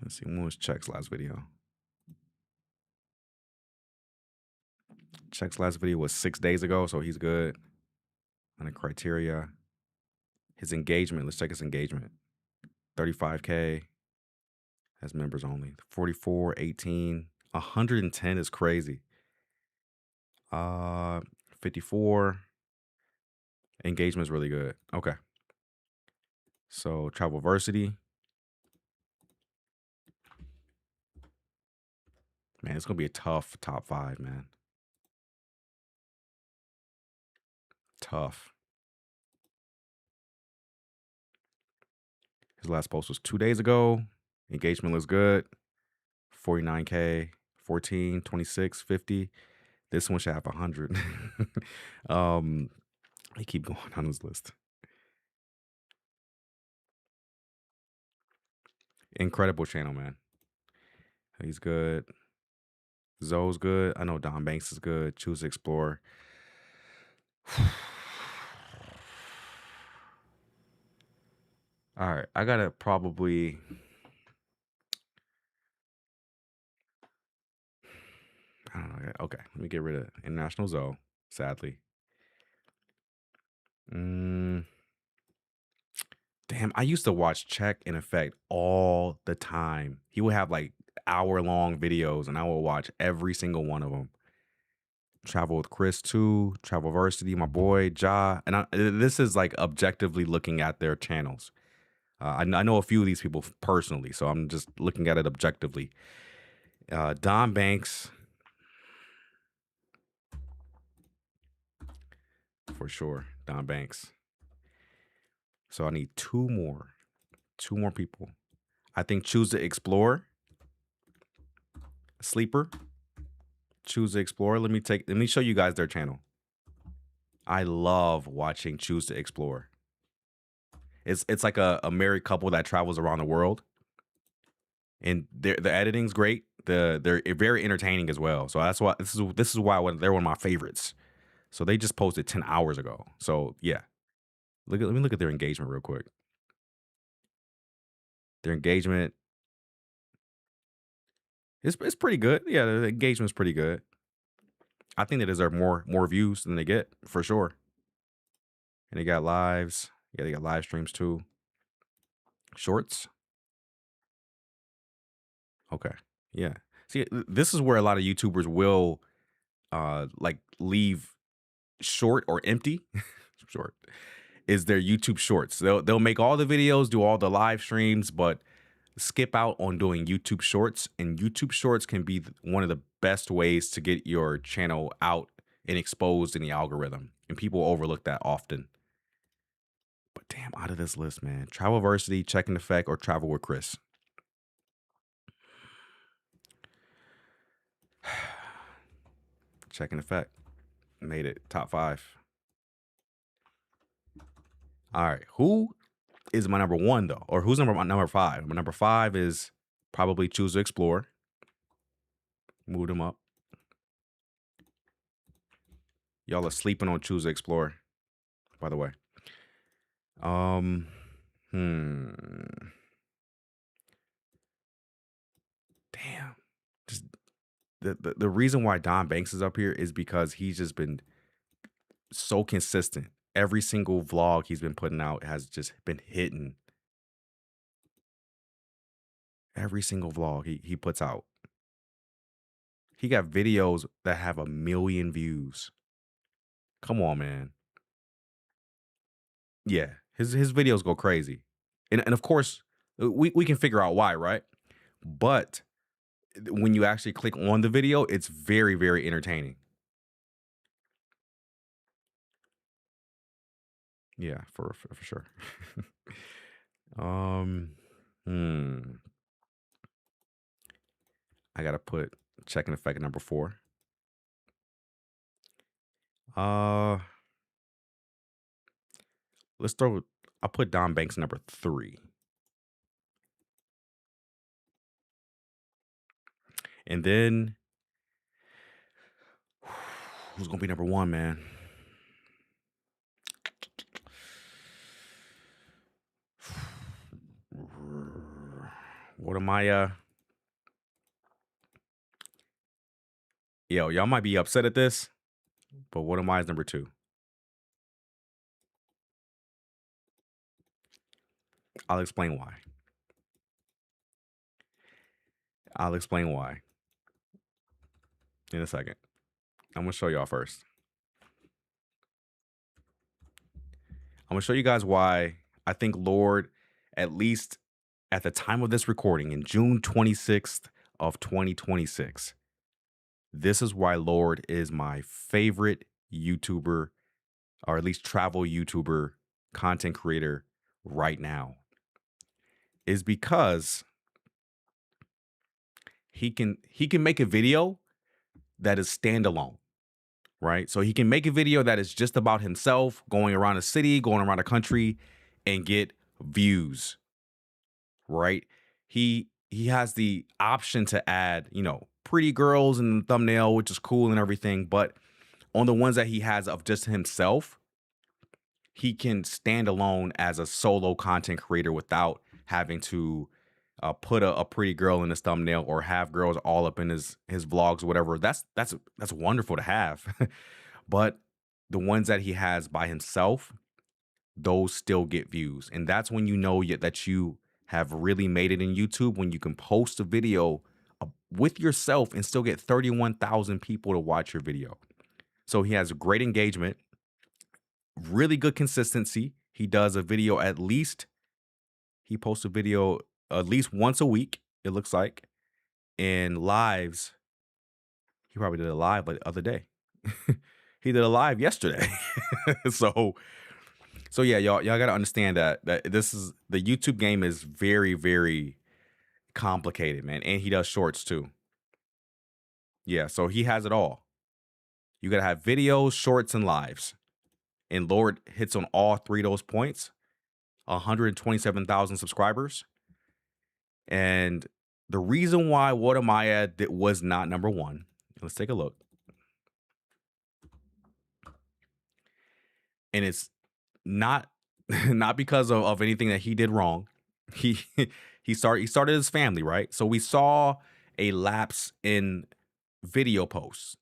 Let's see, when was Check's last video? Check's last video was 6 days ago, so he's good on the criteria. His engagement, let's check his engagement. 35K has members only. 44, 18, 110 is crazy. 54. Engagement is really good. Okay. So Travelversity. Man, it's gonna be a tough top 5, man. Tough. His last post was 2 days ago. Engagement looks good. 49K, 14, 26, 50. This one should have 100. I keep going on his list. Incredible channel, man. He's good. Zoe's good. I know Don Banks is good. Choose to Explore. All right, I gotta probably. I don't know. Okay, let me get rid of International Zoe. Sadly. Damn, I used to watch Check in Effect all the time. He would have like hour-long videos, and I will watch every single one of them. Travel with Chris too, Travelversity, my boy Ja, and this is like objectively looking at their channels. I know a few of these people personally, so I'm just looking at it objectively. Don Banks, for sure, Don Banks. So I need two more people. I think Choose to Explore, Sleeper. Choose to Explore. Let me show you guys their channel. I love watching Choose to Explore. It's like a married couple that travels around the world, and the editing's great. They're very entertaining as well. So that's why this is why they're one of my favorites. So they just posted 10 hours ago. So yeah, let me look at their engagement real quick. Their engagement is pretty good. Yeah, the engagement's pretty good. I think they deserve more views than they get, for sure. And they got lives. Yeah, they got live streams too. Shorts. Okay. Yeah. See, this is where a lot of YouTubers will like leave short or empty. Short is their YouTube shorts. They'll make all the videos, do all the live streams, but skip out on doing YouTube shorts. And YouTube shorts can be one of the best ways to get your channel out and exposed in the algorithm. And people overlook that often. But damn, out of this list, man. Travelversity, Check in Effect, or Travel with Chris. Check in Effect. Made it top 5. All right. Who is my number 1 though? Or who's number 5? My number 5 is probably Choose to Explore. Moved him up. Y'all are sleeping on Choose to Explore, by the way. Damn. Just the reason why Don Banks is up here is because he's just been so consistent. Every single vlog he's been putting out has just been hitting. Every single vlog he puts out. He got videos that have 1 million views. Come on, man. Yeah, his videos go crazy. And of course, we can figure out why, right? But when you actually click on the video, it's very, very entertaining. Yeah, for sure. I gotta put Check in Effect at number 4. I'll put Don Banks number 3. And then who's gonna be number 1, man? What am I? Yo, y'all might be upset at this, but what am I is number 2. I'll explain why. I'll explain why in a second. I'm gonna show y'all first. I'm gonna show you guys why I think Lord, at least at the time of this recording, in June 26th of 2026, this is why Lord is my favorite YouTuber, or at least travel YouTuber, content creator right now, is because he can make a video that is standalone, right? So he can make a video that is just about himself, going around a city, going around a country, and get views, right? He has the option to add, pretty girls in the thumbnail, which is cool and everything, but on the ones that he has of just himself, he can stand alone as a solo content creator without having to put a pretty girl in his thumbnail or have girls all up in his vlogs or whatever. That's wonderful to have. But the ones that he has by himself, those still get views. And that's when you know that you have really made it in YouTube, when you can post a video with yourself and still get 31,000 people to watch your video. So he has great engagement, really good consistency. He does a video he posts a video at least once a week, it looks like. And lives, he probably did a live like the other day. He did a live yesterday. So yeah, y'all gotta understand that this is, the YouTube game is very, very complicated, man. And he does shorts too. Yeah, so he has it all. You gotta have videos, shorts, and lives. And Lord hits on all 3 of those points. 127,000 subscribers. And the reason why What Am I At was not number 1, let's take a look. And it's not because of anything that he did wrong. He started his family, right? So we saw a lapse in video posts,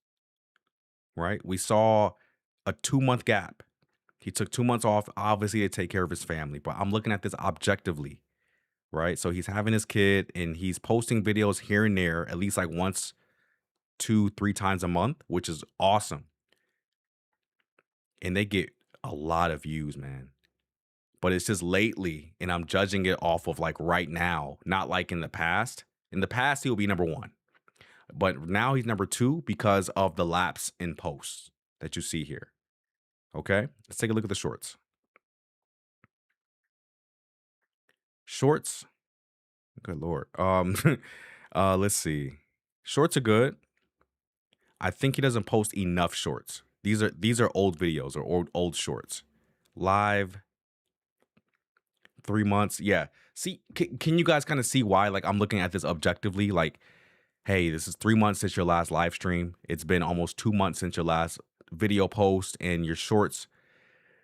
right? We saw a 2-month gap. He took 2 months off, obviously, to take care of his family. But I'm looking at this objectively, right? So he's having his kid and he's posting videos here and there, at least like once, 2-3 times a month, which is awesome. And they get a lot of views, man. But it's just lately, and I'm judging it off of like right now, not like in the past. In the past, he'll be number 1. But now he's number 2 because of the lapse in posts that you see here. Okay, let's take a look at the shorts. Shorts, good Lord. Let's see. Shorts are good. I think he doesn't post enough shorts. These are old videos or old shorts. Live, 3 months. Yeah. See, can you guys kind of see why? Like, I'm looking at this objectively. Like, hey, this is 3 months since your last live stream. It's been almost 2 months since your last video post, and your shorts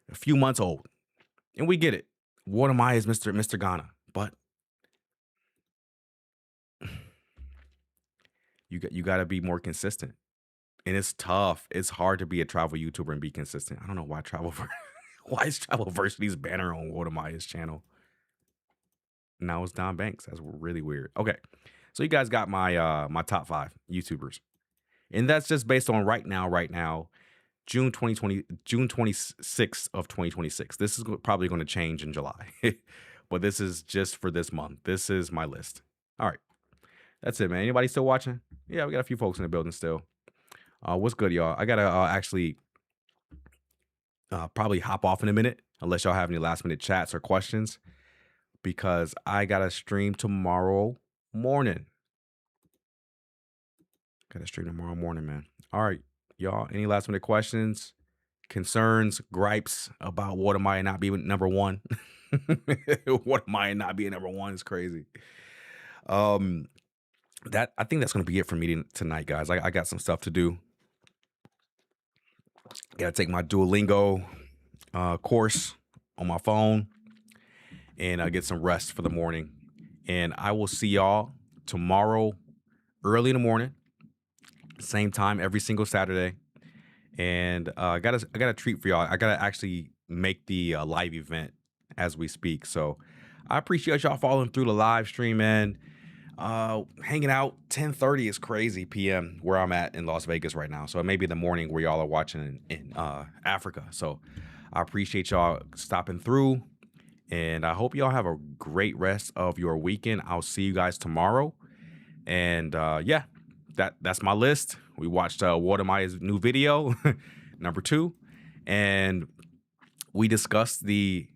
a few months old. And we get it. What Am I is Mr. Ghana, but you got to be more consistent. And it's tough. It's hard to be a travel YouTuber and be consistent. I don't know why why is Travelversity's banner on What Am I's channel? Now it's Don Banks. That's really weird. Okay. So you guys got my my top 5 YouTubers. And that's just based on right now, June 26th of 2026. This is probably going to change in July. But this is just for this month. This is my list. All right. That's it, man. Anybody still watching? Yeah, we got a few folks in the building still. What's good, y'all? I got to actually probably hop off in a minute, unless y'all have any last minute chats or questions, because I got to stream tomorrow morning. Man. All right, y'all. Any last minute questions, concerns, gripes about What Am I not being number 1? What Am I not being number 1 is crazy. I think that's gonna be it for me tonight, guys. I got some stuff to do. Gotta take my Duolingo course on my phone and get some rest for the morning. And I will see y'all tomorrow early in the morning, same time every single Saturday. And I got a treat for y'all. I gotta actually make the live event as we speak. So I appreciate y'all following through the live stream, man. Hanging out 10:30 is crazy p.m. where I'm at in Las Vegas right now. So it may be the morning where y'all are watching in Africa. So I appreciate y'all stopping through, and I hope y'all have a great rest of your weekend. I'll see you guys tomorrow. And yeah, that's my list. We watched Water Maya's new video, number 2, and we discussed the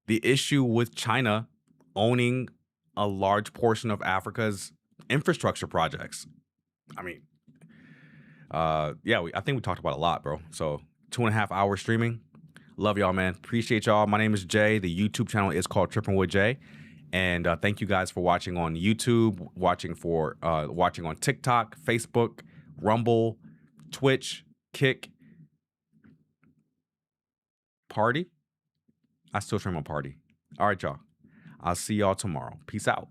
issue with China owning a large portion of Africa's infrastructure projects. I mean, yeah, I think we talked about a lot, bro. So 2.5 hours streaming. Love y'all, man. Appreciate y'all. My name is Jay. The YouTube channel is called Trippin with Jay. And thank you guys for watching on YouTube, watching on TikTok, Facebook, Rumble, Twitch, Kick, Party. I still stream on Party. All right, y'all. I'll see y'all tomorrow. Peace out.